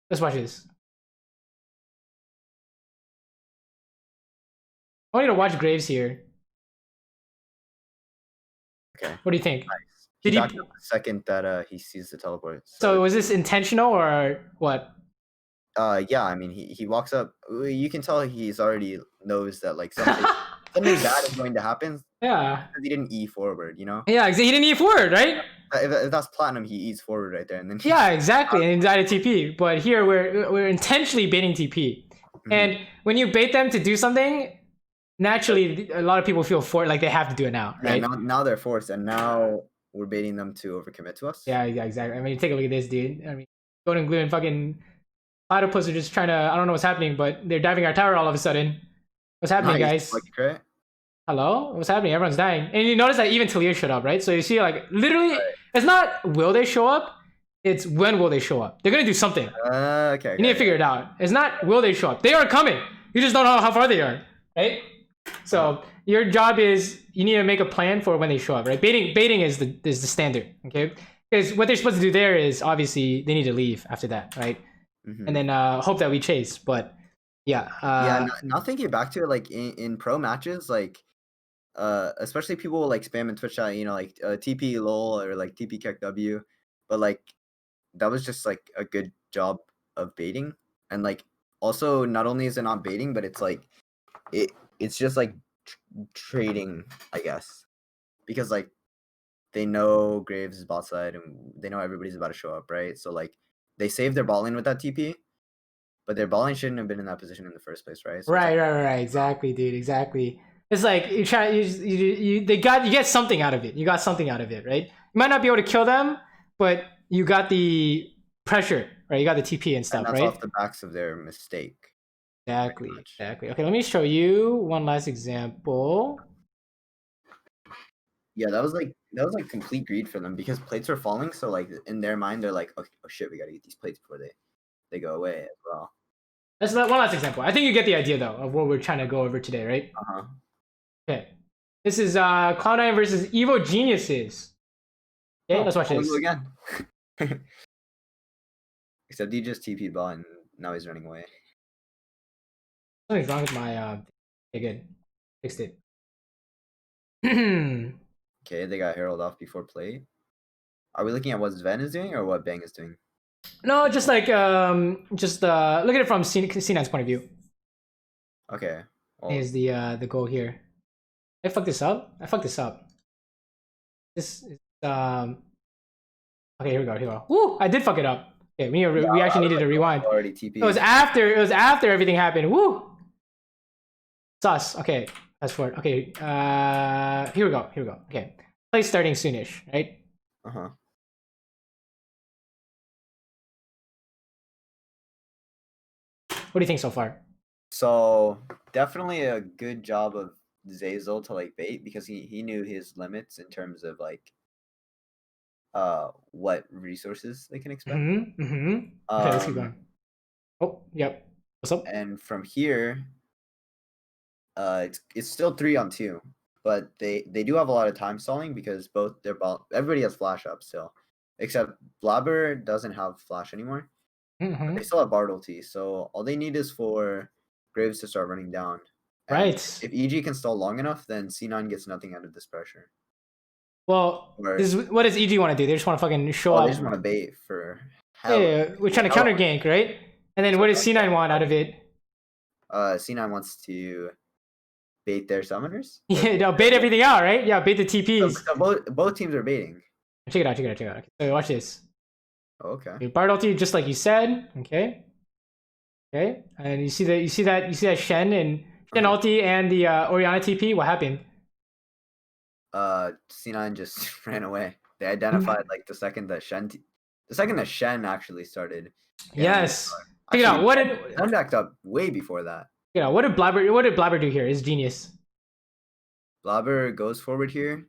Let's watch this. I want you to watch Graves here. Okay. What do you think? Nice. Did he backed up the second that he sees the teleports. So was this intentional or what? Yeah, I mean he walks up. You can tell he's already knows that like something bad is going to happen. Yeah. Because he didn't E forward, you know? Yeah, he didn't E forward, right? If that's platinum, he E's forward right there, and then yeah, exactly, and he died a TP. But here we're intentionally baiting TP, and when you bait them to do something, naturally a lot of people feel like they have to do it now, right? Yeah, now they're forced, and now we're baiting them to overcommit to us. Yeah, exactly. I mean, take a look at this, dude. I mean, Golden Glue and fucking Platypus are just trying to. I don't know what's happening, but they're diving our tower all of a sudden. What's happening, guys? Hello? What's happening? Everyone's dying. And you notice that even Talir showed up, right? So you see, like, literally, it's not will they show up, it's when will they show up. They're gonna do something. Okay. You need to figure it out. It's not will they show up. They are coming. You just don't know how far they are, right? So your job is you need to make a plan for when they show up, right? Baiting is the standard, okay? Because what they're supposed to do there is obviously they need to leave after that, right? And then hope that we chase. But yeah. Now thinking back to it, like in pro matches, like especially people will like spam in Twitch chat, you know, like TP lol or like TP kek W, but like that was just like a good job of baiting. And like also not only is it not baiting, but it's like it's just like trading, I guess, because like they know Graves is bot side and they know everybody's about to show up, right? So like they saved their ball lane with that TP, but their ball lane shouldn't have been in that position in the first place, right? So right. Exactly, dude. Exactly. It's like you try. You get something out of it. You got something out of it, right? You might not be able to kill them, but you got the pressure, right? You got the TP and stuff, and that's right? off the backs of their mistake. Exactly. Okay, let me show you one last example. Yeah, that was like complete greed for them because plates were falling. So like in their mind, they're like, okay, oh shit, we gotta get these plates before they go away as well. That's one last example. I think you get the idea though of what we're trying to go over today, right? Okay. This is Cloud9 versus Evo Geniuses. Okay, let's watch this again. Except he just TP bot and now he's running away. Something's wrong with my okay, good. Fixed it. Okay, they got Herald off before play. Are we looking at what Sven is doing or what Bang is doing? No, just like look at it from C9's point of view. Okay. Well, is the goal here. I fucked this up. This is okay, here we go. Woo! I did fuck it up. Okay, we actually needed to rewind. It was after everything happened. Woo! Sus. Okay, fast forward. Okay, here we go. Okay, play starting soonish, right? What do you think so far? So definitely a good job of Zazel to like bait because he knew his limits in terms of like what resources they can expect. Okay, let's keep going. Oh, yep. What's up? And from here, it's still 3-on-2, but they do have a lot of time stalling because both their everybody has flash up still, except Blabber doesn't have flash anymore. They still have Bard ulti, so all they need is for Graves to start running down. And Right. if EG can stall long enough, then C9 gets nothing out of this pressure. Well, Or, what does EG want to do? They just want to fucking show up. They just want to bait for hell. Yeah, we're trying to counter gank, right? And then what does C9 want out of it? C9 wants to bait their summoners. Yeah, no, bait everything out, right? Yeah, bait the TPs. So both teams are baiting. Check it out. Okay, so watch this. Okay. Bard ulti, just like you said. Okay. And you see that Shen and Shen ulti and the Orianna TP. What happened? C9 just ran away. They identified like the second that Shen actually started. Yes. Check it out. What did Shen backed up way before that. Yeah. What did Blabber do here? It's genius. Blabber goes forward here,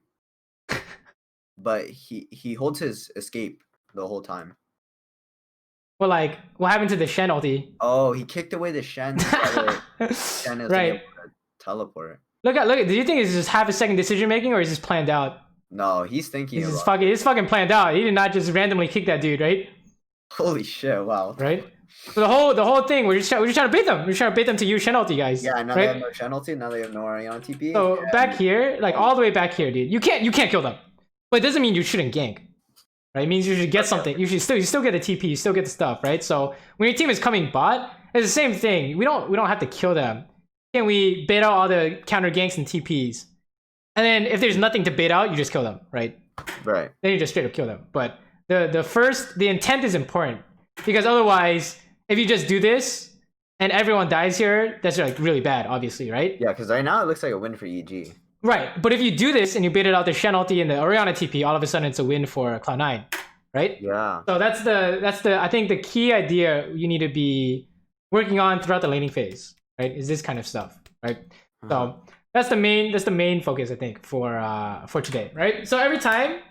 but he holds his escape the whole time. Well, like, what happened to the Shen ulti? Oh, he kicked away the Shen. Shen is right. able to teleport. Look at. Do you think it's just half a second decision making, or is this planned out? No, he's thinking. It's fucking planned out. He did not just randomly kick that dude, right? Holy shit! Wow. Right. So the whole thing, we're just trying to bait them. We're trying to bait them to use Shen ulti, guys. Yeah, now they have no Shen ulti. Now they have no Orianna TP. So back here, like all the way back here, dude, you can't kill them. But it doesn't mean you shouldn't gank. Right? It means you should get something. You still get a TP. You still get the stuff, right? So when your team is coming bot, it's the same thing. We don't have to kill them. Can we bait out all the counter ganks and TPs? And then if there's nothing to bait out, you just kill them, right? Right. Then you just straight up kill them. But the intent is important, because otherwise, if you just do this and everyone dies here, that's like really bad, obviously, right? Yeah, because right now it looks like a win for EG. Right, but if you do this and you baited out the Shen ulti and the Orianna TP, all of a sudden it's a win for Cloud9, right? Yeah. So that's the I think the key idea you need to be working on throughout the laning phase, right? Is this kind of stuff, right? So that's the main focus, I think, for today, right? So every time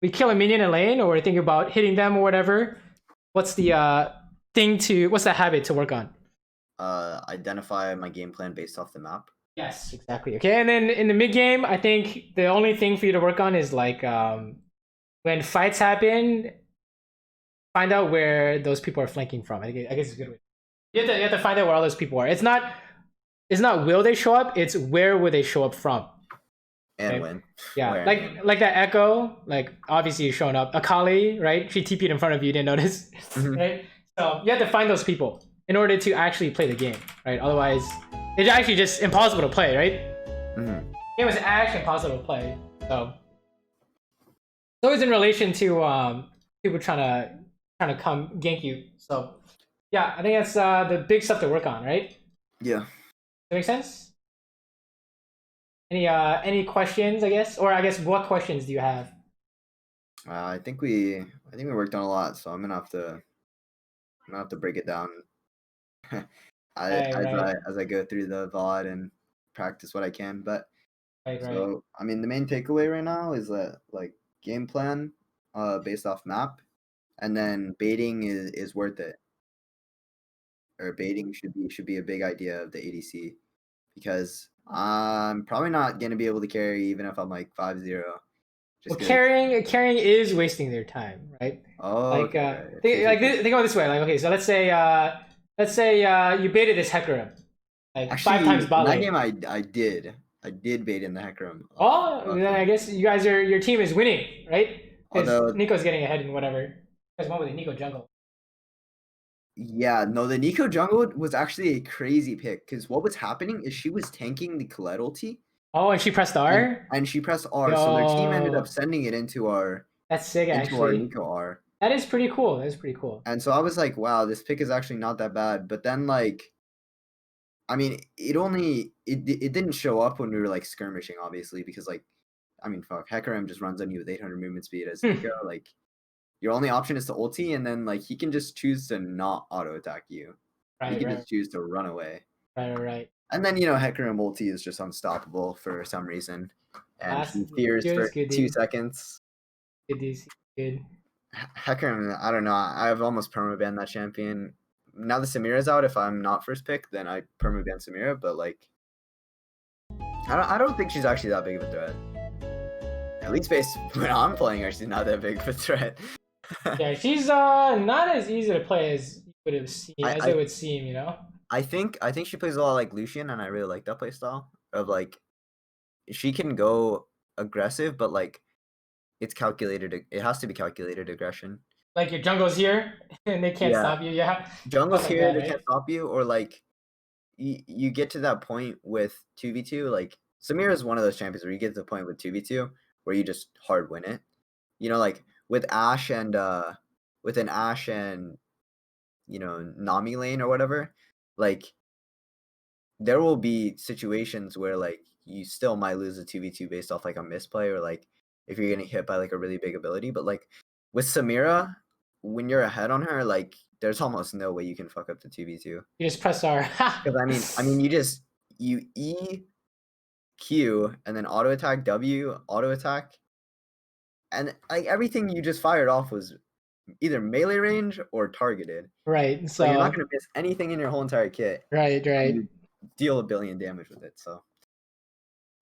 we kill a minion in lane or we're thinking about hitting them or whatever, what's the habit to work on? Identify my game plan based off the map. Yes, exactly. Okay, and then in the mid game, I think the only thing for you to work on is like when fights happen, find out where those people are flanking from. I guess it's a good way. You have to find out where all those people are. It's not will they show up, it's where will they show up from. And right? when. Yeah, where like that Echo, like obviously you're showing up. Akali, right? She TP'd in front of you, didn't notice. Right? So you have to find those people in order to actually play the game, right? Otherwise, it's actually just impossible to play, right? It was actually impossible to play. So it's always in relation to people trying to come gank you. So yeah, I think that's the big stuff to work on, right? Yeah. Does that make sense? Any questions, I guess? Or I guess what questions do you have? I think we worked on a lot, so I'm gonna have to break it down as I go through the VOD and practice what I can. But so I mean, the main takeaway right now is that like game plan based off map, and then baiting is worth it. Or baiting should be a big idea of the ADC, because I'm probably not gonna be able to carry even if I'm like 5-0. Well, carrying is wasting their time, right? Oh, like think about it this way. Like, okay, so let's say you baited this Hecarim like actually, 5 times bot lane. That game I did bait in the Hecarim. Oh, then I guess your team is winning, right? Because Nico's getting ahead in whatever. There's one with the Nico jungle. Yeah, no, the Nico jungle was actually a crazy pick, because what was happening is she was tanking the Colette ulti. Oh, and she pressed R? And she pressed R, so their team ended up sending it into our... That's sick, actually. Our Nico R. That is pretty cool. And so I was like, wow, this pick is actually not that bad. But then, like, I mean, it didn't show up when we were, like, skirmishing, obviously, because, like, I mean, fuck, Hecarim just runs on you with 800 movement speed as Nico. Like, your only option is to ulti, and then, like, he can just choose to not auto-attack you. He can just choose to run away. Right. And then, Hecarim ulti is just unstoppable for some reason. And he fears for 2 seconds. Good. Hecarim, I don't know. I've almost permabanned that champion. Now that Samira's out, if I'm not first pick, then I permaban Samira. But, like, I don't think she's actually that big of a threat. At least based when I'm playing her, she's not that big of a threat. Yeah, she's not as easy to play as it would seem, I think she plays a lot like Lucian, and I really like that playstyle of like she can go aggressive, but like it's calculated. It has to be calculated aggression. Like your jungle's here and they can't Yeah, stop you. Yeah, jungle's stuff like here, that, they right? can't stop you, or like you get to that point with 2v2. Like Samir is one of those champions where you get to the point with 2v2 where you just hard win it. You know, like with Ashe and with an Ashe and Nami lane or whatever, like there will be situations where like you still might lose a 2v2 based off like a misplay or like if you're getting hit by like a really big ability. But like with Samira, when you're ahead on her, like there's almost no way you can fuck up the 2v2. You just press R. Because I mean you E Q and then auto attack W, auto attack, and like everything you just fired off was either melee range or targeted. Right. So you're not So gonna miss anything in your whole entire kit. right. And you deal 1 billion damage with it. So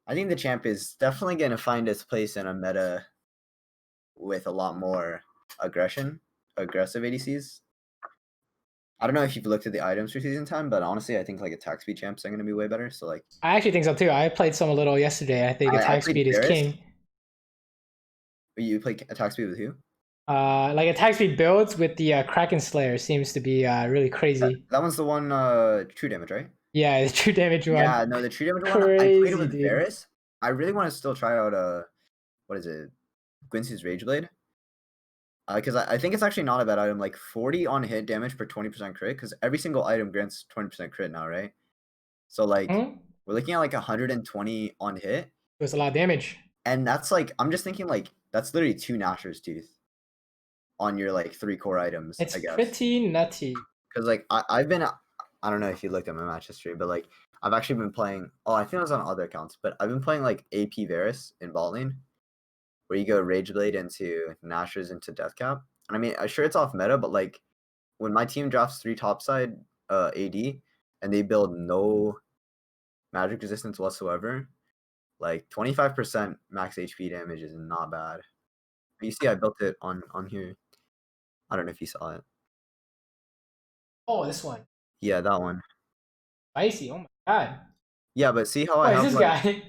I think the champ is definitely gonna find its place in a meta with a lot more aggressive ADCs. I don't know if you've looked at the items for season 10, but honestly, I think like attack speed champs are gonna be way better. So like, I actually think so too. I played some a little yesterday. I think I attack played speed is Varus. king. You play attack speed with who? Like attack speed builds with the Kraken Slayer seems to be really crazy. That one's the one true damage, right? Yeah, the true damage one. Yeah, no, the true damage one. I played it with Varus. I really want to still try out what is it? Quincy's Rageblade. Because I think it's actually not a bad item. Like 40 on hit damage per 20% crit. Because every single item grants 20% crit now, right? So like we're looking at like 120 on hit. It was a lot of damage. And that's like I'm just thinking like that's literally 2 Gnasher's Tooth on your like 3 core items. It's I guess. pretty nutty. Because like I've been I don't know if you looked at my match history, but like I've actually been playing. Oh, I think it was on other accounts, but I've been playing like AP Varus in bot lane, where you go Rageblade into Gnashers into Deathcap. And I mean, I'm sure it's off meta, but like when my team drafts 3 topside AD and they build no magic resistance whatsoever, like 25% max HP damage is not bad. You see, I built it on here. I don't know if you saw it. Oh, this one. Yeah, that one. Spicy. Oh my god. Yeah, but see how I have this like... guy?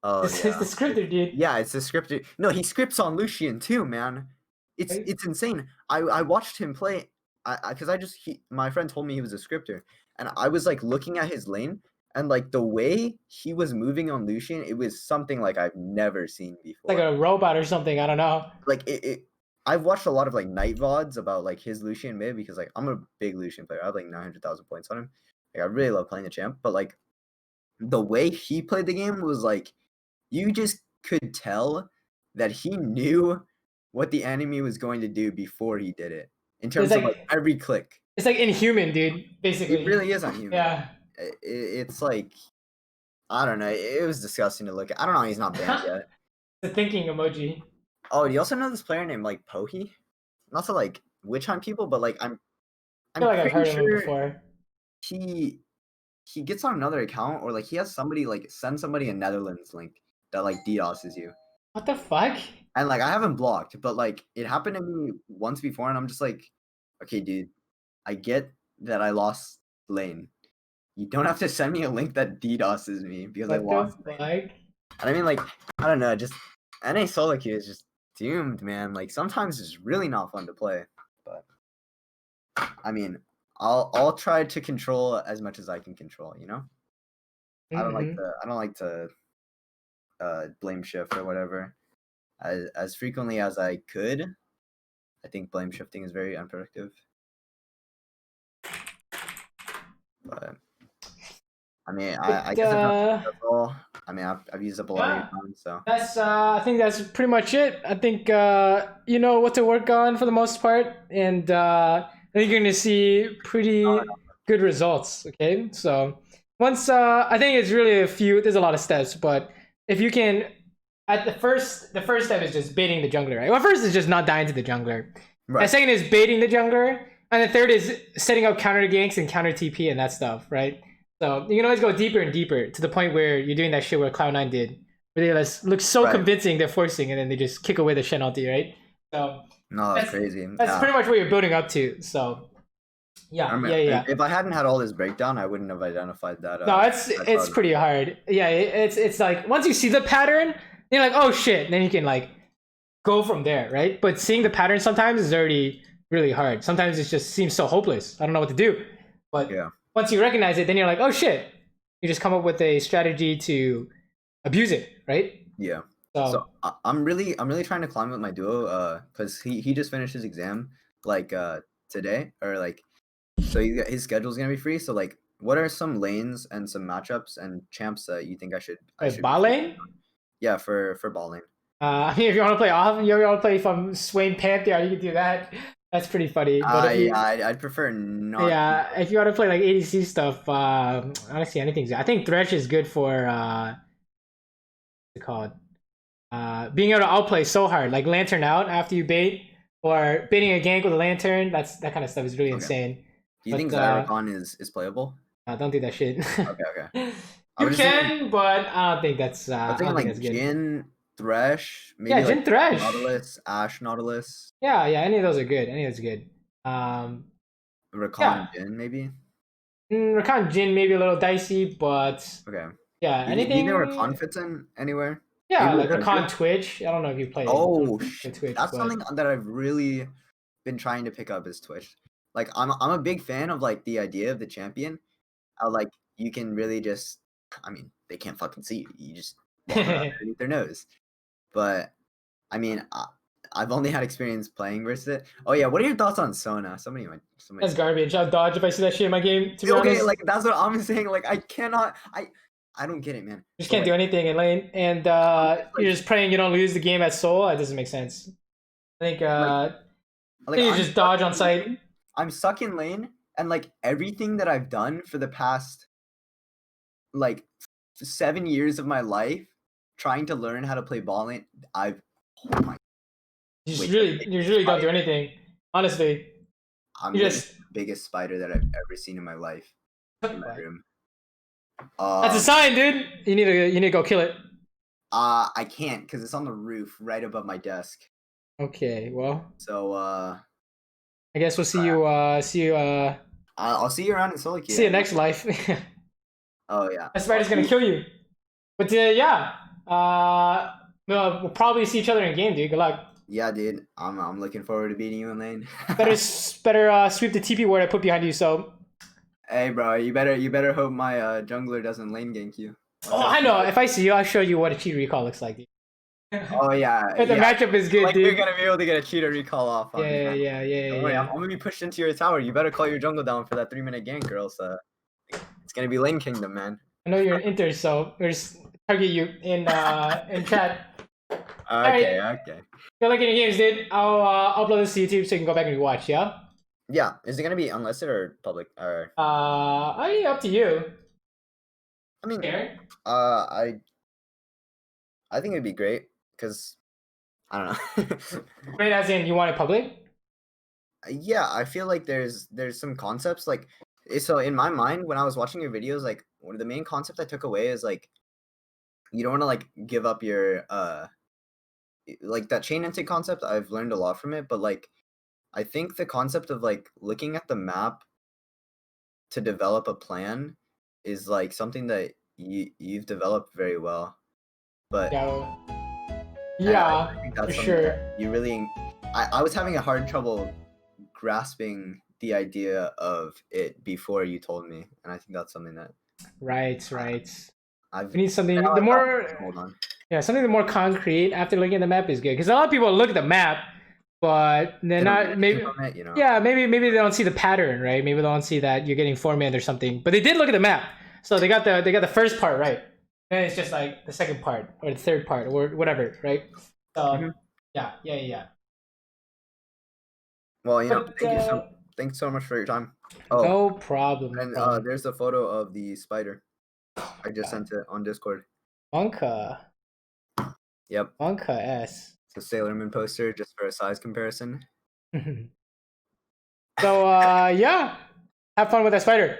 Oh, this is the scripter, dude. Yeah, it's the scripter. No, he scripts on Lucian too, man. It's insane. I watched him play. Because my friend told me he was a scripter, and I was like looking at his lane, and like the way he was moving on Lucian, it was something like I've never seen before. Like a robot or something. I don't know. Like I've watched a lot of like night vods about like his Lucian mid because like I'm a big Lucian player. I have like 900,000 points on him. Like I really love playing the champ, but like the way he played the game was like you just could tell that he knew what the enemy was going to do before he did it. In terms of like every click. It's like inhuman, dude, basically. It really is inhuman. Yeah. It's like, I don't know. It was disgusting to look at. I don't know. He's not banned yet. The thinking emoji. Oh, do you also know this player named like Pohi? Not to like witch hunt people, but like I'm I feel like I've heard of him before. He gets on another account or like he has somebody like send somebody a Netherlands link that like DDoSes you. What the fuck? And like I haven't blocked, but like it happened to me once before, and I'm just like, okay, dude, I get that I lost lane. You don't have to send me a link that DDoSes me because I lost lane. And I mean, like, I don't know, just NA solo queue is just doomed, man. Like sometimes it's really not fun to play, but I mean, I'll try to control as much as I can control. You know, I don't like to blame shift or whatever. As frequently as I could. I think blame shifting is very unproductive. But I mean, I guess that's all. I mean, I've used up a lot of your time, so that's I think that's pretty much it. I think you know what to work on for the most part, and I think you're gonna see pretty good results. Okay, so once I think it's really there's a lot of steps, but if you can. At the first step is just baiting the jungler, right? Well, first is just not dying to the jungler. Right. The second is baiting the jungler, and the third is setting up counter ganks and counter TP and that stuff, right? So you can always go deeper and deeper to the point where you're doing that shit where Cloud9 did, where they look so convincing they're forcing, and then they just kick away the Shen ulti, right? So no, that's crazy. That's pretty much what you're building up to. So Yeah, yeah. If I hadn't had all this breakdown, I wouldn't have identified that. No, it's pretty hard. Yeah, it's like once you see the pattern, you're like, oh shit, then you can like go from there, right? But seeing the pattern sometimes is already really hard. Sometimes it just seems so hopeless. I don't know what to do. But yeah. Once you recognize it, then you're like, oh shit. You just come up with a strategy to abuse it, right? Yeah. So I'm really trying to climb with my duo, because he just finished his exam like today, or like, so his schedule's gonna be free. So like, what are some lanes and some matchups and champs that you think I should bot lane? Yeah, for ball lane. I mean, if you want to play off, you want to play from Swain Pantheon, you can do that. That's pretty funny. But I'd prefer not. Yeah, if you want to play like ADC stuff, honestly, anything's good. I think Thresh is good for what's it called? Being able to outplay so hard, like Lantern out after you bait, or baiting a gank with a Lantern. That kind of stuff is really insane. Do you think JarlCarl is playable? Don't do that shit. Okay. You can, but I don't think that's. I'm thinking like Jhin, Thresh, maybe Jhin, like Thresh, Nautilus, Ashe, Nautilus. Yeah, any of those are good. Rakan, Jhin, maybe. Rakan, Jhin, maybe a little dicey, but okay. Yeah, anything. You think Rakan fits in anywhere? Yeah, maybe like Rakan Twitch. I don't know if you play. Oh, Twitch. That's something that I've really been trying to pick up is Twitch. Like I'm a big fan of like the idea of the champion. How like you can really just, I mean, they can't fucking see you. You just walk around underneath their nose. But I mean, I've only had experience playing versus it. Oh yeah, what are your thoughts on Sona? Somebody. That's garbage. I'll dodge if I see that shit in my game. To be honest, like that's what I'm saying. Like I cannot. I don't get it, man. You just can't do anything in lane, and you're just praying you don't lose the game at Soul. That doesn't make sense. I think you just dodge on sight. I'm stuck in lane, and like everything that I've done for the past like 7 years of my life, trying to learn how to play ball lane, you really don't do anything. Honestly, I'm just the biggest spider that I've ever seen in my life. In my room. That's a sign, dude. You need to go kill it. I can't because it's on the roof right above my desk. Okay, well. So I guess we'll see you. I'll see you around in Solo. See you next life. Oh yeah. That spider's gonna kill you. But yeah. We'll probably see each other in game, dude. Good luck. Yeah, dude. I'm looking forward to beating you in lane. better sweep the TP ward I put behind you. So. Hey, bro. You better hope my jungler doesn't lane gank you. I know. If I see you, I'll show you what a cheat recall looks like, dude. Oh yeah. The matchup is good, like, dude. You're gonna be able to get a cheater recall off. Yeah. Don't worry, I'm gonna be pushed into your tower. You better call your jungle down for that 3-minute gank, girl. So it's gonna be lane kingdom, man. I know you're an Inter, so we'll just target you in chat. Okay. Good luck in your games, dude. I'll upload this to YouTube so you can go back and watch. Yeah. Yeah. Is it gonna be unlisted or public? Or up to you. I mean, I think it'd be great because I don't know. Great as in you want it public? Yeah, I feel like there's some concepts like so in my mind when I was watching your videos, like one of the main concepts I took away is like you don't want to like give up your like that chain intake concept. I've learned a lot from it, but like I think the concept of like looking at the map to develop a plan is like something that you've developed very well. But yeah, I think that's for sure. You really, I was having a hard trouble grasping the idea of it before you told me, and I think that's something that. Right. We need something the more. Hold on. Yeah, something the more concrete after looking at the map is good because a lot of people look at the map, but they're not maybe. It, you know? Yeah, maybe they don't see the pattern, right? Maybe they don't see that you're getting 4-man or something, but they did look at the map, so they got the first part right. And it's just like the second part or the third part or whatever, right? So yeah. Well, you know, thanks so much for your time. Oh, no problem. And there's a photo of the spider. I just sent it on Discord. Monka. Yep. Monka S. It's a Sailor Moon poster just for a size comparison. So yeah, have fun with that spider.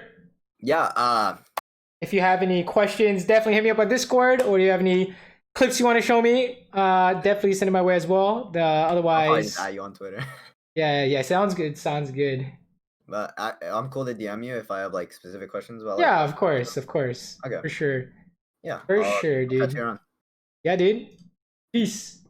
Yeah. If you have any questions, definitely hit me up on Discord, or do you have any clips you want to show me? Definitely send it my way as well. Otherwise, I'll probably just add you on Twitter. Yeah. Sounds good. But I'm cool to DM you if I have like specific questions about. Yeah, Like, of course, of course. okay. For sure. Yeah. For I'll sure, catch dude. you around. Yeah, dude. Peace.